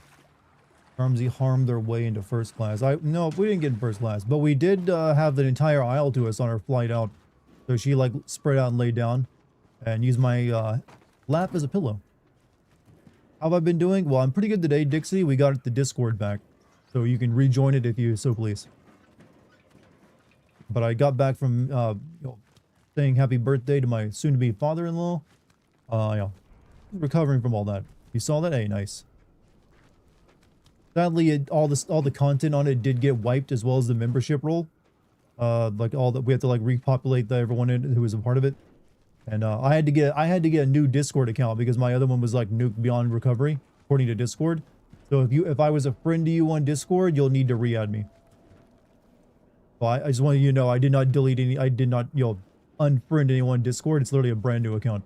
Armsy harmed their way into first class. No, we didn't get in first class, but we did have the entire aisle to us on our flight out. So she like spread out and laid down and used my lap as a pillow. How have I been doing? Well, I'm pretty good today, Dixie. We got the Discord back, so you can rejoin it if you so please. But I got back from saying happy birthday to my soon-to-be father-in-law. Yeah, recovering from all that. You saw that? Hey, nice. Sadly, all the content on it did get wiped, as well as the membership role. Like all that, we have to like repopulate everyone who was a part of it, and I had to get a new Discord account because my other one was like nuked beyond recovery, according to Discord. So if I was a friend to you on Discord, you'll need to re-add me. Well, I just want you to know I did not delete any. I did not unfriend anyone on Discord. It's literally a brand new account.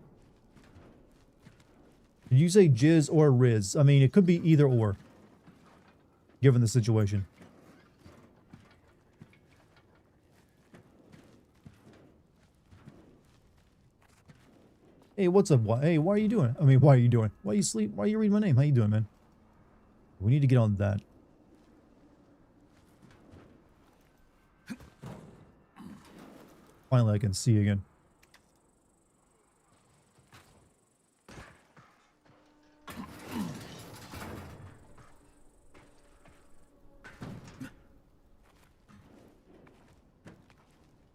Did you say jizz or riz? I mean, it could be either or, given the situation. Hey, what's up? Hey, why are you doing? I mean, why are you doing? Why you sleep? Why are you reading my name? How you doing, man? We need to get on that. Finally, I can see again.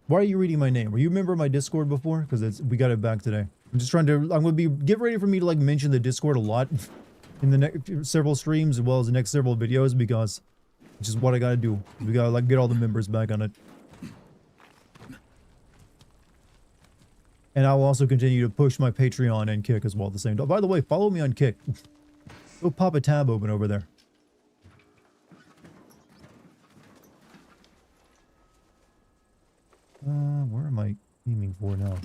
Why are you reading my name? Were you a member of my Discord before? Because we got it back today. I'm just trying to, get ready for me to like mention the Discord a lot. in the next several streams as well as the next several videos because it's just what I gotta do. We gotta like get all the members back on it. And I will also continue to push my Patreon and Kick as well at the same time. By the way, follow me on Kick. Go pop a tab open over there. Where am I aiming for now?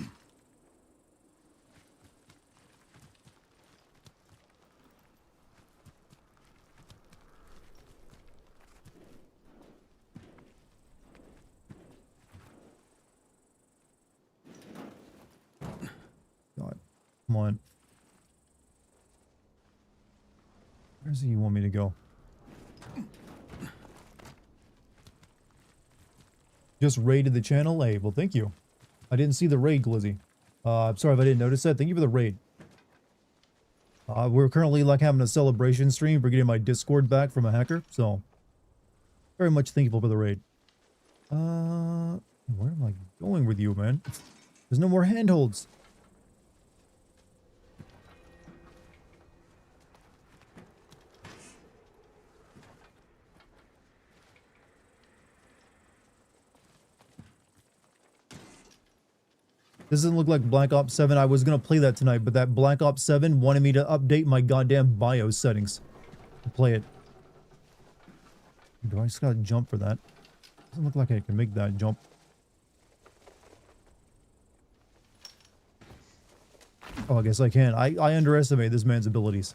God, come on. Where's he want me to go? Just raided the channel? Hey, well, thank you. I didn't see the raid, Glizzy. I'm sorry if I didn't notice that. Thank you for the raid. We're currently like having a celebration stream for getting my Discord back from a hacker, so very much thankful for the raid. Where am I going with you, man? There's no more handholds. This doesn't look like Black Ops 7. I was going to play that tonight, but that Black Ops 7 wanted me to update my goddamn BIOS settings to play it. Do I just got to jump for that? Doesn't look like I can make that jump. Oh, I guess I can. I underestimate this man's abilities.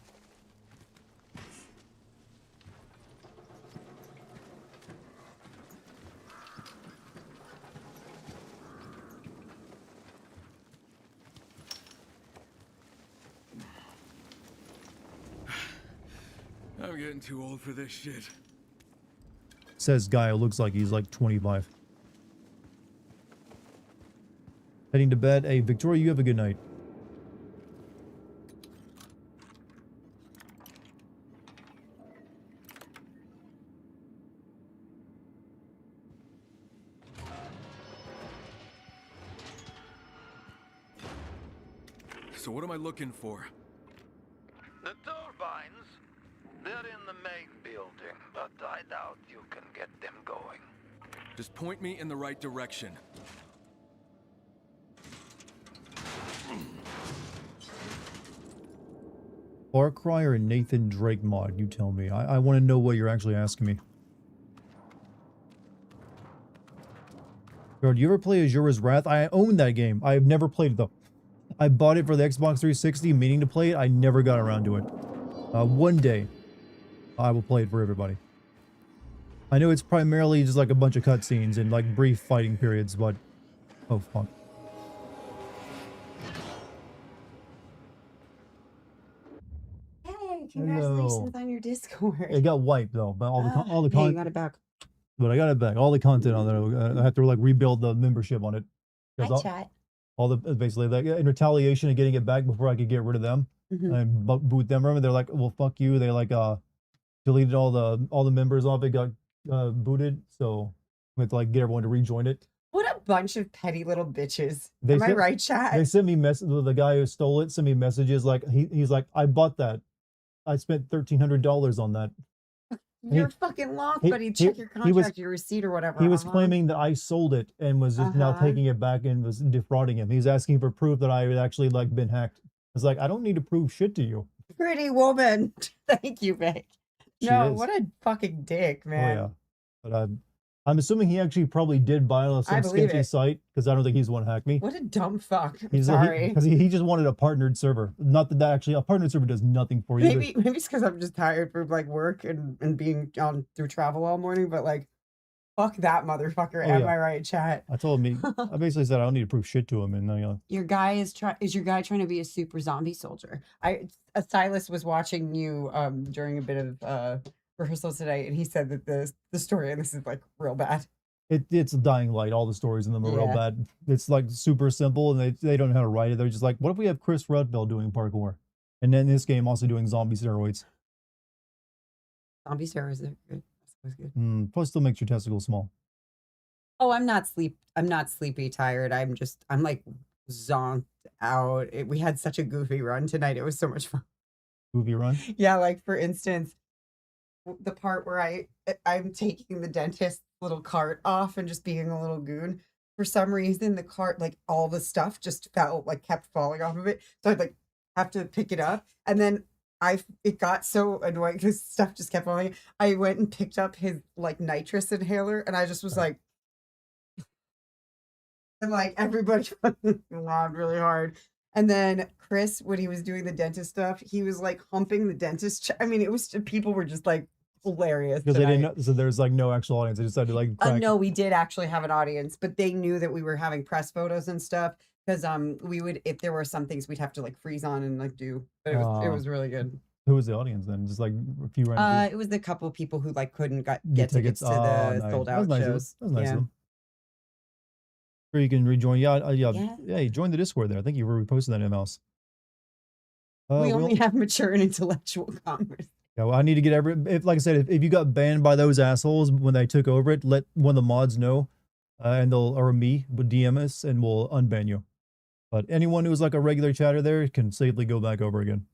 I'm getting too old for this shit. Says guy who looks like he's like 25. Heading to bed. Hey, Victoria, you have a good night. So what am I looking for? The turbines, they're in the main building, but I doubt you can get them going. Just point me in the right direction. Far Cry or Nathan Drake mod, you tell me. I want to know what you're actually asking me. Bro, do you ever play Azura's Wrath? I own that game. I have never played it though. I bought it for the Xbox 360, meaning to play it. I never got around to it. One day, I will play it for everybody. I know it's primarily just like a bunch of cutscenes and like brief fighting periods, but... Oh, fuck. Hey, congratulations on your Discord. It got wiped though, but all the Hey, you content. got it back. But I got it back. All the content on there. I have to like rebuild the membership on it. Hi, All, chat. all the basically like in retaliation of getting it back before I could get rid of them and boot them. Remember, they're like, "Well, fuck you." They like deleted all the members off it. Got booted, so we have to like get everyone to rejoin it. What a bunch of petty little bitches. They Am I sent- right, chat? They sent me the guy who stole it sent me messages like he's like, "I bought that. I spent $1,300 on that." You're fucking lost, buddy. Check your contract, your receipt, or whatever. He was claiming that I sold it and was just now taking it back and was defrauding him. He's asking for proof that I had actually like been hacked. I was like, I don't need to prove shit to you. Pretty woman. Thank you, Vic. She No, is. what a fucking dick, man. Oh yeah, but I'm assuming he actually probably did buy it on some believe sketchy it. site because I don't think he's the one who hacked me. What a dumb fuck. He's Sorry. because he just wanted a partnered server. Not that actually a partnered server does nothing for you. Maybe it's because I'm just tired from like work and being on through travel all morning, but like fuck that motherfucker. Oh, Am yeah. I right, chat? I told him I basically said I don't need to prove shit to him, and Your guy is your guy trying to be a super zombie soldier. A stylist was watching you during a bit of rehearsal today, and he said that the story and this is like real bad. it's a dying light. All the stories in them are real Yeah. bad. It's like super simple, and they don't know how to write it. They're just like, what if we have Chris Rudfeld doing parkour, and then this game also doing zombie steroids? Zombie steroids are good. That's good. Plus, still makes your testicles small. Oh, I'm not sleepy, tired. I'm like zonked out. We had such a goofy run tonight. It was so much fun. Movie run. Yeah, like for instance, the part where I'm taking the dentist's little cart off and just being a little goon. For some reason, the cart, like all the stuff just fell, like kept falling off of it. So I'd like have to pick it up. And then it got so annoying because stuff just kept falling. I went and picked up his like nitrous inhaler and I just was like, and like everybody laughed really hard. And then Chris, when he was doing the dentist stuff, he was like humping the dentist. I mean, it was people were just like hilarious Because they didn't tonight. know, so there's like no actual audience. They decided to like crack. No, we did actually have an audience, but they knew that we were having press photos and stuff because we would, if there were some things we'd have to like freeze on and like do, but it was really good. Who was the audience then? Just like a few random people? It was the couple people who like couldn't get Get tickets to the nice. sold That out was nice of them. shows. That was nice of Yeah. them. Or you can rejoin. Yeah, Yeah. yeah. You joined the Discord there. I think you were reposting that in mouse. We only have mature and intellectual commerce. Yeah, well, I need to get like I said, if you got banned by those assholes when they took over it, let one of the mods know, and or me would DM us and we'll unban you. But anyone who's like a regular chatter there can safely go back over again.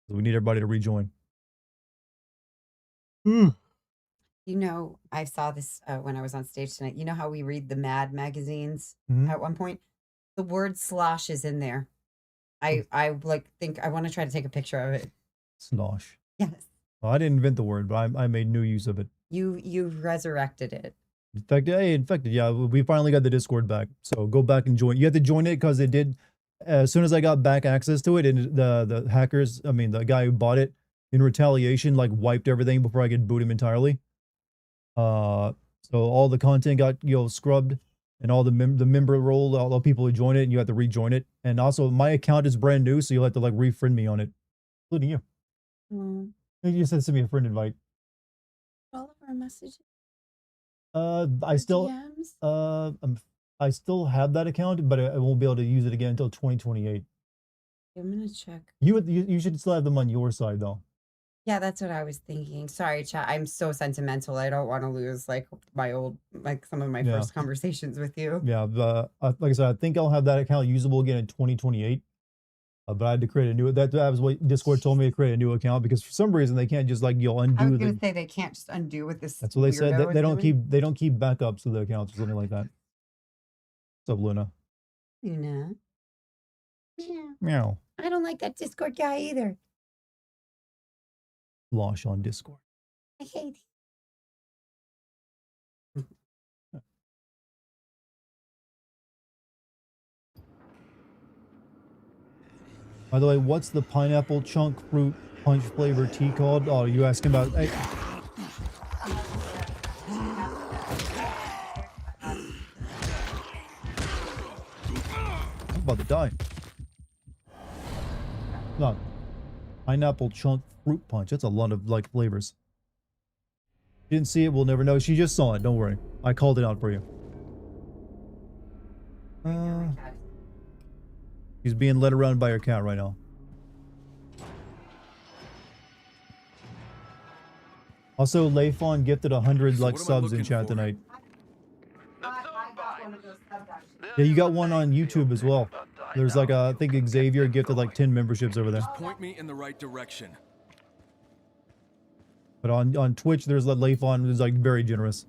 So we need everybody to rejoin. You know, I saw this when I was on stage tonight. You know how we read the Mad magazines at one point? The word slosh is in there. I like think I want to try to take a picture of it. Slosh. Yes. Well, I didn't invent the word, but I made new use of it. You resurrected it. Infected. Yeah, we finally got the Discord back. So go back and join. You have to join it because it did. As soon as I got back access to it, and the hackers, I mean the guy who bought it, in retaliation, like wiped everything before I could boot him entirely. So all the content got scrubbed, and all the member role, all the people who join it, and you have to rejoin it. And also, my account is brand new, so you'll have to like refriend me on it, including you. You just had to send me a friend invite. All of our messages. I still DMs? I still have that account, but I won't be able to use it again until 2028. I'm gonna check. You should still have them on your side though. Yeah, that's what I was thinking. Sorry, chat. I'm so sentimental. I don't want to lose like my old, like some of my first conversations with you. Yeah, like I said, I think I'll have that account usable again in 2028. But I had to create a new. That was what Discord told me to create a new account because for some reason they can't just like undo. I was gonna say they can't just undo with this. That's what they said. weirdo They is don't doing. keep backups of the accounts or something like that. What's up, Luna? Luna. Yeah. Meow. I don't like that Discord guy either. Losh on Discord. I hate By the way, what's the pineapple chunk fruit punch flavor tea called? Oh, you asking about? Hey. I'm about to die. No. Pineapple chunk fruit punch. That's a lot of like flavors. Didn't see it, we'll never know. She just saw it, don't worry. I called it out for you. She's being led around by her cat right now. Also, Leifon gifted 100 like subs in chat tonight. Yeah, you got one on YouTube as well. There's like I think Xavier gifted like 10 memberships over there. Just point me in the right direction. But on Twitch, there's like Leifon who's like very generous.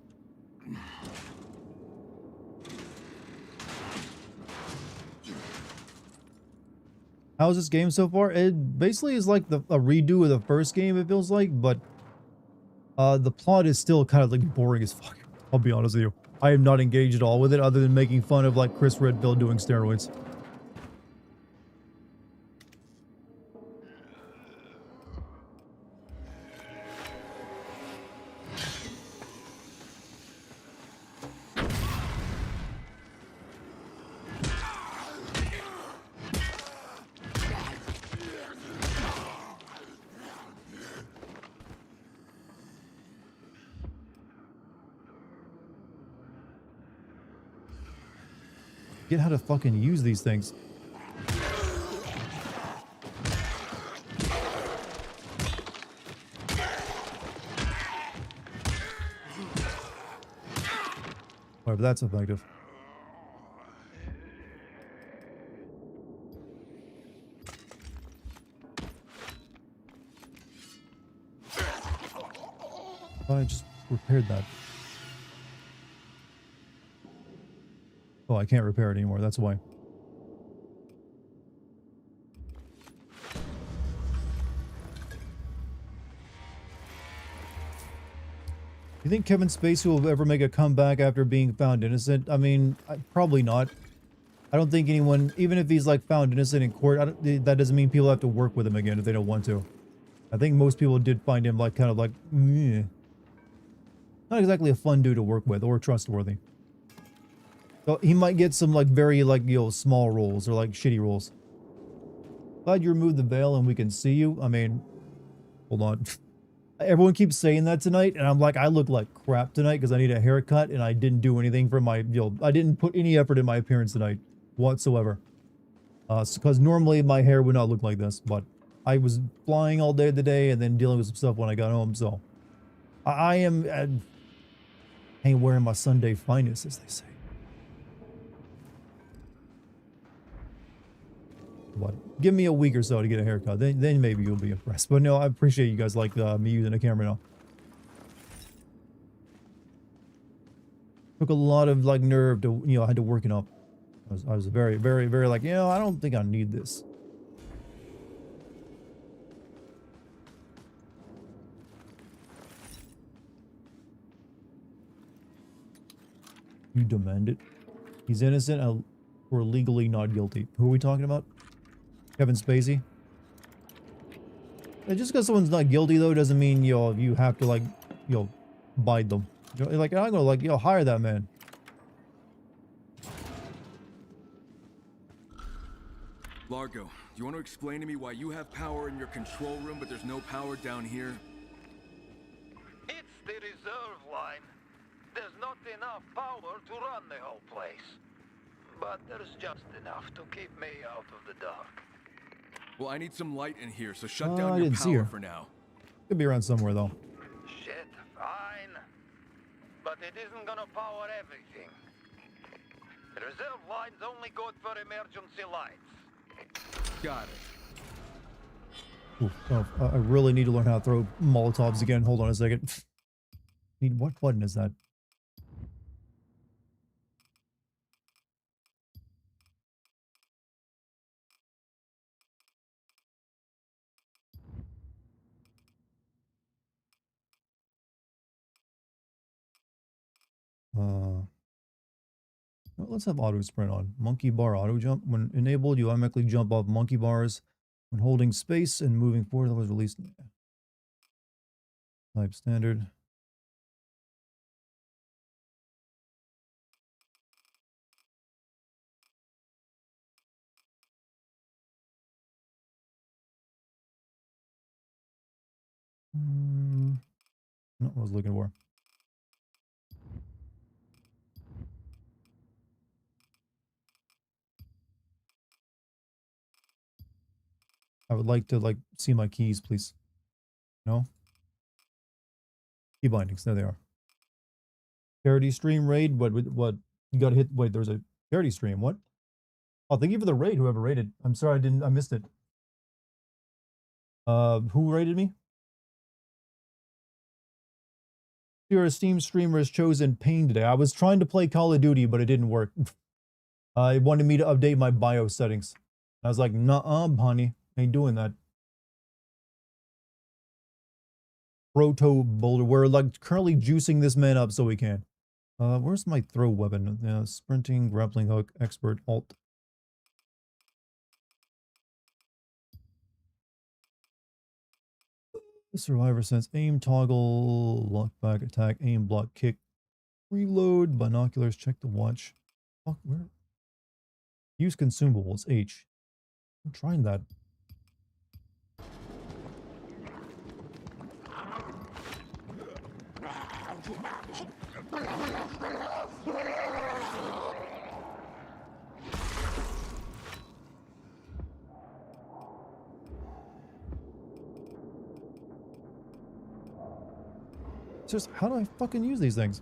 How's this game so far? It basically is like a redo of the first game, it feels like, but the plot is still kind of like boring as fuck. I'll be honest with you. I am not engaged at all with it other than making fun of like Chris Redfield doing steroids. Get how to fucking use these things. Whatever, that's effective. thought I just repaired that. Oh, I can't repair it anymore. That's why. You think Kevin Spacey will ever make a comeback after being found innocent? I mean, probably not. I don't think anyone, even if he's like found innocent in court, that doesn't mean people have to work with him again if they don't want to. I think most people did find him like kind of like, meh. Not exactly a fun dude to work with or trustworthy. So he might get some like very like, you know, small roles or like shitty roles. Glad you removed the veil and we can see you. I mean, hold on. Everyone keeps saying that tonight, and I'm like, I look like crap tonight because I need a haircut, and I didn't do anything for my, you know, I didn't put any effort in my appearance tonight whatsoever. Because normally my hair would not look like this, but I was flying all day today and then dealing with some stuff when I got home, so I ain't wearing my Sunday finest, as they say. But give me a week or so to get a haircut. Then maybe you'll be impressed. But no, I appreciate you guys like me using the camera now. Took a lot of like nerve to, you know, I had to work it up. I was very, very, very like, you know, I don't think I need this. You demand it. He's innocent or legally not guilty. Who are we talking about? Kevin Spacey? And just because someone's not guilty though doesn't mean, you know, you have to like, you know, bide them. You know, like I'm gonna like, you know, hire that man. Largo, do you want to explain to me why you have power in your control room but there's no power down here? It's the reserve line. There's not enough power to run the whole place. But there's just enough to keep me out of the dark. Well, I need some light in here, so shut down your didn't see her. power for now. Could be around somewhere though. Shit, fine. But it isn't gonna power everything. The reserve line's only good for emergency lights. Got it. Ooh, oh, I really need to learn how to throw Molotovs again. Hold on a second. Need what button is that? Well, let's have auto sprint on. Monkey bar auto jump. When enabled, you automatically jump off monkey bars when holding space and moving forward. That was released. Type standard. Not what I was looking for. I would like to like see my keys, please. No? Key bindings, there they are. Charity stream raid, what you gotta hit, wait, there's a charity stream, what? Oh, thank you for the raid, whoever raided. I'm sorry I missed it. Who raided me? Your esteemed streamer has chosen pain today. I was trying to play Call of Duty, but it didn't work. It wanted me to update my BIOS settings. I was like, nuh-uh, honey. Ain't doing that. Proto boulder. We're like currently juicing this man up so we can. Where's my throw weapon? Sprinting, grappling hook, expert, alt. Survivor sense, aim, toggle, lock back, attack, aim, block, kick, reload, binoculars, check the watch. Fuck, where? Use consumables, H. I'm trying that. It's just, how do I fucking use these things?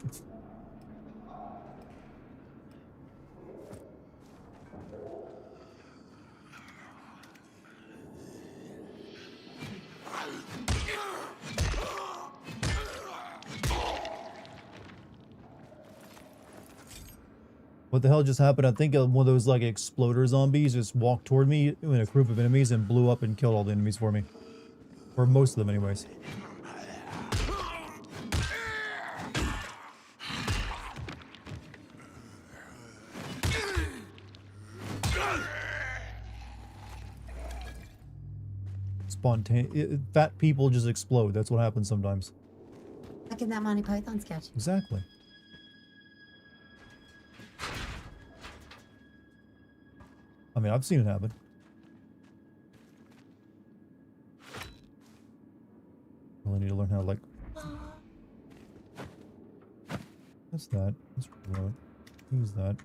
What the hell just happened? I think one of those like exploder zombies just walked toward me in a group of enemies and blew up and killed all the enemies for me. Or most of them anyways. Fat people just explode. That's what happens sometimes. Like in that Monty Python sketch. Exactly. I mean, I've seen it happen. Well, I need to learn how to like. What's that? Let's use that.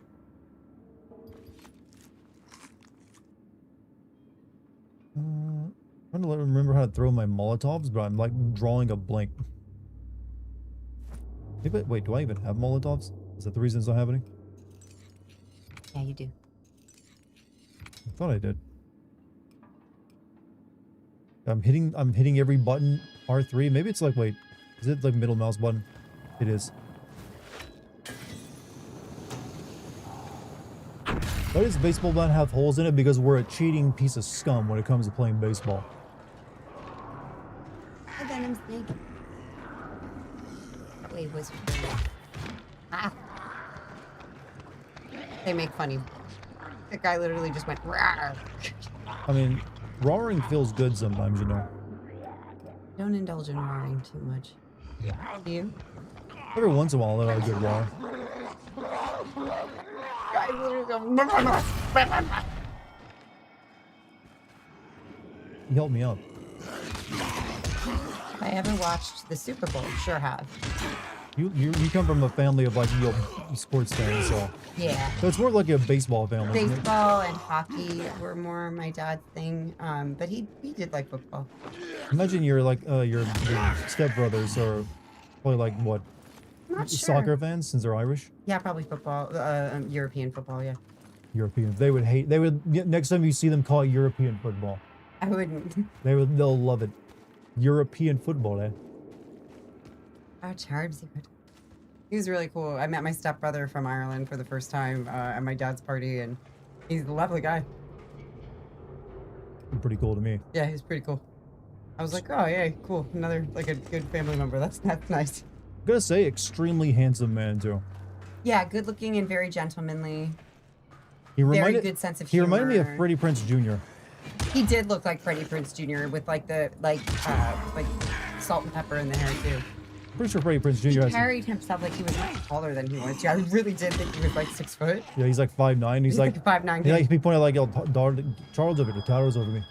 I'm trying to remember how to throw my Molotovs, but I'm like drawing a blank. Wait, do I even have Molotovs? Is that the reason it's not happening? Yeah, you do. I thought I did. I'm hitting every button. R3. Maybe it's like, wait, is it like middle mouse button? It is. Why does baseball bat have holes in it? Because we're a cheating piece of scum when it comes to playing baseball. Hi, Venom Snake. Wait, what's ah. They make funny. The guy literally just went rawr. I mean, roaring feels good sometimes, you know. Don't indulge in roaring too much. Yeah. Do you? Every once in a while, I'll get roar. Guy literally goes. He helped me out. Have I ever watched the Super Bowl? Sure have. You come from a family of like sports fans, so Yeah. So it's more like a baseball family. Isn't it? Baseball and hockey were more my dad's thing, but he did like football. Imagine you're like your stepbrothers are probably like what? I'm not sure. Soccer fans since they're Irish. Yeah, probably football, European football. Yeah. European. They would next time you see them call it European football. I wouldn't. They'll love it. European football, eh? Oh, Charbs, he was really cool. I met my stepbrother from Ireland for the first time at my dad's party, and he's a lovely guy. Pretty cool to me. Yeah, he's pretty cool. I was like, oh yeah, cool. Another like a good family member. That's nice. I'm gonna say extremely handsome man too. Yeah, good looking and very gentlemanly. He reminded, very good sense of humor. He reminded me of Freddie Prinze Jr. He did look like Freddie Prinze Jr. with like the salt and pepper in the hair too. Pretty sure Freddie Prinze Jr. He carried himself like he was much taller than he was. Yeah, I really did think he was like 6 foot. Yeah, he's like 5'9". He's like 5'9". He likes to be pointed like, Charles over there, towers over me.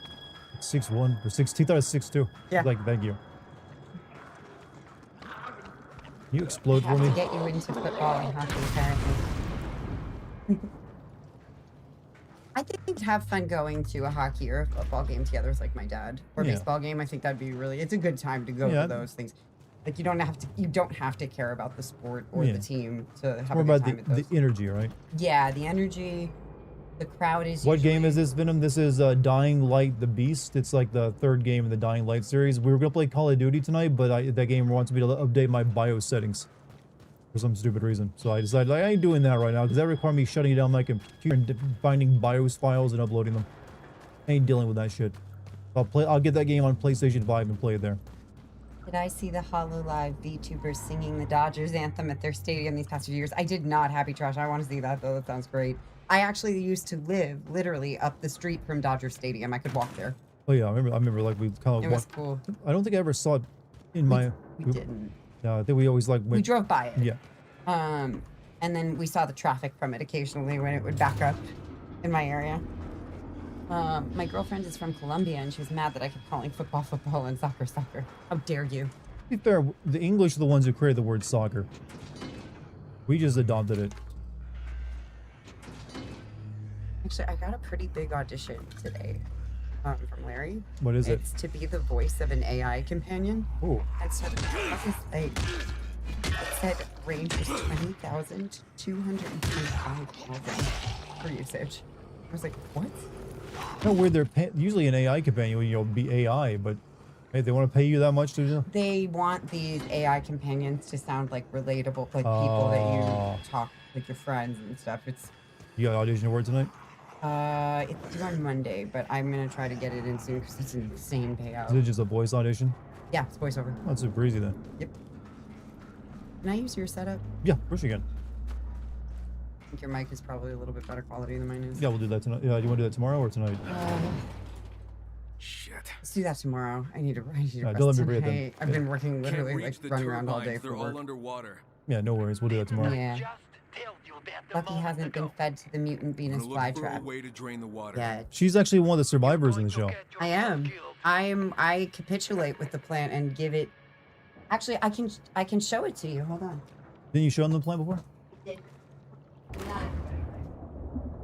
6'1" or 6. He thought it was 6'2". Yeah. He's like, thank you. You explode I have for me. to get you into football and hockey, apparently. I think to have fun going to a hockey or a football game together is like my dad. Or a baseball game. I think that'd be really. It's a good time to go to those things. Like you don't have to care about the sport or the team to have More a good about time at those. the energy, right? Yeah, the energy. The crowd is. What game is this, Venom? This is Dying Light: The Beast. It's like the 3rd game in the Dying Light series. We were gonna play Call of Duty tonight, but that game wants me to update my BIOS settings for some stupid reason. So I decided I ain't doing that right now because that requires me shutting down my computer and finding BIOS files and uploading them. I ain't dealing with that shit. I'll get that game on PlayStation 5 and play it there. Did I see the HoloLive VTubers singing the Dodgers anthem at their stadium these past few years? I did not, Happy Trash. I want to see that, though. That sounds great. I actually used to live literally up the street from Dodger Stadium. I could walk there. Oh yeah, I remember like we kind of. It was cool. I don't think I ever saw it in my. We didn't. No, I think we always like. We drove by it. Yeah. And then we saw the traffic from it occasionally when it would back up in my area. My girlfriend is from Colombia, and she was mad that I kept calling football football and soccer soccer. How dare you? To be fair, the English are the ones who created the word soccer. We just adopted it. Actually, I got a pretty big audition today from Larry. What is it? It's to be the voice of an AI companion. Oh. And so it said range was 20,000 to 225,000 for usage. I was like, what? No, where they're usually an AI companion, you'll be AI, but hey, they want to pay you that much to do? They want these AI companions to sound like relatable, like people that you talk like your friends and stuff. It's You got audition award tonight? it's due on Monday, but I'm gonna try to get it in soon because it's an insane payout. Is it just a voice audition? Yeah, it's voiceover. Oh, it's super easy then. Yep. Can I use your setup? Yeah, of course you can. I think your mic is probably a little bit better quality than mine is. Yeah, we'll do that tonight. Yeah, do you want to do that tomorrow or tonight? Shit. Let's do that tomorrow. I need to rest don't let me breathe then. tonight. I've been working Can't literally reach like the running around all turbines. day for They're work. all underwater. Yeah, no worries. We'll do that tomorrow. Yeah. Lucky hasn't been fed to the mutant Venus We're gonna look for a flytrap. way to drain the water. Yeah, She's actually one of the survivors in the show. I am. I capitulate with the plant and give it. Actually, I can show it to you. Hold on. Didn't you show them the plan before? I did.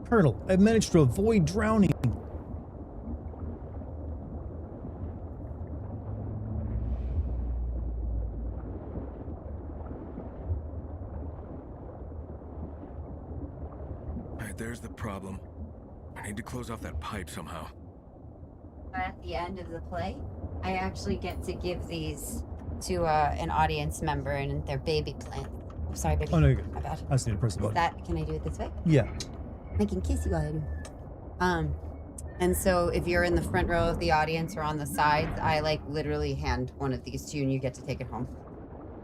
Colonel, I managed to avoid drowning. Alright, there's the problem. I need to close off that pipe somehow. At the end of the play, I actually get to give these to an audience member and their baby plant. Oh, sorry, baby. Oh, no, you're good. My bad. I just need to press the Is button. that, can I do it this way? Yeah. I can kiss you while I do. And so if you're in the front row of the audience or on the sides, I like literally hand one of these to you and you get to take it home.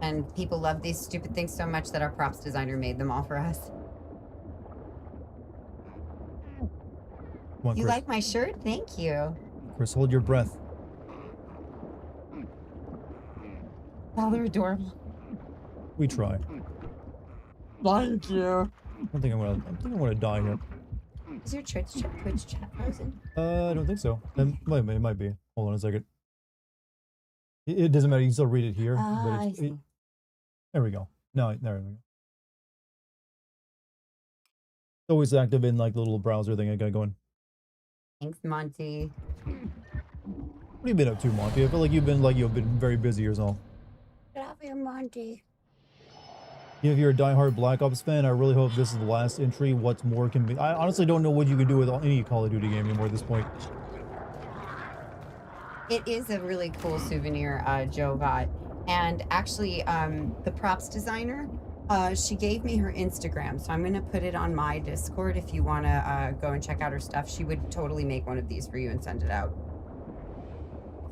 And people love these stupid things so much that our props designer made them all for us. Come on, You Chris. like my shirt? Thank you. Chris, hold your breath. Oh, they're adorable. We try. Thank you. I think I'm gonna die here. Is your Twitch chat frozen? I don't think so. It might be. Hold on a second. It doesn't matter. You can still read it here. Ah, I see. There we go. No, there we go. It's always active in like the little browser thing I got going. Thanks, Monty. What have you been up to, Monty? I feel like you've been very busy yourself. Get off here, Monty. If you're a diehard Black Ops fan, I really hope this is the last entry. What's more can be. I honestly don't know what you can do with any Call of Duty game anymore at this point. It is a really cool souvenir, Joe got. And actually, the props designer, she gave me her Instagram. So I'm going to put it on my Discord if you want to go and check out her stuff. She would totally make one of these for you and send it out.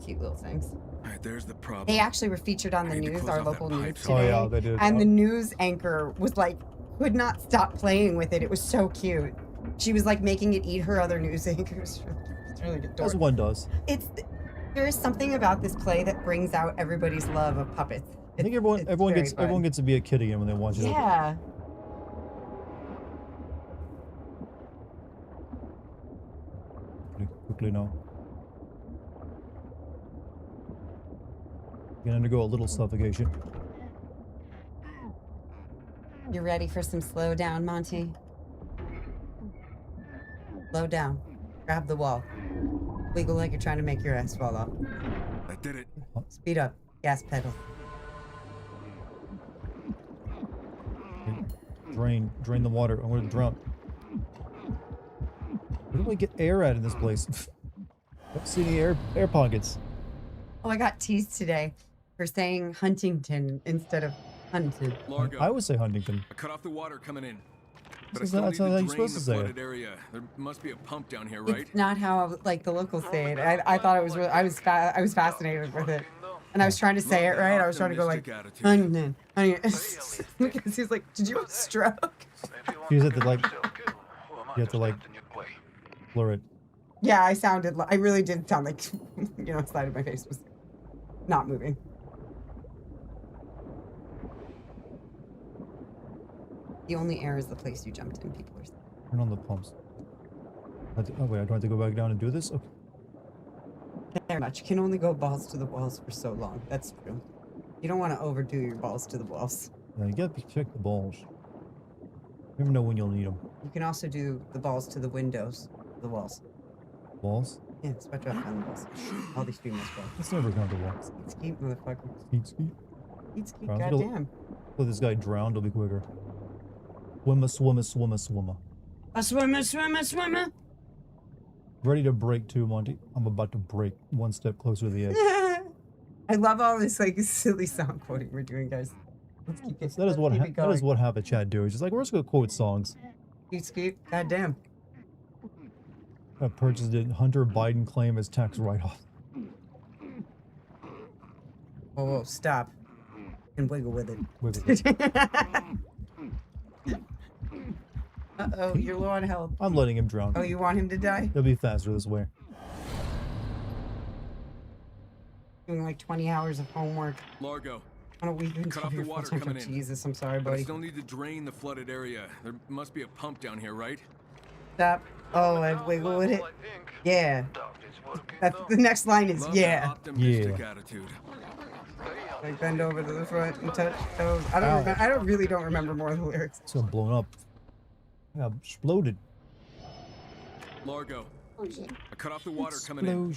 Cute little things. Alright, there's the problem. They actually were featured on I the need to news, close our off that local pipe news somehow. today. Oh, yeah, they did. And the news anchor was like, could not stop playing with it. It was so cute. She was like making it eat her other news anchors. It's really adorable. As one does. There is something about this play that brings out everybody's love of puppets. I think everyone gets to be a kid again when they watch it. Yeah. Pretty quickly now. You can undergo a little suffocation. You ready for some slow down, Monty? Slow down. Grab the wall. Wiggle like you're trying to make your ass fall off. That did it. Speed up. Gas pedal. Drain the water. I'm gonna drown. Where do I get air at in this place? Don't see any air pockets. Oh, I got teased today for saying Huntington instead of Hunted. Largo. I would say Huntington. I cut off the water coming in. But I That's still not need how to you're drain supposed the to say it. flooded area. There must be a pump down here, right? It's not how like the locals say it. I thought it was really, I was fascinated with it, and I was trying to say it right. I was trying to go like Huntington. Because he's like, did you have a stroke? You have to like. You have to like. Blur it. Yeah, I really did sound like, you know, side of my face was not moving. The only air is the place you jumped in, people are saying. Turn on the pumps. Oh wait, I don't have to go back down and do this? Okay. Very much. You can only go balls to the walls for so long. That's true. You don't want to overdo your balls to the walls. Yeah, you gotta check the balls. You never know when you'll need them. You can also do the balls to the windows, the walls. Balls? Yeah, sweat drop on the walls. All these females go. Let's never count the walls. Skeet, motherfucker. Skeet. Skeet, skeet, Alright, goddamn. Let this guy drown, it'll be quicker. Swimmer. A swimmer. Ready to break too, Monty. I'm about to break one step closer to the edge. I love all this like silly song quoting we're doing, guys. Let's keep it. That is what half the chat do. It's just like, we're just gonna quote songs. Skeet. Goddamn. I purchased it. Hunter Biden claim as tax write-off. Whoa, stop. And wiggle with it. Wiggle with it. Uh-oh, you're low on health. I'm letting him drown. Oh, you want him to die? It'll be faster this way. Doing like 20 hours of homework Largo. on a weekend. Cut off the water coming in. Jesus, I'm sorry, But I buddy. still need to drain the flooded area. There must be a pump down here, right? Stop. Oh, I wiggle with it. Yeah. That's, the next line is Love that yeah. optimistic attitude. Like bend over to the front and touch toes. I don't. I don't remember more of the lyrics. It's all blown up. I got exploded. Largo. I cut off the water coming in.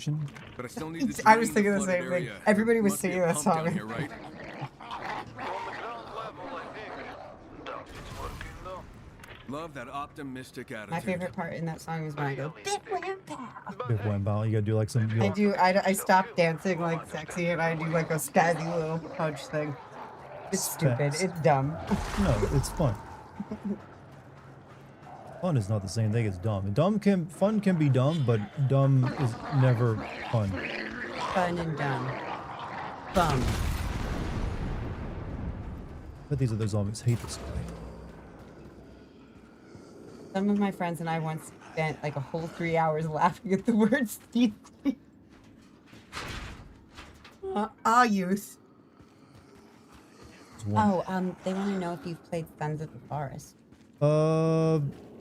But I still need to I was drain thinking the flooded same thing. area. Everybody was Must be a singing that pump song. down here, right? Love that optimistic attitude. My favorite part in that song is when I go, Big Wham Pow. Big wham pow. You gotta do like some. You know, I do. I stop dancing like sexy and I do like a scazzy little punch thing. It's stupid. It's dumb. No, it's fun. Fun is not the same thing as dumb. Fun can be dumb, but dumb is never fun. Fun and dumb. Bum. But these other zombies hate this guy. Some of my friends and I once spent like a whole 3 hours laughing at the word Steve. Youth. Oh, they want to know if you've played Sons of the Forest.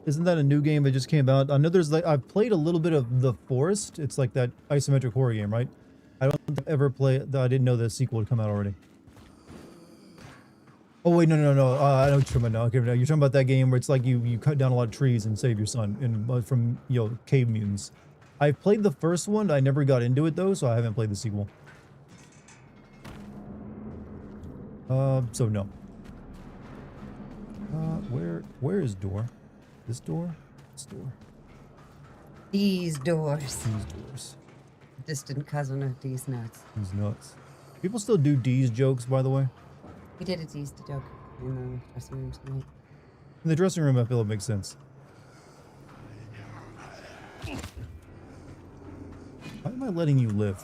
Isn't that a new game that just came out? I know there's like, I've played a little bit of The Forest. It's like that isometric horror game, right? I don't think I've ever played. I didn't know the sequel had come out already. Oh wait, no. I know what you're talking about now. Okay, you're talking about that game where it's like you cut down a lot of trees and save your son from cave mutants. I've played the first one. I never got into it though, so I haven't played the sequel. So no. Where is door? This door? This door. These doors. These doors. Distant cousin of D's nuts. These nuts. People still do D's jokes, by the way. We did a D's joke in the dressing room tonight. In the dressing room, I feel it makes sense. Why am I letting you live?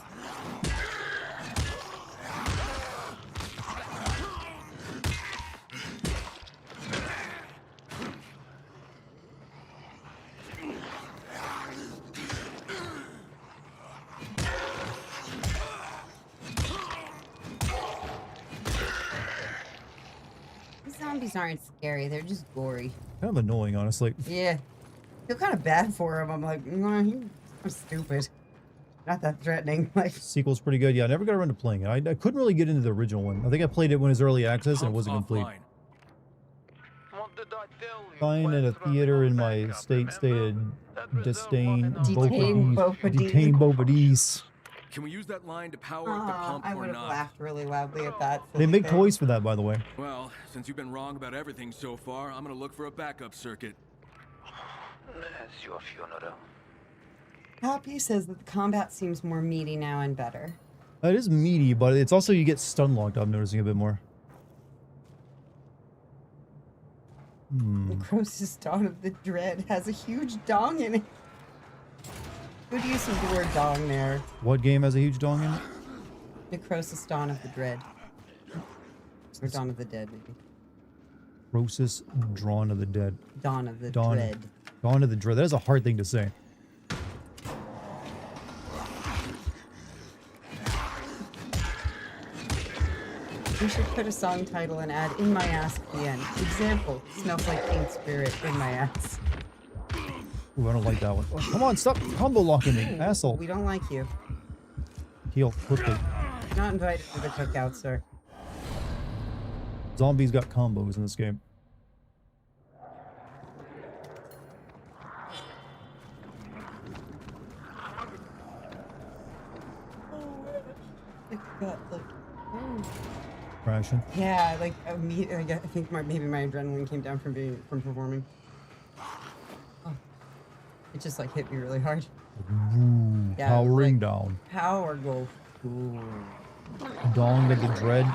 Zombies aren't scary, they're just gory. Kind of annoying, honestly. Yeah. I feel kind of bad for him. I'm like, I'm stupid. Not that threatening. Like, Sequel's pretty good. Yeah, I never got around to playing it. I couldn't really get into the original one. I think I played it when it was early access and it wasn't complete. Fine at a theater in my state stated disdain. Detain Bobadis. Can we use that line to power up the pump I or would have not? laughed really loudly at that. They make toys for that, by the way. Well, since you've been wrong about everything so far, I'm gonna look for a backup circuit. That's your funeral. Happy says that the combat seems more meaty now and better. It is meaty, but it's also you get stun locked. I'm noticing a bit more. The grossest dawn of the dread has a huge dong in it. Good use of the word dong there. What game has a huge dong in it? Necrosis Dawn of the Dread. Or Dawn of the Dead, maybe. Necrosis Dawn of the Dead. Dawn of the Dread. Dawn of the Dread. That is a hard thing to say. We should put a song title and add "in my ass" at the end. Example: smells like King Spirit in my ass. Ooh, I don't like that one. Oh, come on, stop combo locking me, asshole. We don't like you. Heal quickly. You're not invited to the cookout, sir. Zombies got combos in this game. Crashing. Yeah, like immediately, I think maybe my adrenaline came down from performing. Oh, it just like hit me really hard. Ooh, Yeah, powering down. Power go. Ooh. Dawn of the Dread.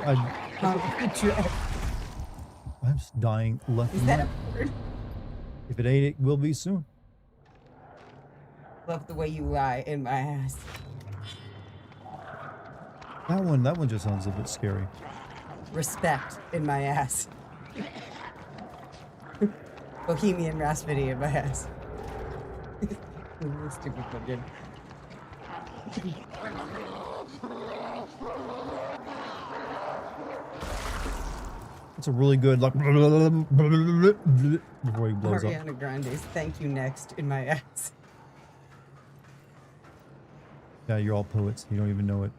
Dread. Just dying left Is and that a right. word? If it ain't, it will be soon. Love the way you lie in my ass. That one just sounds a bit scary. Respect in my ass. Bohemian Rhapsody in my ass. Stupid fucking. It's a really good like before he blows up. Ariana Grande's "Thank You Next" in my ass. Yeah, you're all poets. You don't even know it.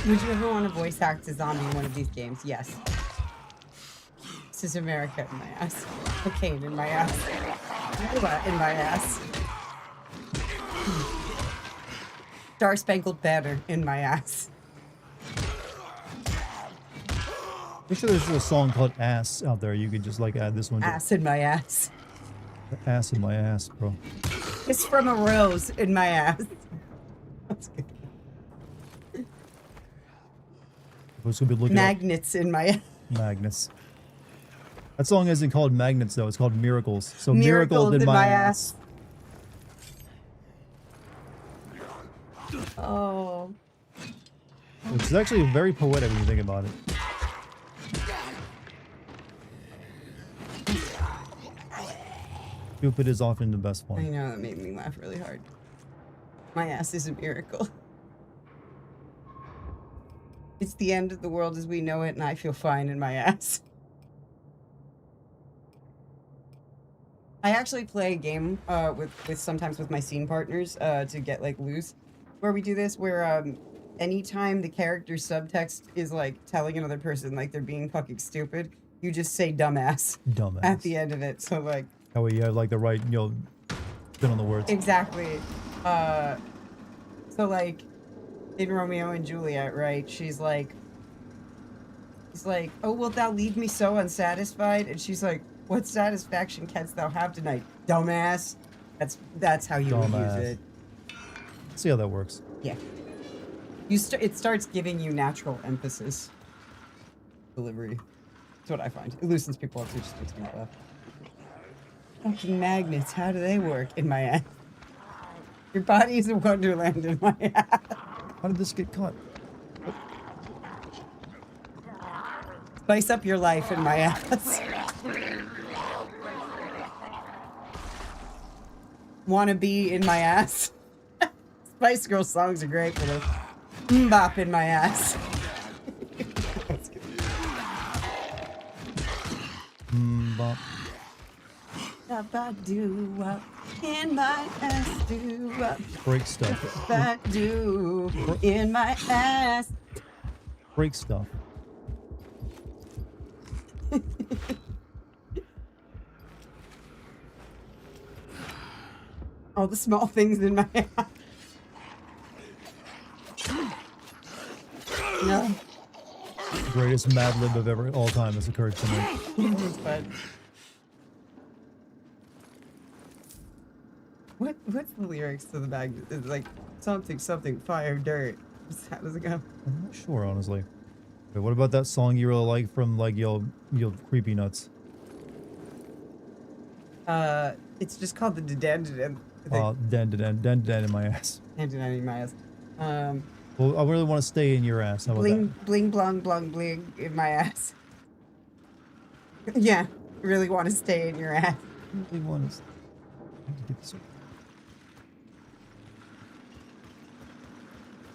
Would you ever want to voice act a zombie in one of these games? Yes. This is America in my ass. Cocaine in my ass. Tequila in my ass. Star Spangled Banner in my ass. I'm sure there's a song called "Ass" out there. You could just like add this one. To Ass in my ass. ass in my ass, bro. Kiss from a rose in my ass. That's good. Who's gonna be looking Magnets in my ass. at Magnets? That song isn't called Magnets though. It's called Miracles. So Miracles in my ass. Oh. Which is actually very poetic when you think about it. Stupid is often the best I one. know, that made me laugh really hard. My ass is a miracle. It's the end of the world as we know it, and I feel fine in my ass. I actually play a game with sometimes with my scene partners to get like loose, where we do this, where anytime the character's subtext is like telling another person like they're being fucking stupid, you just say dumbass Dumbass. at the end of it. So like That way you have like the right, spin on the words. exactly. So like in Romeo and Juliet, right? He's like, oh, wilt thou leave me so unsatisfied? And she's like, what satisfaction canst thou have tonight, dumbass? That's how you would use it. See how that works. Yeah. It starts giving you natural emphasis. Delivery. That's what I find. It loosens people up, so it just makes me laugh. Fucking magnets, how do they work in my ass? Your body is a wonderland in my ass. How did this get caught? Spice up your life in my ass. Wanna be in my ass? Spice Girls songs are great for this. Mbop in my ass. Mbop. Ba-ba-doo-wop in my ass, doo-wop. Break stuff. Ba-doo in my ass. Break stuff. All the small things in my ass. No. Greatest Mad Lib of all time has occurred tonight. It's fun. What's the lyrics to the bag? It's like something fire dirt. How does it go? I'm not sure, honestly. Wait, what about that song you really like from like yo Creepy Nuts? It's just called the Den Den in my ass. in my ass. Well, I really want to stay in your ass. How about Bling that? bling blong blong bling in my ass. Yeah, really want to stay in your ass. I really want to. I have to get this.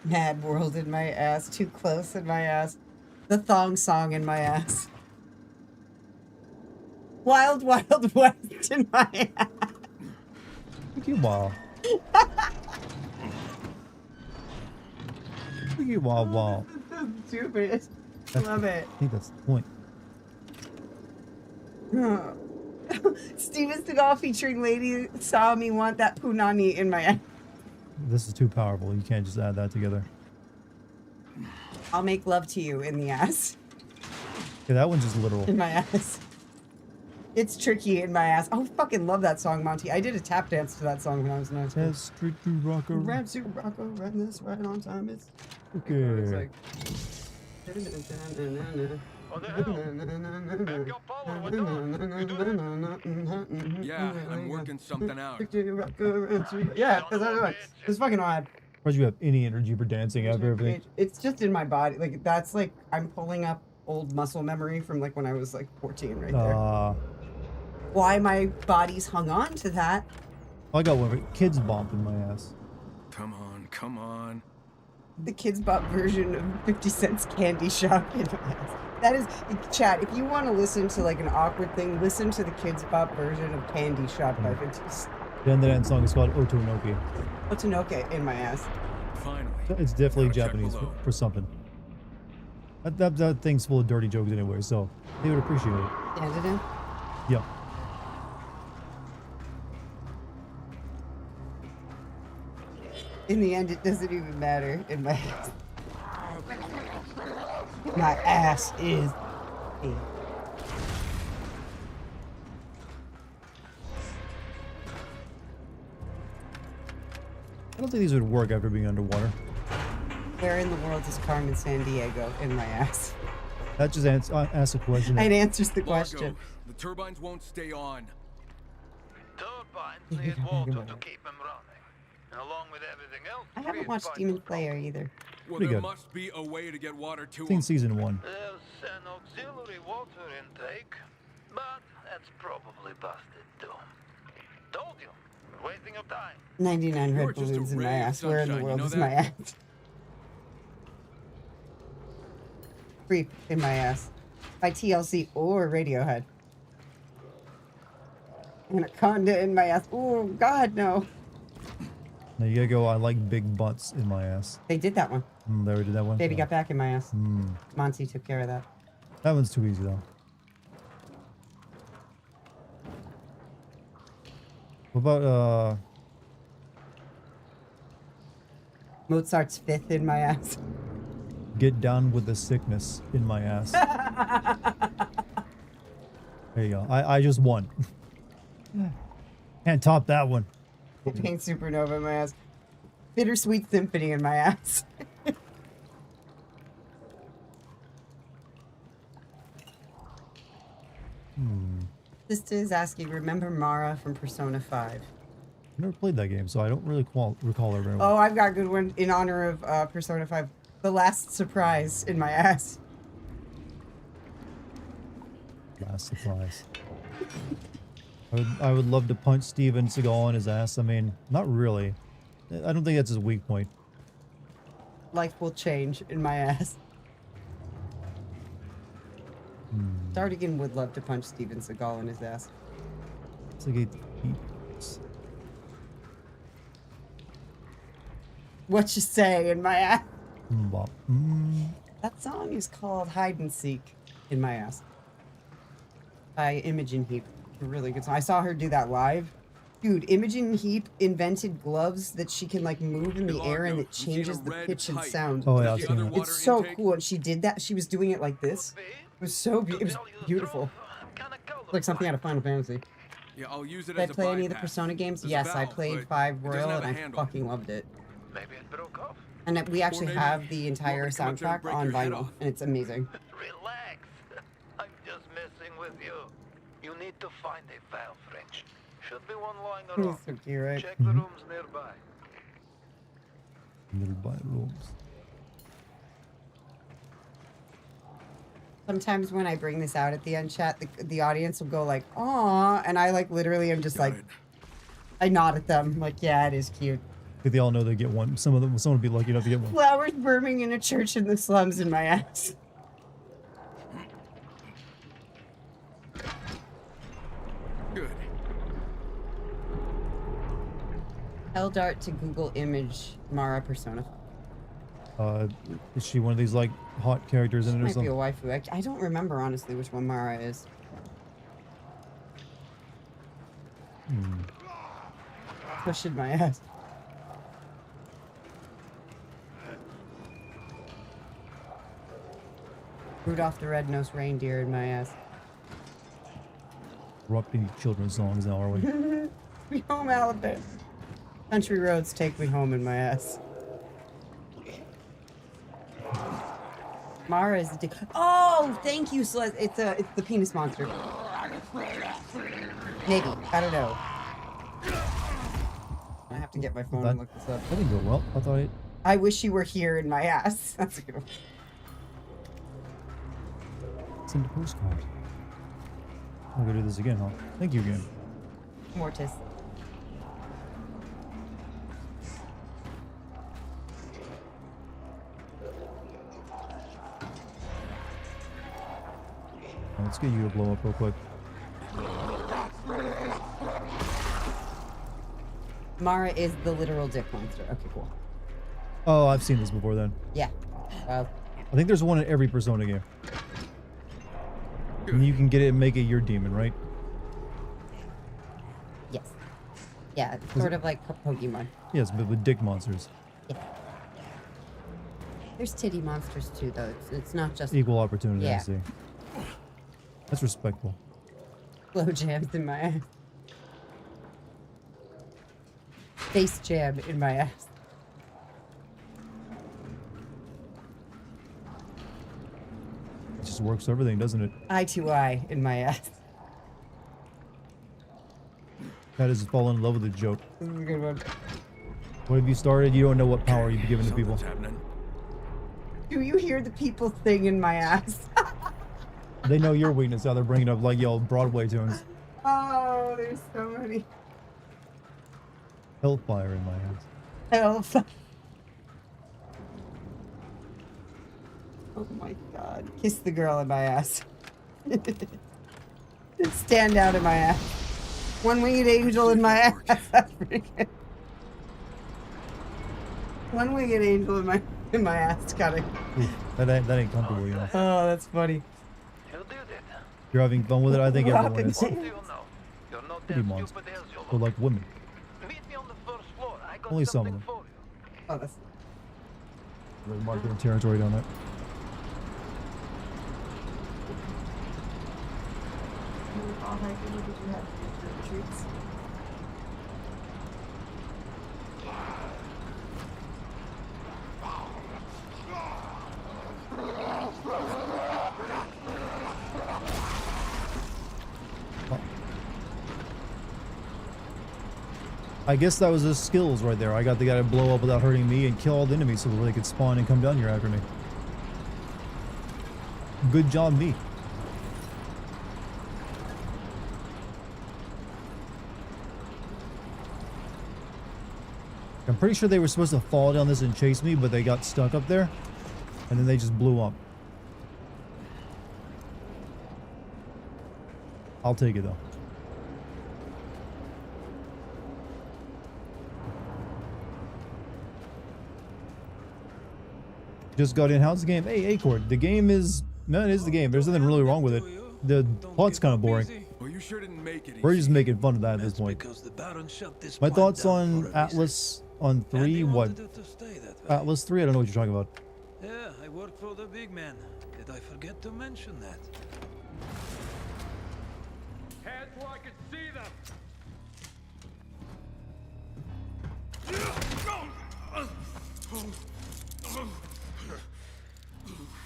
Mad World in my ass. Too close in my ass. The thong song in my ass. Wild Wild West in my ass. Look at you, wow. Look at you, wow, wow. So stupid. Love it. I think that's the point. Steven Seagal featuring Lady Saw Me Want That Punani in my ass. This is too powerful. You can't just add that together. I'll make love to you in the ass. Yeah, that one's just literal. In my ass. It's tricky in my ass. Oh, I fucking love that song, Monty. I did a tap dance to that song when I was in high school. That's Street to Rocco. Rap Super Rocco, run this right on time. It's Okay. Yeah, I'm working something out. Yeah, because it's fucking odd. Why'd you have any energy for dancing after everything? It's just in my body. Like, that's like, I'm pulling up old muscle memory from like when I was like 14 right there. Why my body's hung on to that. I got one of it. Kids Bop in my ass. Come on, come on. The Kids Bop version of 50 Cent's Candy Shop. That is, Chad, if you want to listen to like an awkward thing, listen to the Kids Bop version of Candy Shop by 50 Cent. The end of that song is called Otonoke. Otonoke in my ass. Finally. It's definitely Japanese for something. That thing's full of dirty jokes anyway, so they would appreciate it. Yeah. Yep. In the end, it doesn't even matter in my ass. My ass is big. I don't think these would work after being underwater. Where in the world is Carmen San Diego in my ass? That just asks a question. It answers the question. The turbines won't stay on. Turbines need water to keep them running. And along with everything else, I haven't watched Demon Slayer either. Well, Pretty there good. must be a way to get water to I think them. season 1. there's an auxiliary water intake, but that's probably busted too. Told you, wasting of time. 99 You're red just a balloons in my ray of ass. Where in the sunshine, you world know is my that? ass? Creep in my ass. By TLC or Radiohead. Anaconda in my ass. Oh, God, no. Now you gotta go, I like big butts in my ass. They did that one. They already did that one? Baby Oh. got back in my ass. Monty took care of that. That one's too easy though. What about, Mozart's fifth in my ass. get down with the sickness in my ass? There you go. I just won. Can't top that one. Pink Supernova in my ass. Bittersweet Symphony in my ass. Sister is asking, remember Mara from Persona 5? I never played that game, so I don't really recall it very well. Oh, I've got a good one in honor of Persona 5. The Last Surprise in my ass. Last surprise. I would love to punch Steven Seagal in his ass. I mean, not really. I don't think that's his weak point. Life will change in my ass. Dartigan would love to punch Steven Seagal in his ass. It's like What you say in my ass? Bop. That song is called Hide and Seek in my ass. By Imogen Heap. A really good song. I saw her do that live. Dude, Imogen Heap invented gloves that she can like move in the air and it changes the pitch and sound. Oh yeah, I've seen that. It's so cool. And she did that. She was doing it like this. It was so it was beautiful. Like something out of Final Fantasy. Yeah, I'll use it Did I as a play any of the bypass. Persona games? There's a Yes, I valve, played but 5 it doesn't Royal have and a I handle. fucking loved it. Maybe it broke off. And we actually maybe have the you entire want me to come up there and soundtrack break on your head vinyl, off? and it's amazing. Relax. I'm just messing with you. You need to find a valve wrench. Should be one lying He's around. so cute, right? Check the rooms nearby. Nearby rooms. Sometimes when I bring this out at the end chat, the audience will go like, "Aw," and I like literally am just like, I nod at them like, "Yeah, it is cute." If they all know they get one. Someone would be lucky enough to get one. Flowers burning in a church in the slums in my ass. Good. Tell Dart to Google image Mara Persona. Is she one of these like hot characters in it or Might be a something? waifu. I don't remember honestly which one Mara is. Pushing my ass. Rudolph the Red-Nosed Reindeer in my ass. Erupting children's songs now, are we? Me home, Alabama. Country roads take me home in my ass. Mara is oh, thank you, Celeste. It's the penis monster. Maybe. I don't know. I have to get my phone and look this up. That didn't go well. I thought I wish you were here in my ass. That's a good one. send a postcard. I'm gonna do this again, huh? Thank you again. Mortis. Let's get you to blow up real quick. Mara is the literal dick monster. Okay, cool. Oh, I've seen this before then. Yeah. I think there's one in every Persona game. And you can get it and make it your demon, right? Yes. Yeah, it's sort of like Pokemon. Yes, but with dick monsters. Yeah. There's titty monsters too, though. It's not just Equal opportunity, I Yeah. see. That's respectful. Blow jams in my ass. Face jam in my ass. It just works for everything, doesn't it? Eye to eye in my ass. That is falling in love with a joke. This is a good one. What have you started? You don't know what power you've given to people. Do you hear the people sing in my ass? They know your weakness, how they're bringing up like y'all Broadway tunes. Oh, there's so many. Hellfire in my ass. Hellfire. Oh my god. Kiss the girl in my ass. Stand out in my ass. One-winged angel in my ass. That's pretty good. One-winged angel in my ass cutting. Oof, that ain't comfortable, you know. Oh, that's funny. You're having fun with it, I think everyone Robin is. James. Pretty monsters. Or like women. Only some of them. Oh, that's... Really marking territory down there. Treats. I guess that was his skills right there. I got the guy to blow up without hurting me and kill all the enemies so that they could spawn and come down here after me. Good job, me. I'm pretty sure they were supposed to fall down this and chase me, but they got stuck up there. And then they just blew up. I'll take it though. Just got in. How's the game? Hey, Acord. The game is... Man, it is the game. There's nothing really wrong with it. The plot's kind of boring. Well, you sure didn't make it We're easy. just making fun of that at this point. My thoughts on Atlas on 3, what? Atlas 3? I don't know what you're talking about. Yeah, I work for the big man. Did I forget to mention that? Head where I can see them.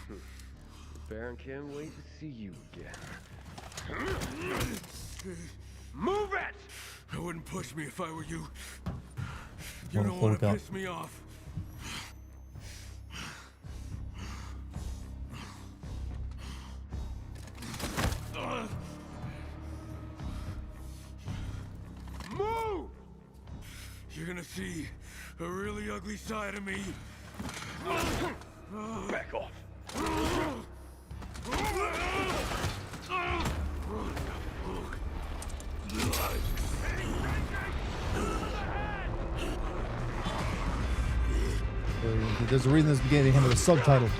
The Baron can't wait to see you again. Move it! I wouldn't push me if I were you. You Wanna don't want to Hulk out. piss me off. Move! You're gonna see a really ugly side of me. Back off. There's a reason this began to him with a subtitle.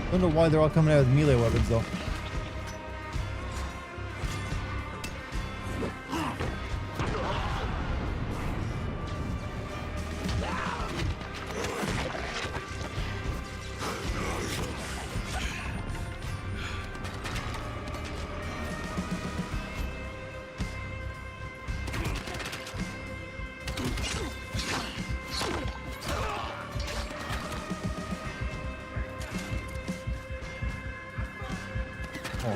I don't know why they're all coming out with melee weapons though. Oh.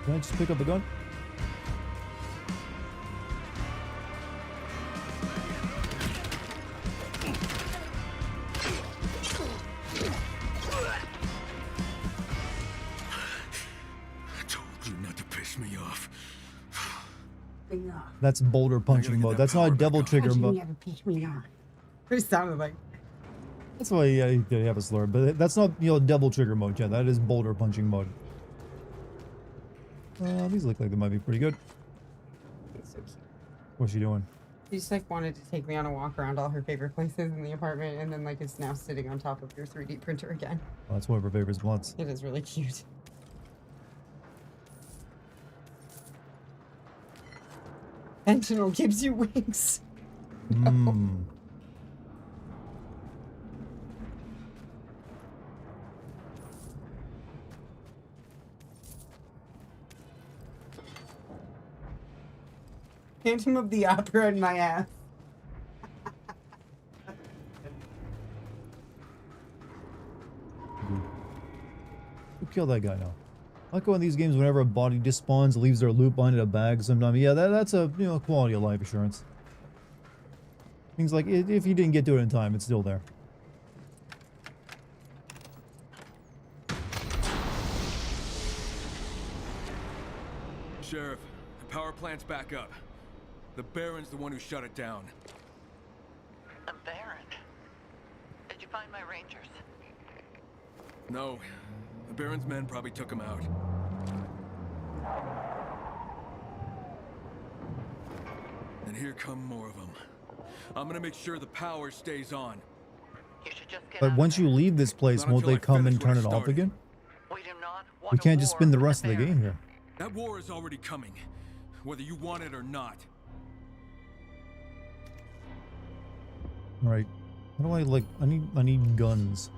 Can I just pick up a gun? I told you not to piss me off. That's boulder punching mode. That's not a double trigger mode. Never piss me off. It sounded like. That's why yeah, you did have a slur, but that's not, you know, double trigger mode. Yeah, that is boulder punching mode. These look like they might be pretty good. It's so cute. What's she doing? She just like wanted to take me on a walk around all her favorite places in the apartment, and then like is now sitting on top of your 3D printer again. Well, that's one of her favorite spots. It is really cute. Fentanyl gives you wings. Mmm. Phantom of the Opera in my ass. Who killed that guy now? I like in these games whenever a body despawns, leaves their loot behind in a bag sometime. Yeah, that's a, you know, quality of life assurance. Things like if you didn't get to it in time, it's still there. Sheriff, the power plant's back up. The Baron's the one who shut it down. The Baron? Did you find my rangers? No, the Baron's men probably took him out. And here come more of them. I'm gonna make sure the power stays on. You should just get But once you leave this place, Not won't until they I come finish and what turn I it off started. again? We do not want We a can't just war spin the with rest of the Baron. game here. That war is already coming, whether you want it or not. All right. How do I like? I need guns.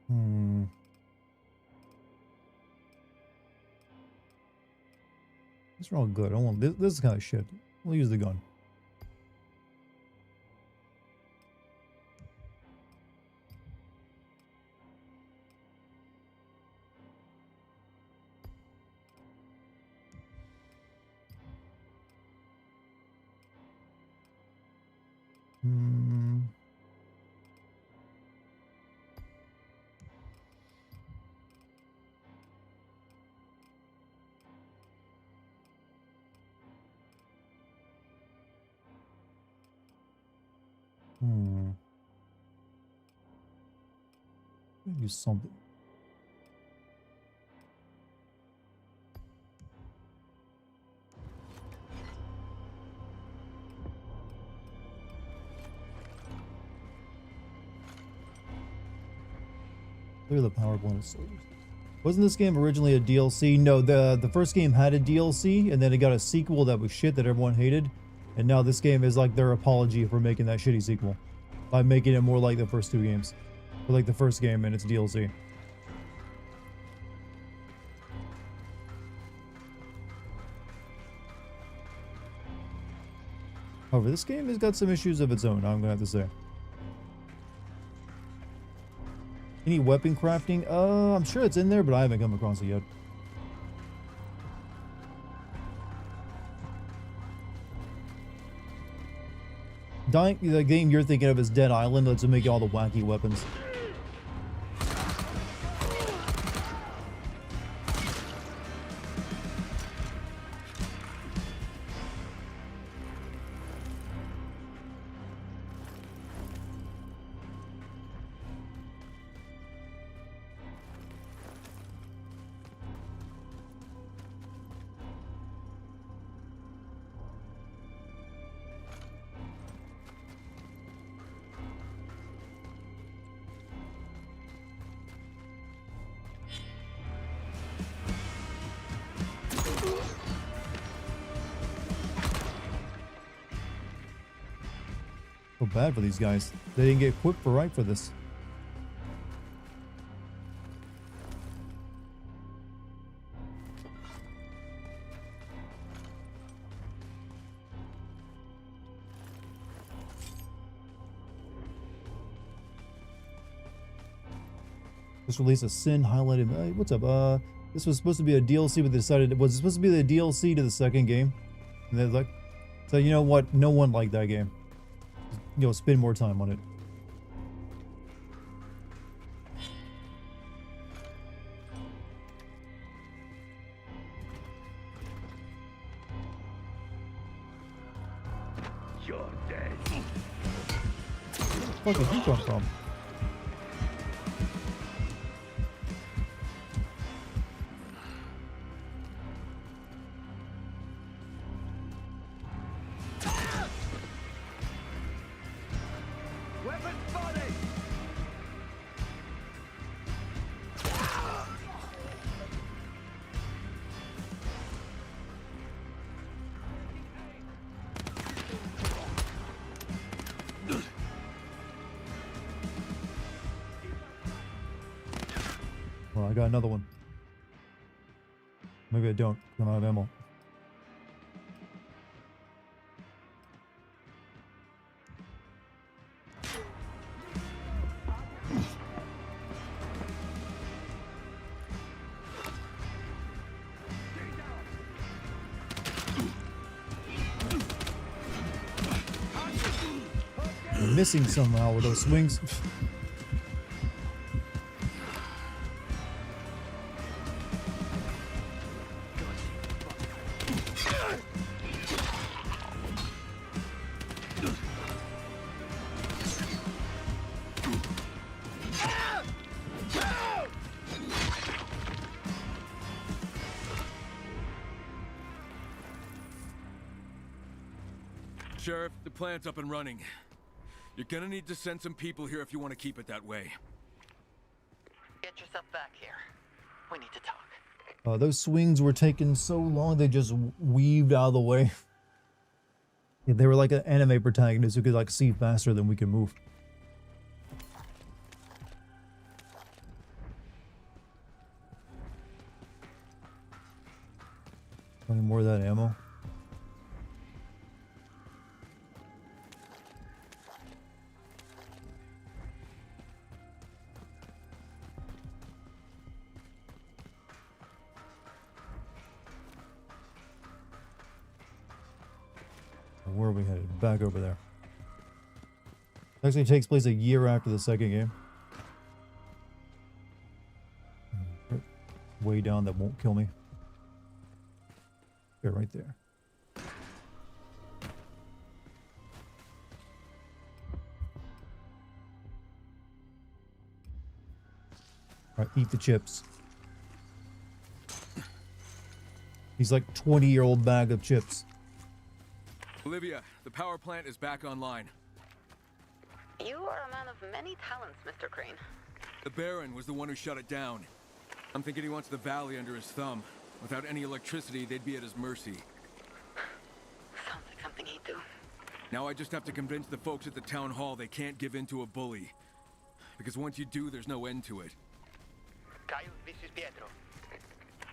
Hmm. These are all good. I want this is kind of shit. We'll use the gun. Hmm. Hmm. Use something. Look at the power plant of soldiers. Wasn't this game originally a DLC? No, the first game had a DLC, and then it got a sequel that was shit that everyone hated. And now this game is like their apology for making that shitty sequel. By making it more like the first two games. Or like the first game and its DLC. However, this game has got some issues of its own, I'm gonna have to say. Any weapon crafting? I'm sure it's in there, but I haven't come across it yet. The game you're thinking of is Dead Island. Lets you make all the wacky weapons. So bad for these guys. They didn't get equipped for right for this. Just released a sin highlighted. Hey, what's up? This was supposed to be a DLC, but they decided it was supposed to be the DLC to the second game. And they're like, so you know what? No one liked that game. You know, spend more time on it. You're dead. Where the fuck did you come from? Weapon spotted! Well, I got another one. Maybe I don't. I'm out of ammo. I'm missing somehow with those swings. Sheriff, the plant's up and running. You're gonna need to send some people here if you want to keep it that way. Get yourself back here. We need to talk. Those swings were taking so long, they just weaved out of the way. Yeah, they were like an anime protagonist who could like see faster than we could move. Any more of that ammo? Where are we headed? Back over there. Actually takes place a year after the second game. Way down that won't kill me. Yeah, right there. Alright, eat the chips. He's like 20-year-old bag of chips. Olivia, the power plant is back online. You are a man of many talents, Mr. Crane. The Baron was the one who shut it down. I'm thinking he wants the valley under his thumb. Without any electricity, they'd be at his mercy. Sounds like something he'd do. Now I just have to convince the folks at the town hall they can't give in to a bully. Because once you do, there's no end to it. Kyle, this is Pietro.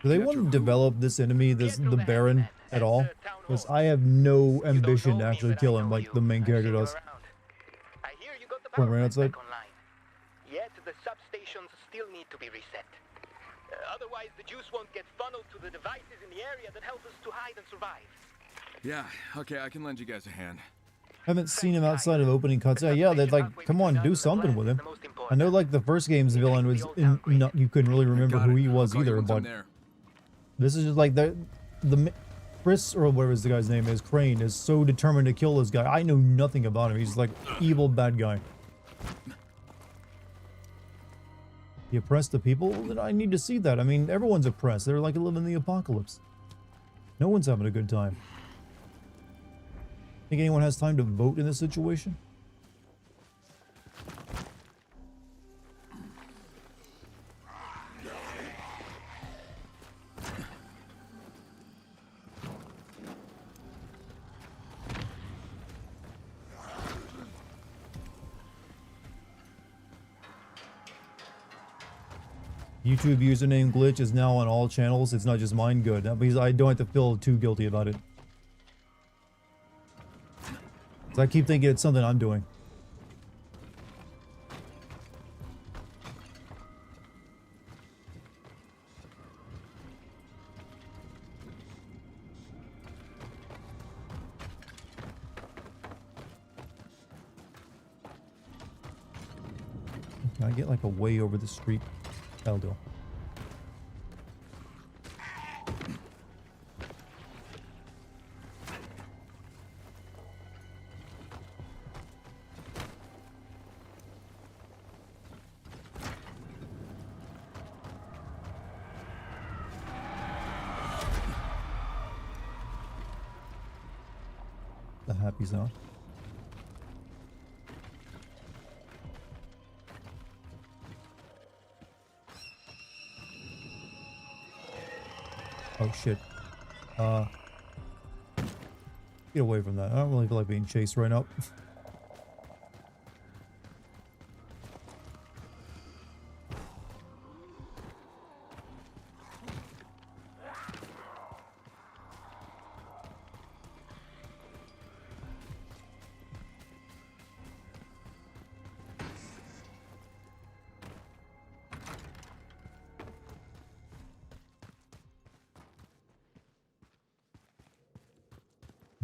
Do they want to develop this enemy, the Baron, at all? Because I have no ambition to actually kill him like the main character does. I hear you got the Run power right plant outside. back online. Yet the substations still need to be reset. Otherwise, the juice won't get funneled to the devices in the area that help us to hide and survive. Yeah, okay, I can lend you guys a hand. Haven't seen him outside of opening cutscene. Yeah, they'd like, come on, do something with him. I know like the first game's villain was, you couldn't really remember who he was either, but this is just like the Chris, or whatever the guy's name is, Crane, is so determined to kill this guy. I know nothing about him. He's like evil bad guy. He oppressed the people? Well, then I need to see that. I mean, everyone's oppressed. They're like living in the apocalypse. No one's having a good time. Think anyone has time to vote in this situation? YouTube username glitch is now on all channels. It's not just mine. Good. That means I don't have to feel too guilty about it. So I keep thinking it's something I'm doing. Can I get like a way over the street? That'll do. The happy zone. Oh shit. Get away from that. I don't really feel like being chased right now.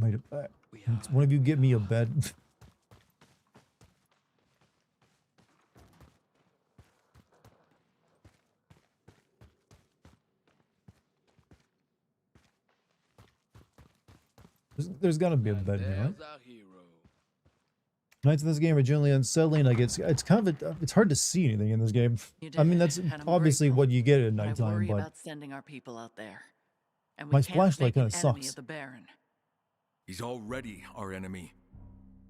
Made it back. One of you get me a bed. There's gotta be a bed here, right? Nights in this game are generally unsettling. Like it's kind of it's hard to see anything in this game. I mean that's obviously what you get at nighttime, but about sending our people out there. And my flashlight kind of sucks. Of the Baron. He's already our enemy.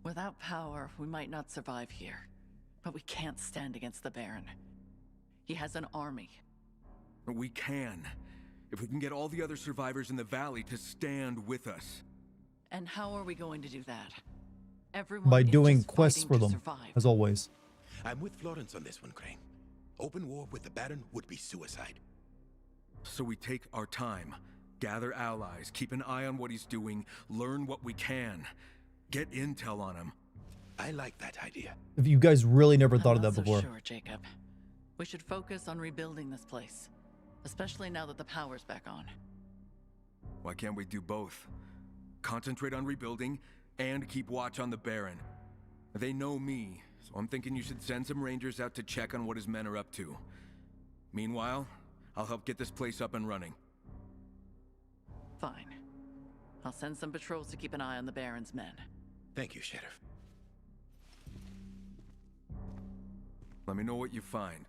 Without power, we might not survive here. But we can't stand against the Baron. He has an army. But we can. If we can get all the other survivors in the valley to stand with us. And how are we going to do that? Everyone by is doing just quests fighting for to them, survive. as always. I'm with Florence on this one, Crane. Open war with the Baron would be suicide. So we take our time, gather allies, keep an eye on what he's doing, learn what we can, get intel on him. I like that idea. If you guys really never I'm thought of not that so before. Sure, Jacob. We should focus on rebuilding this place, especially now that the power's back on. Why can't we do both? Concentrate on rebuilding and keep watch on the Baron. They know me, so I'm thinking you should send some rangers out to check on what his men are up to. Meanwhile, I'll help get this place up and running. Fine. I'll send some patrols to keep an eye on the Baron's men. Thank you, Sheriff. Let me know what you find.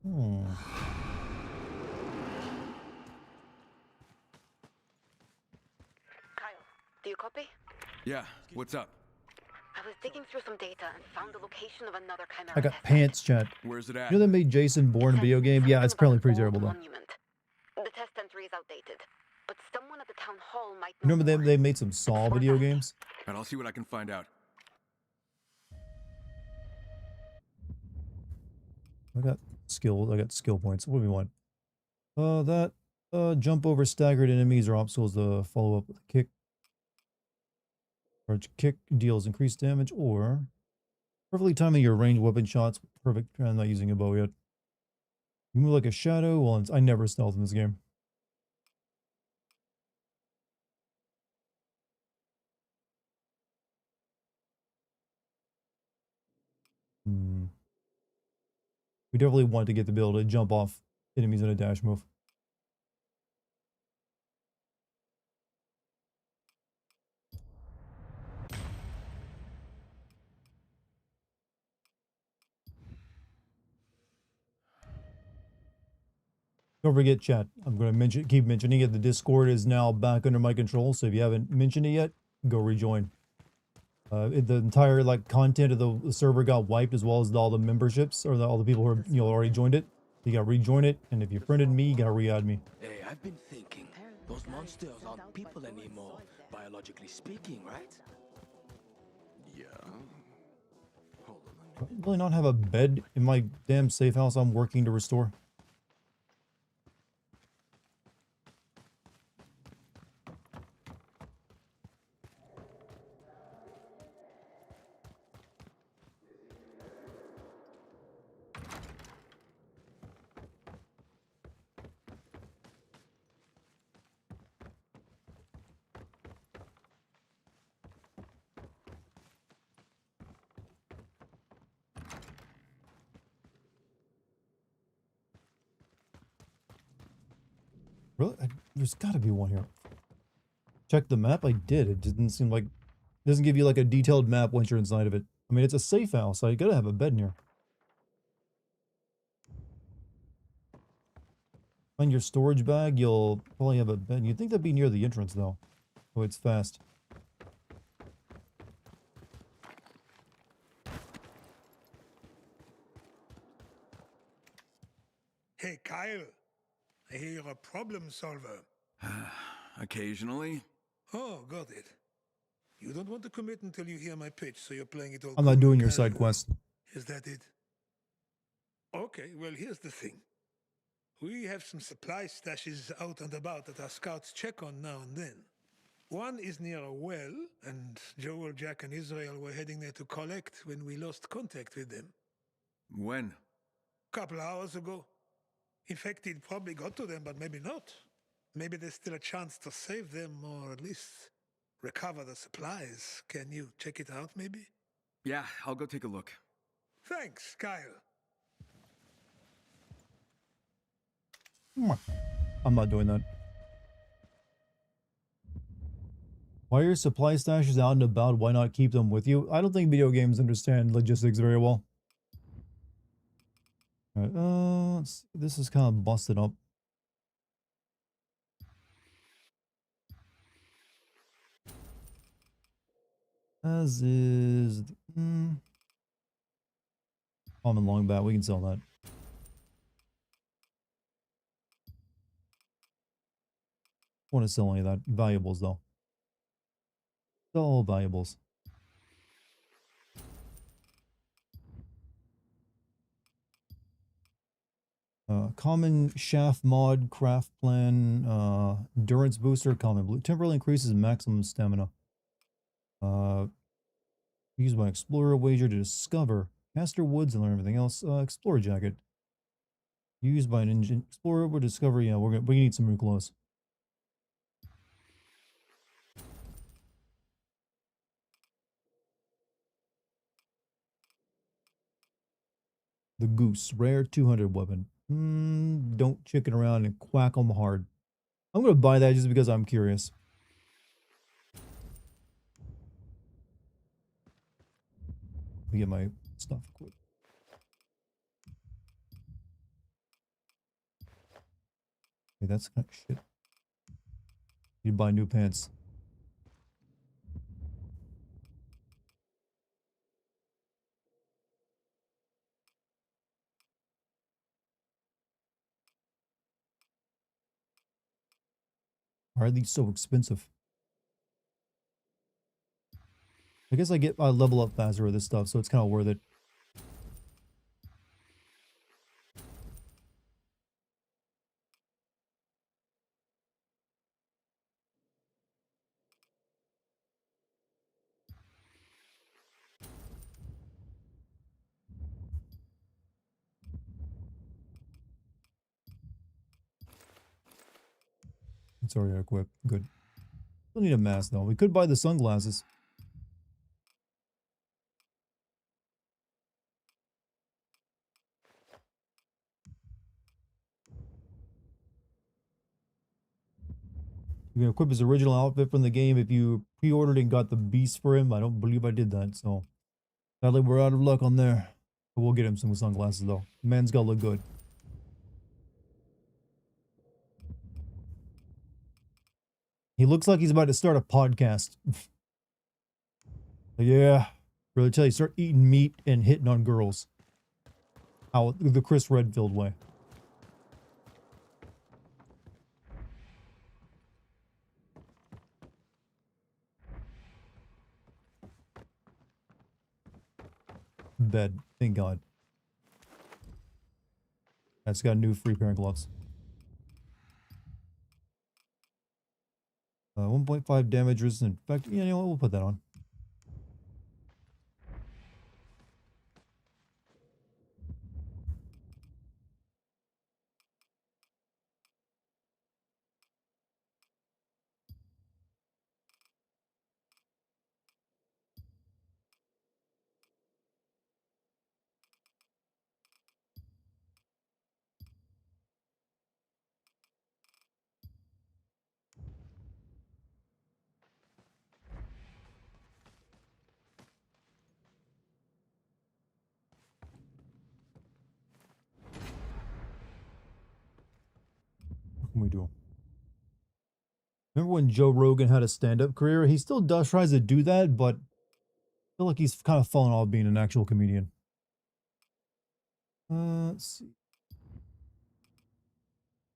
Kyle, do you copy? Yeah, what's up? I was digging through some data and found the location of another Chimera I got test pants, chat. Where's it at? You know they made Jason Bourne a video game? Yeah, it's apparently pretty terrible though. monument. The test entry is outdated, but someone at the town hall might know Remember more. they made some Saw video games? And I'll see what I can find out. I got skill points. What do we want? Jump over staggered enemies or obstacles to follow up with a kick. Charge kick deals increased damage, or perfectly timing your ranged weapon shots. Perfect. I'm not using a bow yet. You move like a shadow. Well, I never stealth in this game. We definitely want to get the ability to jump off enemies in a dash move. Don't forget, chat. I'm going to keep mentioning it. The Discord is now back under my control, so if you haven't mentioned it yet, go rejoin. The entire content of the server got wiped, as well as all the memberships or all the people who are already joined it. You got to rejoin it, and if you friended me, you got to re-add me. Hey, I've been thinking, those monsters aren't people anymore, biologically speaking, right? Do I really not have a bed in my damn safe house I'm working to restore? Really? There's got to be one here. Check the map. I did. It didn't seem like... It doesn't give you like a detailed map once you're inside of it. I mean, it's a safe house, so you gotta have a bed in here. Find your storage bag, you'll probably have a bed. You'd think that'd be near the entrance, though. Oh, it's fast. Hey, Kyle. I hear you're a problem solver. Occasionally. Oh, got it. You don't want to commit until you hear my pitch, so you're playing it all I'm not cool doing and your side casual. quest. Is that it? Okay, well, here's the thing. We have some supply stashes out and about that our scouts check on now and then. One is near a well, and Joel, Jack, and Israel were heading there to collect when we lost contact with them. When? Couple hours ago. Infected probably got to them, but maybe not. Maybe there's still a chance to save them, or at least recover the supplies. Can you check it out, maybe? Yeah, I'll go take a look. Thanks, Kyle. I'm not doing that. Why are your supply stashes out and about? Why not keep them with you? I don't think video games understand logistics very well. Alright, let's see. This is kind of busted up. As is... common long bat, we can sell that. I want to sell any of that. Valuables, though. Sell all valuables. Common shaft mod, craft plan, endurance booster, common blue. Temporarily increases maximum stamina. Used by explorer wager to discover caster woods and learn everything else. Explorer jacket. Used by an engine explorer to discover. Yeah, we need some new clothes. The goose, rare 200 weapon. Don't chicken around and quack them hard. I'm gonna buy that just because I'm curious. Let me get my stuff equipped. Okay, that's kind of shit. Need to buy new pants. Why are these so expensive? I guess I level up faster with this stuff, so it's kind of worth it. It's already equipped. Good. Still need a mask though. We could buy the sunglasses. You can equip his original outfit from the game if you pre-ordered and got the beast for him. I don't believe I did that, so sadly we're out of luck on there. But we'll get him some sunglasses though. Man's gotta look good. He looks like he's about to start a podcast. Yeah. Really tell you, start eating meat and hitting on girls. How the Chris Redfield way. bed. Thank God. That's got new free pair of gloves. 1.5 damage resistant. In fact, you know what? We'll put that on. What can we do? Remember when Joe Rogan had a stand-up career? He still tries to do that, but I feel like he's kind of fallen off being an actual comedian. Let's see.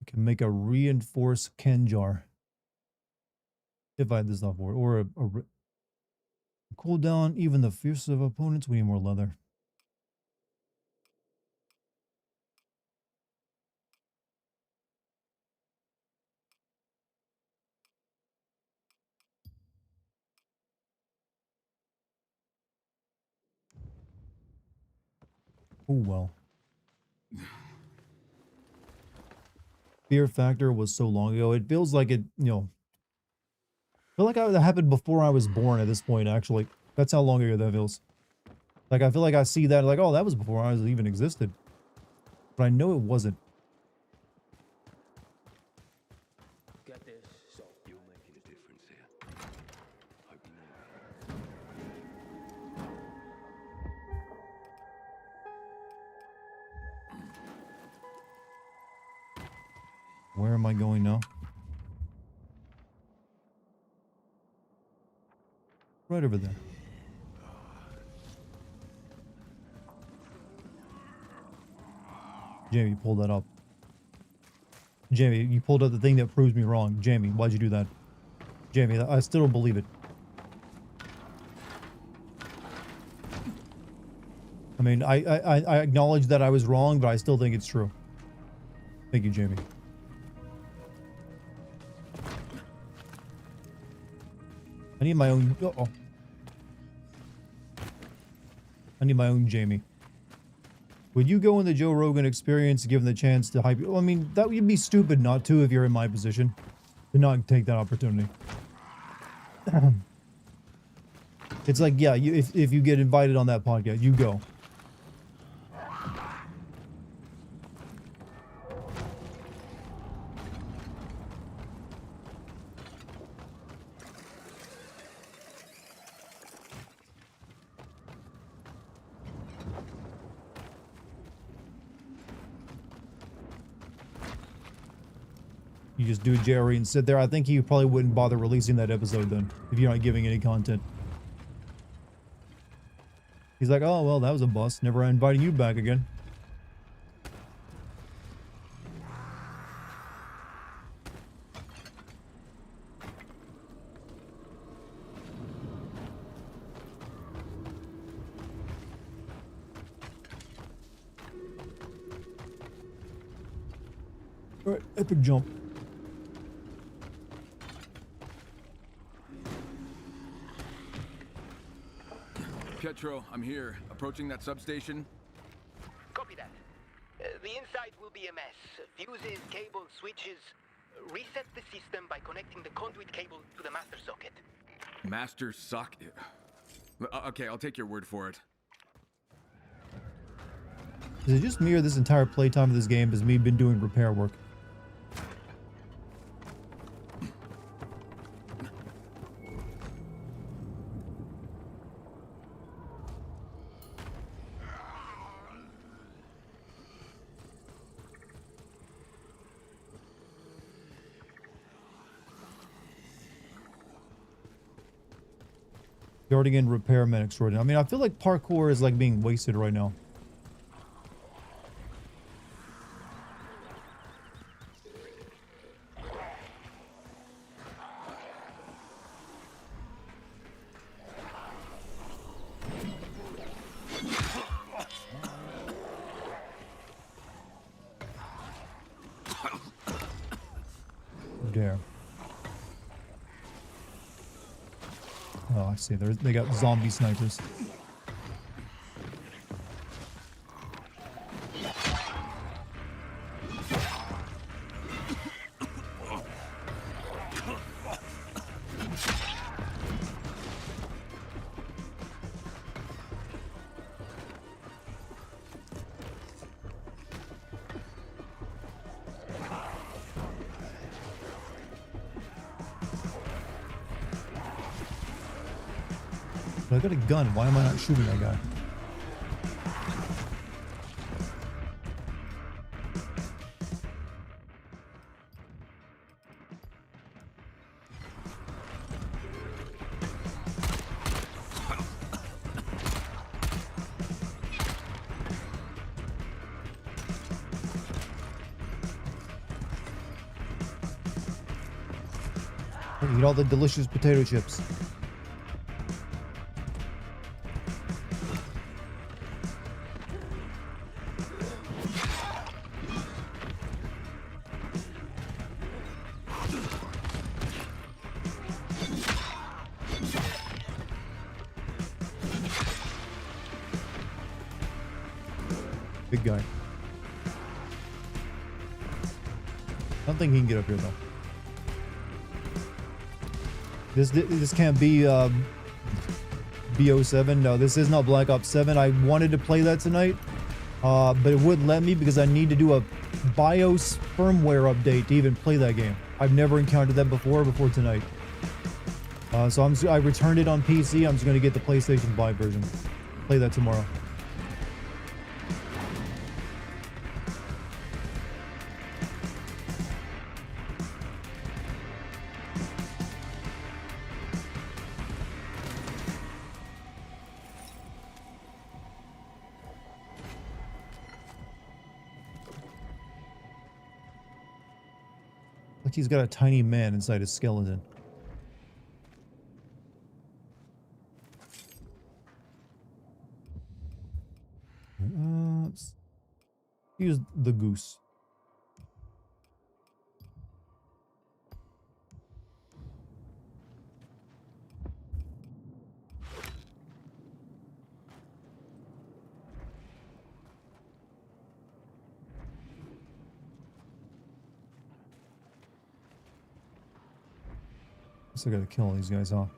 I can make a reinforced Ken jar. If I had this stuff for it. Or a cool down even the fiercest of opponents. We need more leather. Oh well. Fear factor was so long ago. It feels like it, you know. I feel like that happened before I was born at this point, actually. That's how long ago that feels. Like, I feel like I see that, like, oh, that was before I was even existed. But I know it wasn't. Get this, so you're making a difference here. Hope you know. Where am I going now? Right over there. Jamie, pull that up. Jamie, you pulled up the thing that proves me wrong. Jamie, why'd you do that? Jamie, I still don't believe it. I mean, I acknowledge that I was wrong, but I still think it's true. Thank you, Jamie. I need my own... Uh-oh. I need my own Jamie. Would you go in the Joe Rogan experience given the chance to hype... Well, I mean, that would be stupid not to if you're in my position. To not take that opportunity. It's like, yeah, if you get invited on that podcast, you go. You just do Jerry and sit there. I think he probably wouldn't bother releasing that episode then, if you're not giving any content. He's like, oh, well, that was a bust. Never inviting you back again. Alright, epic jump. Pietro, I'm here. Approaching that substation. Copy that. The inside will be a mess. Fuses, cables, switches. Reset the system by connecting the conduit cable to the master socket. Master socket. Okay, I'll take your word for it. Is it just me or this entire playtime of this game has me been doing repair work? Dartigan repairman extraordinary. I mean, I feel like parkour is like being wasted right now. there. Oh, I see. They got zombie snipers. But I got a gun. Why am I not shooting that guy? Eat all the delicious potato chips. Big guy. I don't think he can get up here though. This can't be BO7. No, this is not Black Ops 7. I wanted to play that tonight, but it wouldn't let me because I need to do a BIOS firmware update to even play that game. I've never encountered that before tonight. So I returned it on PC. I'm just gonna get the PlayStation 5 version. Play that tomorrow. Like he's got a tiny man inside his skeleton. Let's use the goose. Guess I gotta kill these guys off.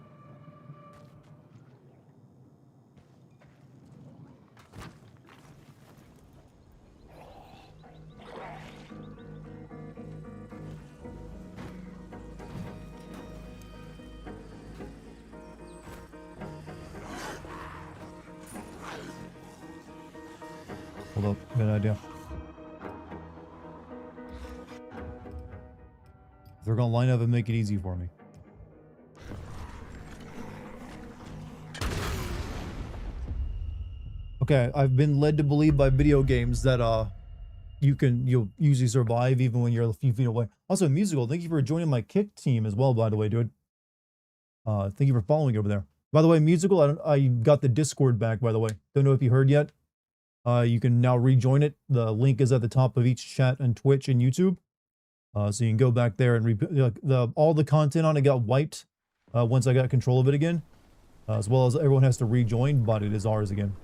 Hold up, good idea. They're gonna line up and make it easy for me. Okay, I've been led to believe by video games that you'll usually survive even when you're a few feet away. Also, Musical, thank you for joining my kick team as well, by the way, dude. Thank you for following over there. By the way, Musical, I got the Discord back, by the way. Don't know if you heard yet. You can now rejoin it. The link is at the top of each chat on Twitch and YouTube. So you can go back there and all the content on it got wiped once I got control of it again. As well as everyone has to rejoin, but it is ours again.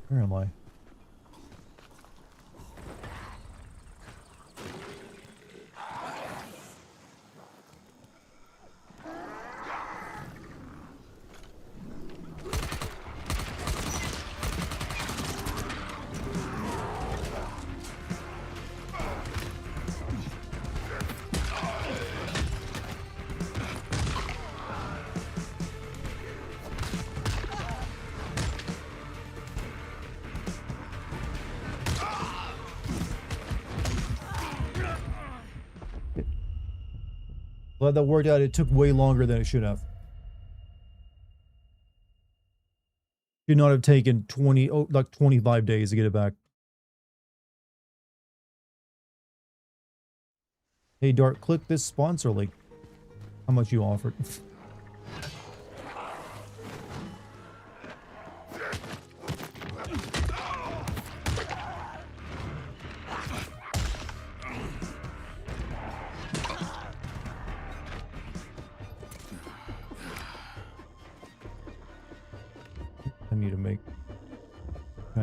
Where am I? Glad that worked out. It took way longer than it should have. Should not have taken 25 days to get it back. Hey Dart, click this sponsor link. How much you offered?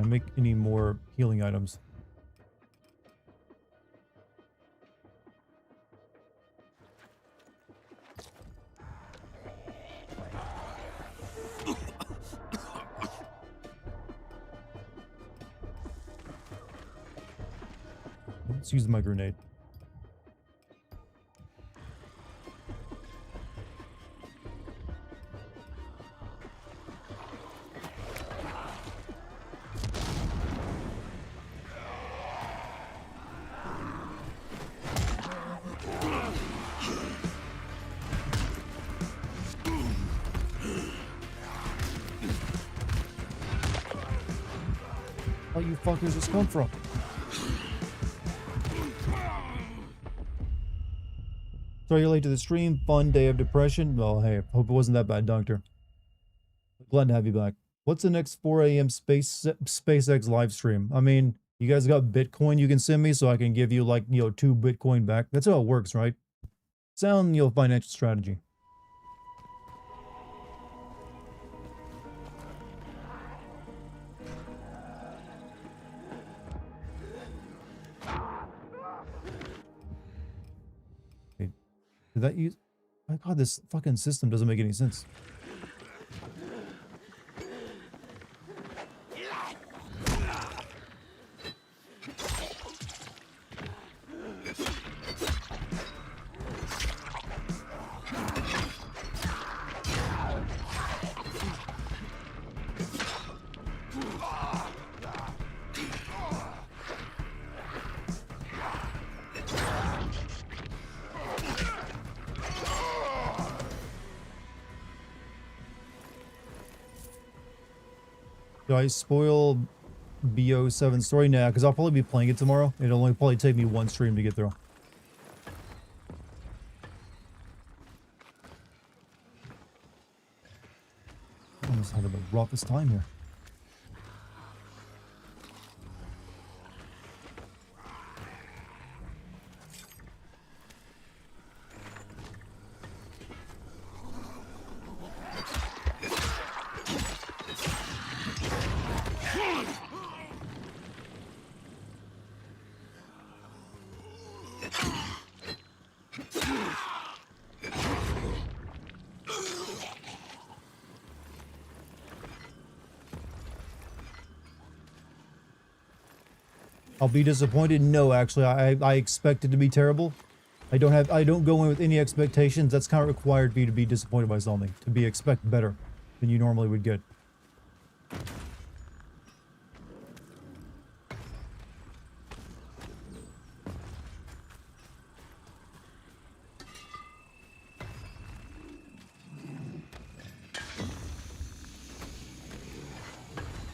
Can I make any more healing items? Let's use my grenade. Where you fuckers just come from? Sorry you're late to the stream. Fun day of depression. Well, hey, hope it wasn't that bad, Doctor. Glad to have you back. What's the next 4 a.m. SpaceX live stream? I mean, you guys got Bitcoin you can send me so I can give you like, 2 Bitcoin back. That's how it works, right? Sound, financial strategy. Did that use... My god, this fucking system doesn't make any sense. Do I spoil BO7 story? Nah, because I'll probably be playing it tomorrow. It'll only probably take me 1 stream to get through. I almost had the roughest time here. I'll be disappointed. No, actually, I expect it to be terrible. I don't go in with any expectations. That's kind of required for you to be disappointed by something, to expect better than you normally would get.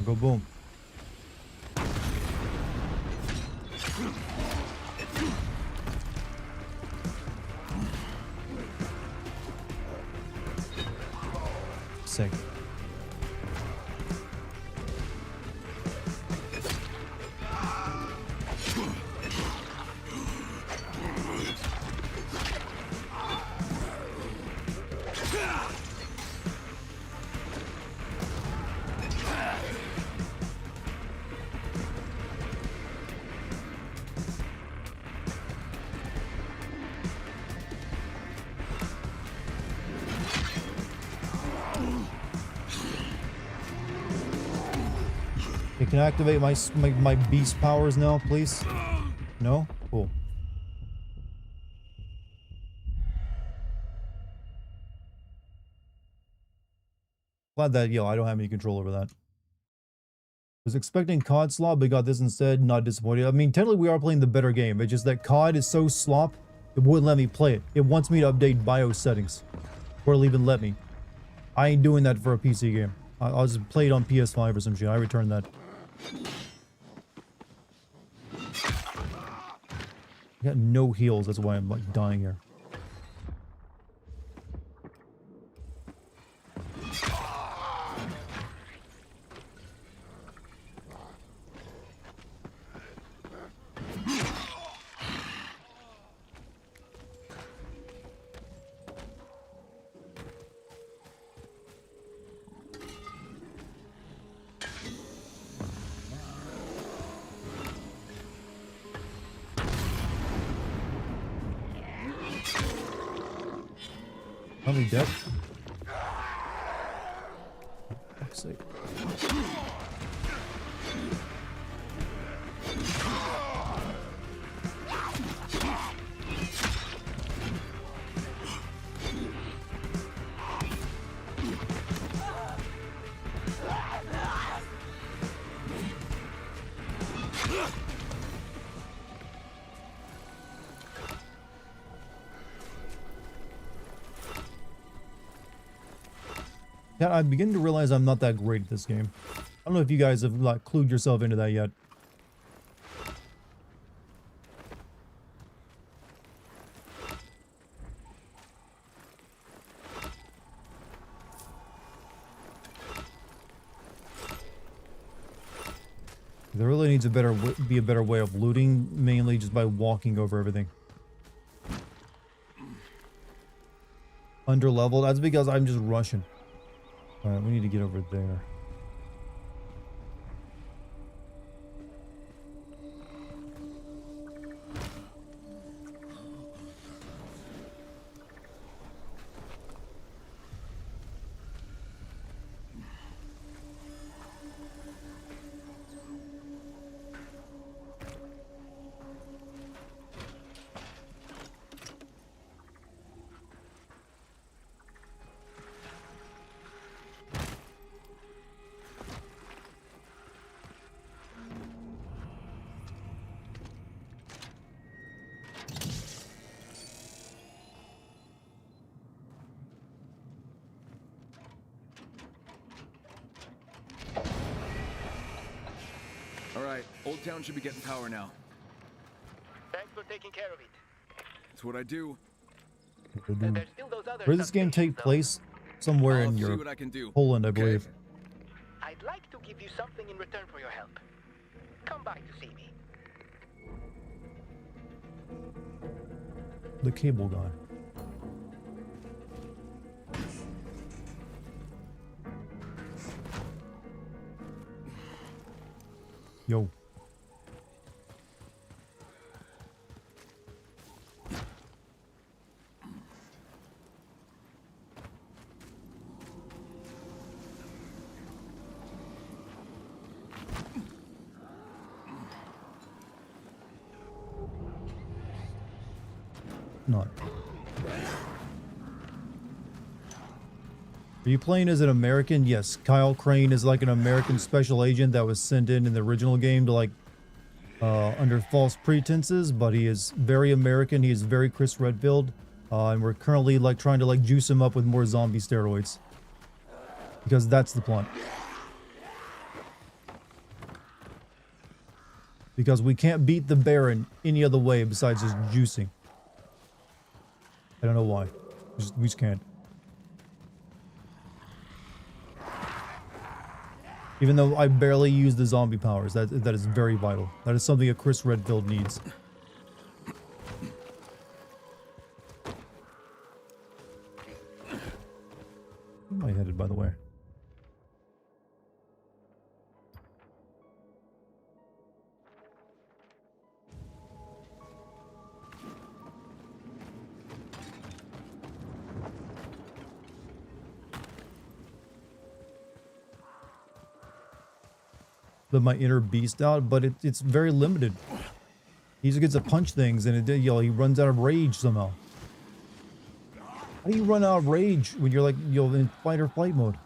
Go boom. Sick. Can I activate my beast powers now, please? No? Cool. Glad that, I don't have any control over that. Was expecting COD slop, but got this instead. Not disappointed. I mean, technically we are playing the better game. It's just that COD is so slop, it wouldn't let me play it. It wants me to update BIOS settings. Or it'll even let me. I ain't doing that for a PC game. I'll just play it on PS5 or some shit. I returned that. I got no heals, that's why I'm like dying here. Finally dead. Fuck's sake. Yeah, I'm beginning to realize I'm not that great at this game. I don't know if you guys have like clued yourself into that yet. There really needs a be a better way of looting, mainly just by walking over everything. Under leveled, that's because I'm just rushing. Alright, we need to get over there. Alright, Old Town should be getting power now. Thanks for taking care of it. That's what I do. There's still those other Where does this game take place? Somewhere in see Europe. what I can do. Poland, I Okay. believe. I'd like to give you something in return for your help. Come by to see me. The cable guy. Yo. Not. Are you playing as an American? Yes, Kyle Crane is like an American special agent that was sent in the original game to like under false pretenses, but he is very American. He is very Chris Redfield, and we're currently like trying to like juice him up with more zombie steroids because that's the plan. Because we can't beat the Baron any other way besides just juicing. I don't know why. We just can't. Even though I barely use the zombie powers, that is very vital. That is something a Chris Redfield needs. Where am I headed, by the way? Let my inner beast out, but it's very limited. He just gets to punch things, and he runs out of rage somehow. How do you run out of rage when you're like in fight or flight mode?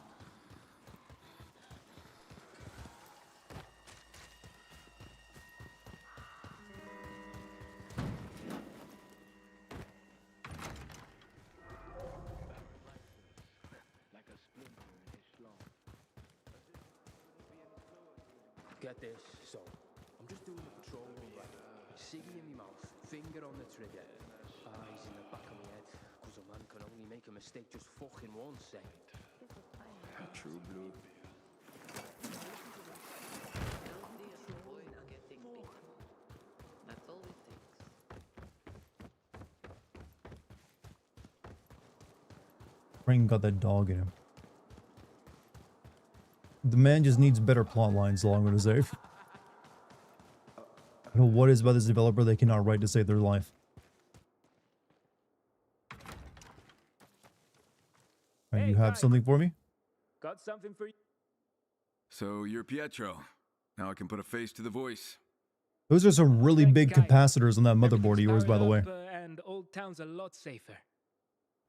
Get this, so I'm just doing the patrol run, right? Ciggy in my mouth, finger on the trigger, eyes in the back of my head, because a man can only make a mistake just fucking once, eh? True blue. That's all it takes. Crane got that dog in him. The man just needs better plot lines, all I'm going to say. I don't know what it is about this developer they cannot write to save their life. Alright, you have something for me? Got something for you. So you're Pietro. Now I can put a face to the voice. Those are some really big capacitors on that motherboard of yours, by the way. And Old Town's a lot safer.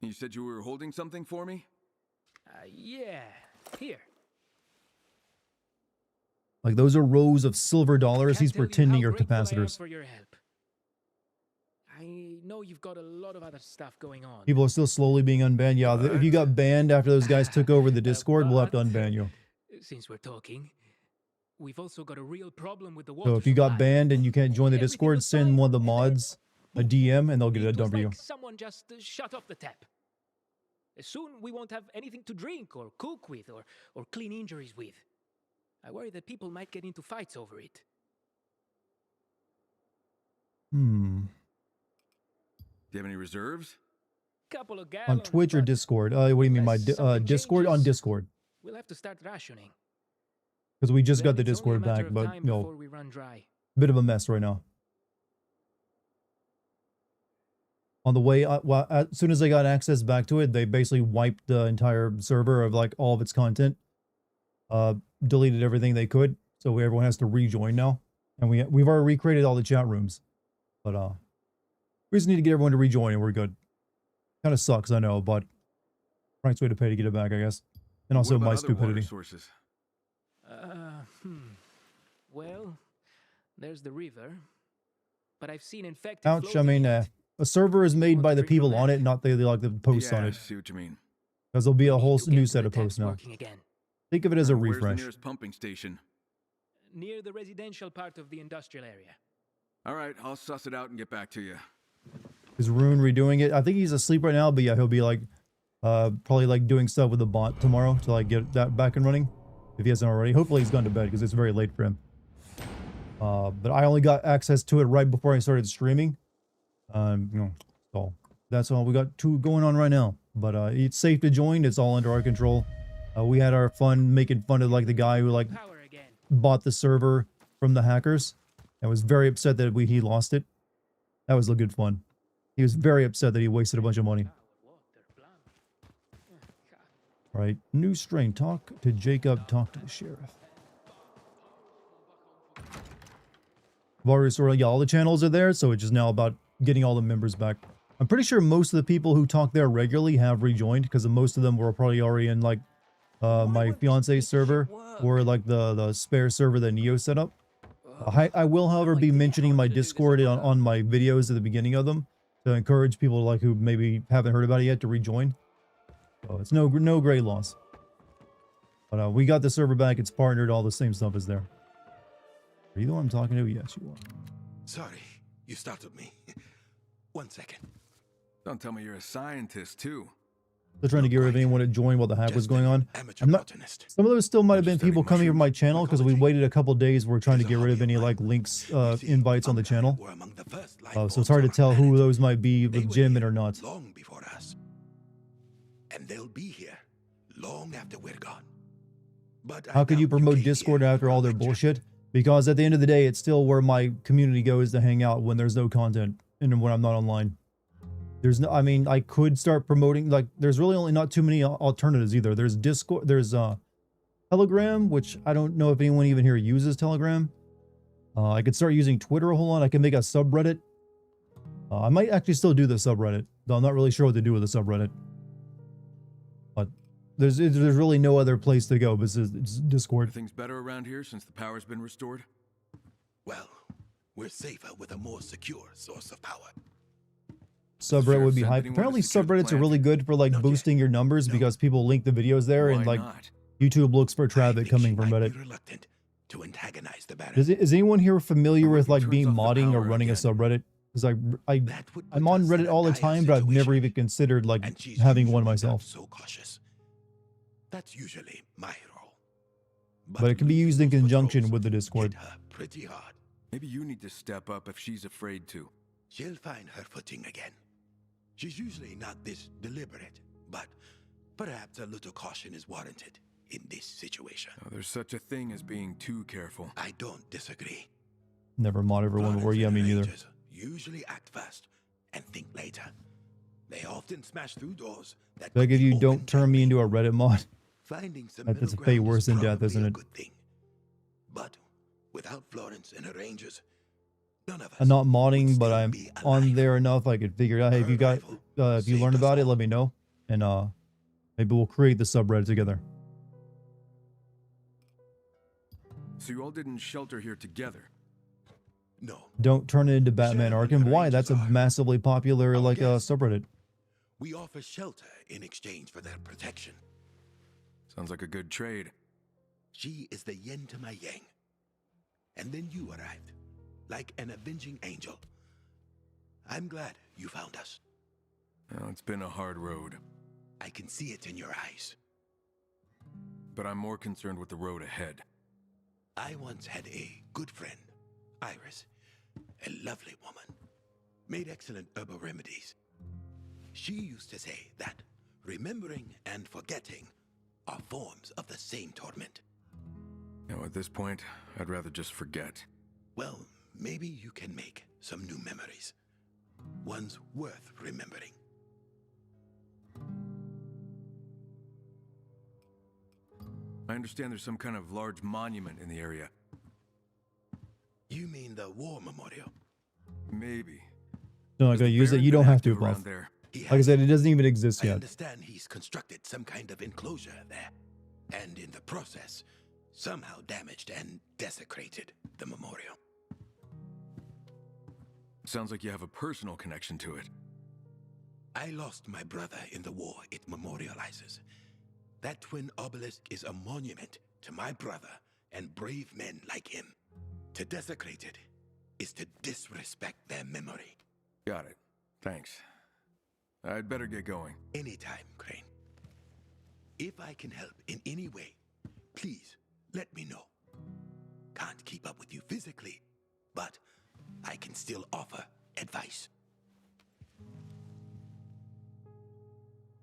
You said you were holding something for me? Yeah. Here. Like, those are rows of silver dollars. He's pretending are capacitors. For your help. I know you've got a lot of other stuff going on. People are still slowly being unbanned. Yeah, if you got banned after those guys took over the Discord, we'll have to unban you. Since we're talking, we've also got a real problem with the water So if you got banned and you can't join the Discord, send one of the mods a DM and they'll get a dump for you. Someone just shut off the tap. Soon we won't have anything to drink or cook with or clean injuries with. I worry that people might get into fights over it. Hmm. Do you have any reserves? Couple of On gallons, Twitch or Discord? What do you mean, my Discord? On Discord. We'll have to start rationing. Because we just got Then the it's only a Discord matter back, of but, time you know, before we run dry. bit of a mess right now. On the way, well, as soon as I got access back to it, they basically wiped the entire server of, like, all of its content. Deleted everything they could, so everyone has to rejoin now. And we've already recreated all the chat rooms. But, we just need to get everyone to rejoin and we're good. Kind of sucks, I know, but Frank's way to pay to get it back, I guess. And also my stupidity. Sources? Well, there's the river, but I've seen infected. Ouch, I mean, a server is made by the people on it, not they like the posts on I it. see what you mean. Because there'll be a whole new set of posts now. Think of it as a Where's the refresh. nearest pumping station? Near the residential part of the industrial area. All right, I'll suss it out and get back to you. Is Rune redoing it? I think he's asleep right now, but yeah, he'll be like, probably like doing stuff with the bot tomorrow to like get that back and running. If he hasn't already. Hopefully he's gone to bed because it's very late for him. But I only got access to it right before I started streaming. You know, so that's all we got going on right now. But it's safe to join. It's all under our control. We had our fun making fun of like the guy who like bought the server from the hackers and was very upset that he lost it. That was a good fun. He was very upset that he wasted a bunch of money. All right, new strain. Talk to Jacob. Talk to the sheriff. Varus, or yeah, all the channels are there, so it's just now about getting all the members back. I'm pretty sure most of the people who talk there regularly have rejoined because most of them were probably already in like my fiance's server or like the spare server that Neo set up. I will, however, be mentioning my Discord on my videos at the beginning of them to encourage people like who maybe haven't heard about it yet to rejoin. So it's no great loss. But we got the server back. It's partnered. All the same stuff is there. Are you the one I'm talking to? Yes, you are. Sorry, you startled me. 1 second. Don't tell me you're a scientist too. They're trying to get rid of anyone that joined while the hack was going on. I'm not, some of those still might have been people coming from my channel because we waited a couple days. We're trying to get rid of any like links, invites on the channel. So it's hard to tell who those might be legitimate or not. Long before us. And they'll be here long after we're gone. But how could you promote Discord after all their bullshit? Because at the end of the day, it's still where my community goes to hang out when there's no content and when I'm not online. There's no, I mean, I could start promoting, like, there's really only not too many alternatives either. There's Discord, there's Telegram, which I don't know if anyone even here uses Telegram. I could start using Twitter a whole lot. I can make a subreddit. I might actually still do the subreddit, though I'm not really sure what to do with the subreddit. But there's really no other place to go besides Discord. Are things better around here since the power's been restored? Well, we're safer with a more secure source of power. Subreddit would be hype. Apparently subreddits are really good for like boosting your numbers because people link the videos there and like YouTube looks for traffic coming from Reddit. To antagonize the Is anyone here familiar with like being modding or running a subreddit? Because I'm on Reddit all the time, but I've never even considered like having one myself. So cautious. That's usually my role. But it can be used in conjunction with the Discord. Pretty hard. Maybe you need to step up if she's afraid to. She'll find her footing again. She's usually not this deliberate, but perhaps a little caution is warranted in this situation. Oh, there's such a thing as being too careful. I don't disagree. Never mod everyone before. Yeah, me neither. Usually act fast and think later. They often smash through doors that Like if you don't turn me into a Reddit mod, finding some that's middle a fate ground worse is than death, probably isn't a it? good thing. But without Florence and her rangers, none of us. I'm not modding, but I'm on there enough I could figure it out. Hey, if you got, if you learn about it, let me know, and maybe we'll create the subreddit together. So you all didn't shelter here together? No. Don't turn it into Batman Arkham. Why? That's a massively popular like subreddit. We offer shelter in exchange for their protection. Sounds like a good trade. She is the yin to my yang. And then you arrived, like an avenging angel. I'm glad you found us. Well, it's been a hard road. I can see it in your eyes. But I'm more concerned with the road ahead. I once had a good friend, Iris, a lovely woman, made excellent herbal remedies. She used to say that remembering and forgetting are forms of the same torment. Now, at this point, I'd rather just forget. Well, maybe you can make some new memories. Ones worth remembering. I understand there's some kind of large monument in the area. You mean the war memorial? Maybe. No, I gotta use it. You don't have to, Buff. Like I said, it doesn't even exist I yet. understand he's constructed some kind of enclosure there, and in the process, somehow damaged and desecrated the memorial. Sounds like you have a personal connection to it. I lost my brother in the war it memorializes. That twin obelisk is a monument to my brother and brave men like him. To desecrate it is to disrespect their memory. Got it. Thanks. I'd better get going. Anytime, Crane. If I can help in any way, please let me know. Can't keep up with you physically, but I can still offer advice.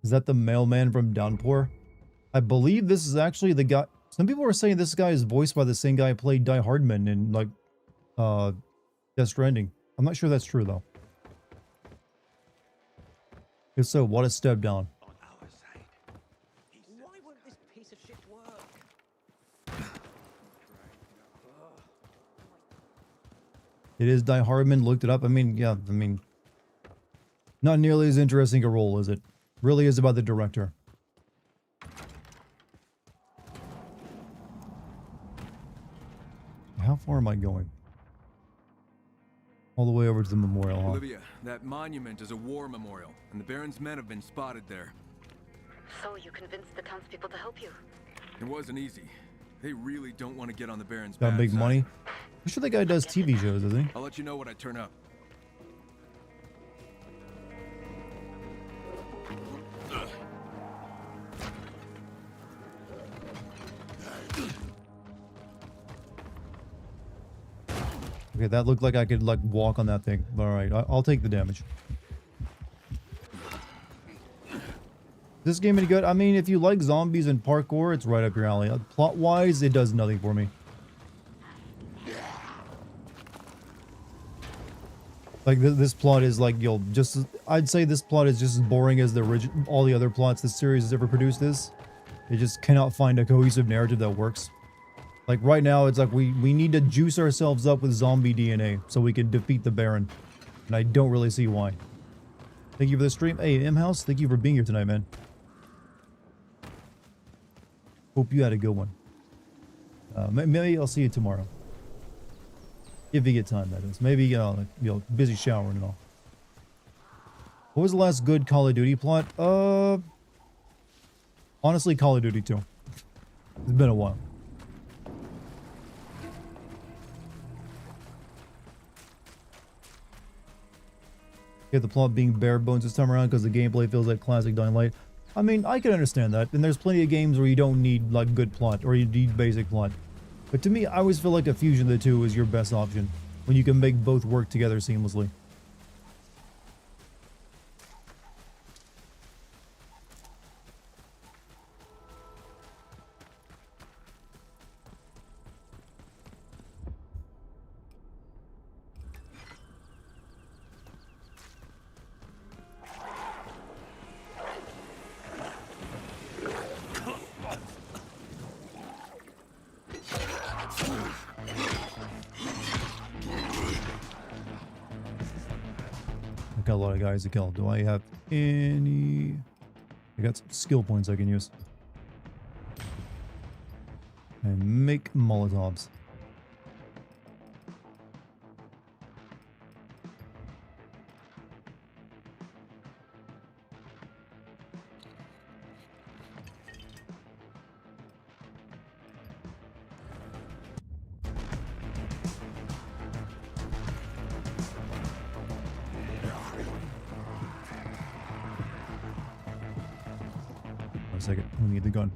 Is that the mailman from Downpour? I believe this is actually the guy. Some people are saying this guy is voiced by the same guy who played Die Hardman in like Death Stranding. I'm not sure that's true though. If so, what a step down. Why won't this piece of shit work? It is Die Hardman. Looked it up. I mean, yeah. I mean, not nearly as interesting a role, is it? Really is about the director. How far am I going? All the way over to the memorial hall. Olivia, that monument is a war memorial, and the Baron's men have been spotted there. So you convinced the townspeople to help you? It wasn't easy. They really don't want to get on the Baron's Got bad big side. money. I'm sure that guy does TV shows, doesn't he? I'll let you know when I turn up. Okay, that looked like I could like walk on that thing. All right, I'll take the damage. This game any good? I mean, if you like zombies and parkour, it's right up your alley. Plot-wise, it does nothing for me. Like this plot is like I'd say this plot is just as boring as all the other plots this series has ever produced is. It just cannot find a cohesive narrative that works. Like right now, it's like we need to juice ourselves up with zombie DNA so we can defeat the Baron. And I don't really see why. Thank you for the stream. Hey, M-House, thank you for being here tonight, man. Hope you had a good one. Maybe I'll see you tomorrow. If you get time, that is. Maybe, busy showering and all. What was the last good Call of Duty plot? Honestly, Call of Duty 2. It's been a while. Get the plot being bare bones this time around because the gameplay feels like classic Dying Light. I mean, I can understand that, and there's plenty of games where you don't need like good plot or you need basic plot. But to me, I always feel like a fusion of the two is your best option when you can make both work together seamlessly. lot of guys to kill. Do I have any... I got some skill points I can use. And make Molotovs. A second, we need the gun.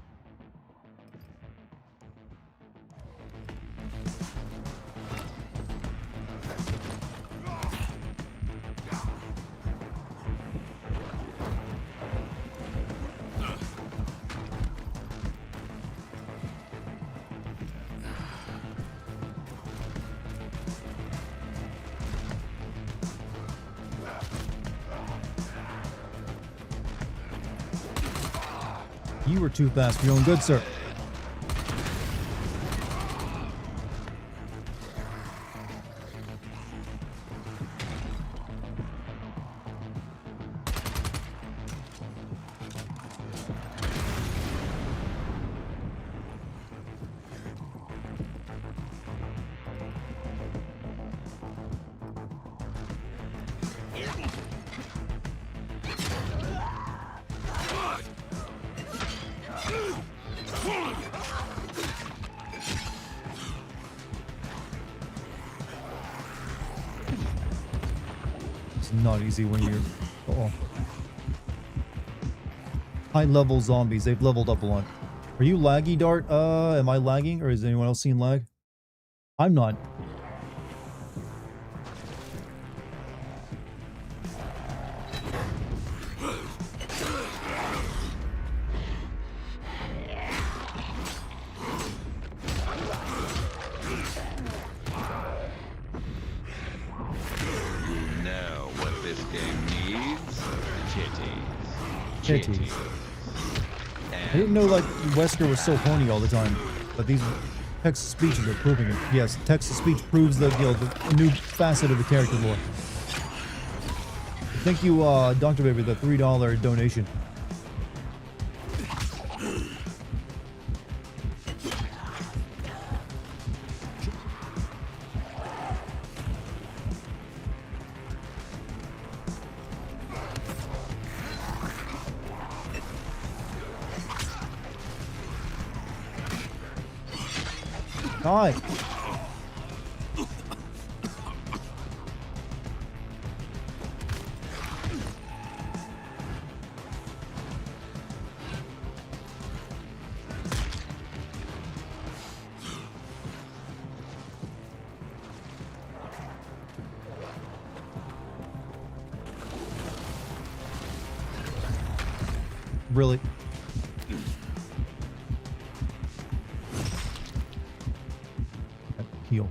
You were too fast for your own good, sir. It's not easy when you're... Uh-oh. High-level zombies. They've leveled up a lot. Are you laggy, Dart? Am I lagging? Or is anyone else seeing lag? I'm not. Titties. I didn't know like Wesker was so horny all the time, but these text-to-speeches are proving it. Yes, text-to-speech proves the, you know, the new facet of the character lore. Thank you, Dr. Baby, the $3 donation. Die. Really? Heal.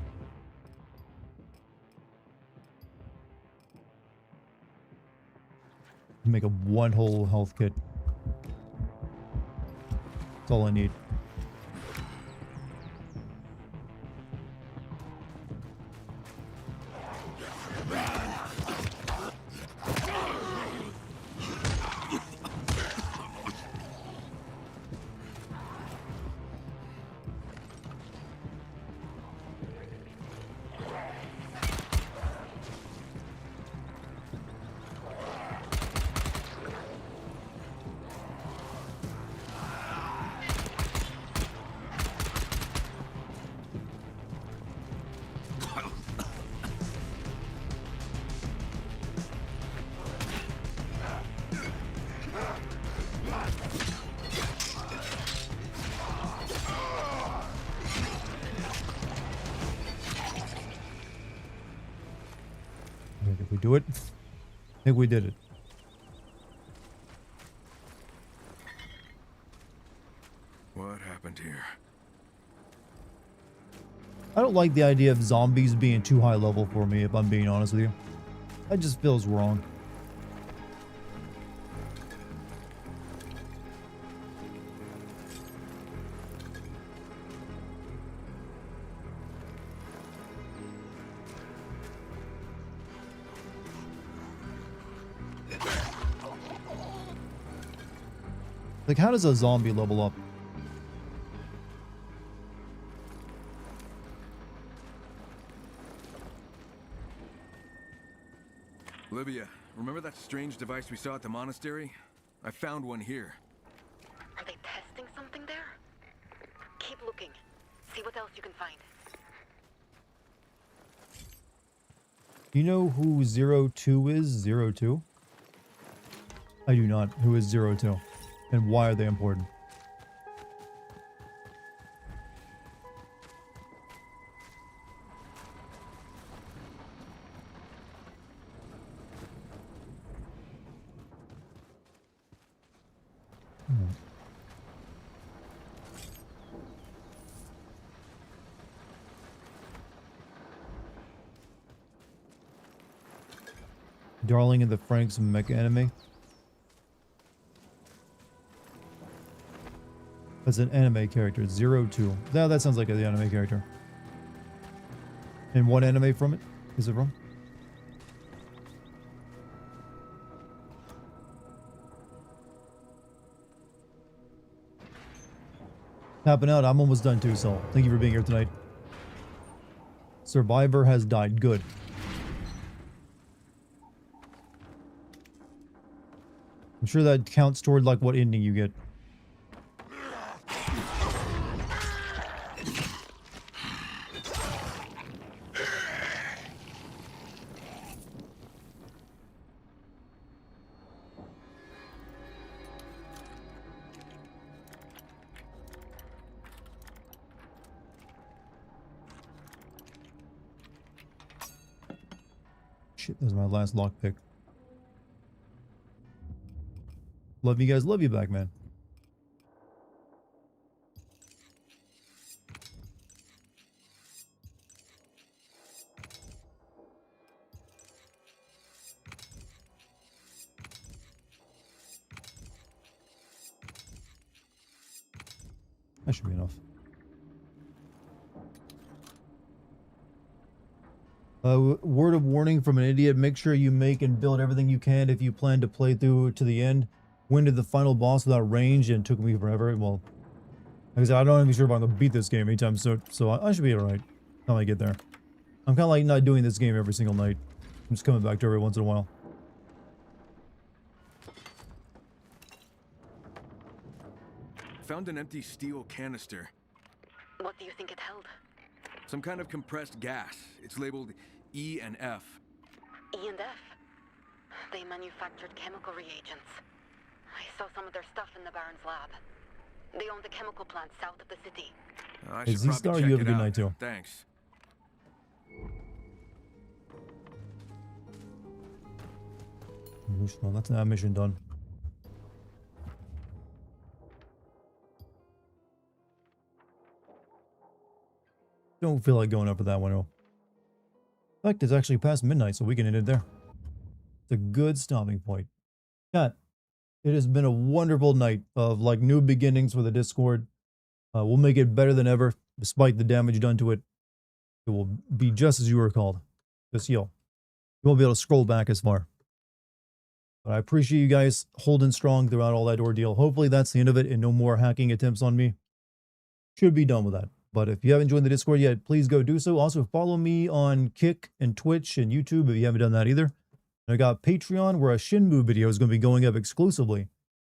Make a one whole health kit. That's all I need. Did we do it? I think we did it. What happened here? I don't like the idea of zombies being too high level for me, if I'm being honest with you. That just feels wrong. Like, how does a zombie level up? Olivia, remember that strange device we saw at the monastery? I found one here. Are they testing something there? Keep looking. See what else you can find. You know who 02 is? 02? I do not. Who is 02? And why are they important? Darling and the Franks mecha anime. That's an anime character. 02. Yeah, that sounds like an anime character. And what anime from it is it from? Tapping out. I'm almost done too, so thank you for being here tonight. Survivor has died. Good. I'm sure that counts toward like what ending you get. Shit, that was my last lockpick. Love you guys. Love you back, man. That should be enough. Word of warning from an idiot. Make sure you make and build everything you can if you plan to play through to the end. Went to the final boss without range and it took me forever. Well, like I said, I'm not even sure if I'm going to beat this game anytime soon. So I should be alright when I get there. I'm kind of like not doing this game every single night. I'm just coming back to it every once in a while. Found an empty steel canister. What do you think it held? Some kind of compressed gas. It's labeled E and F. E and F? They manufactured chemical reagents. I saw some of their stuff in the Baron's lab. They own the chemical plant south of the city. I Hey, should probably Z-Star, check you have a it good out. night too. Thanks. Well, that's that mission done. Don't feel like going up for that one. In fact, it's actually past midnight, so we can end it there. It's a good stopping point. Chat, it has been a wonderful night of like new beginnings for the Discord. We'll make it better than ever, despite the damage done to it. It will be just as you were called. Just heal. You won't be able to scroll back as far. But I appreciate you guys holding strong throughout all that ordeal. Hopefully that's the end of it and no more hacking attempts on me. Should be done with that. But if you haven't joined the Discord yet, please go do so. Also, follow me on Kick and Twitch and YouTube if you haven't done that either. And I got Patreon where a Shinmu video is going to be going up exclusively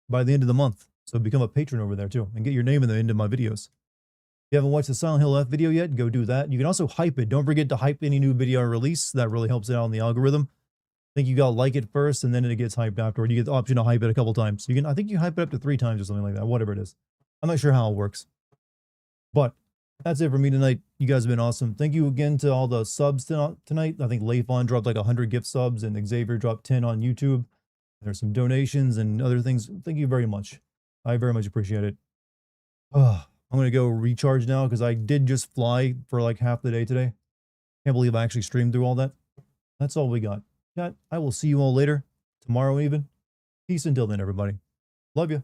by the end of the month. So become a patron over there too and get your name in the end of my videos. If you haven't watched the Silent Hill F video yet, go do that. You can also hype it. Don't forget to hype any new video I release. That really helps it out on the algorithm. I think you gotta like it first and then it gets hyped afterward. You get the option to hype it a couple times. You can, I think you hype it up to 3 times or something like that, whatever it is. I'm not sure how it works. But that's it for me tonight. You guys have been awesome. Thank you again to all the subs tonight. I think Leifon dropped like 100 gift subs and Xavier dropped 10 on YouTube. There's some donations and other things. Thank you very much. I very much appreciate it. I'm going to go recharge now because I did just fly for like half the day today. Can't believe I actually streamed through all that. That's all we got. Chat, I will see you all later. Tomorrow even. Peace until then, everybody. Love you.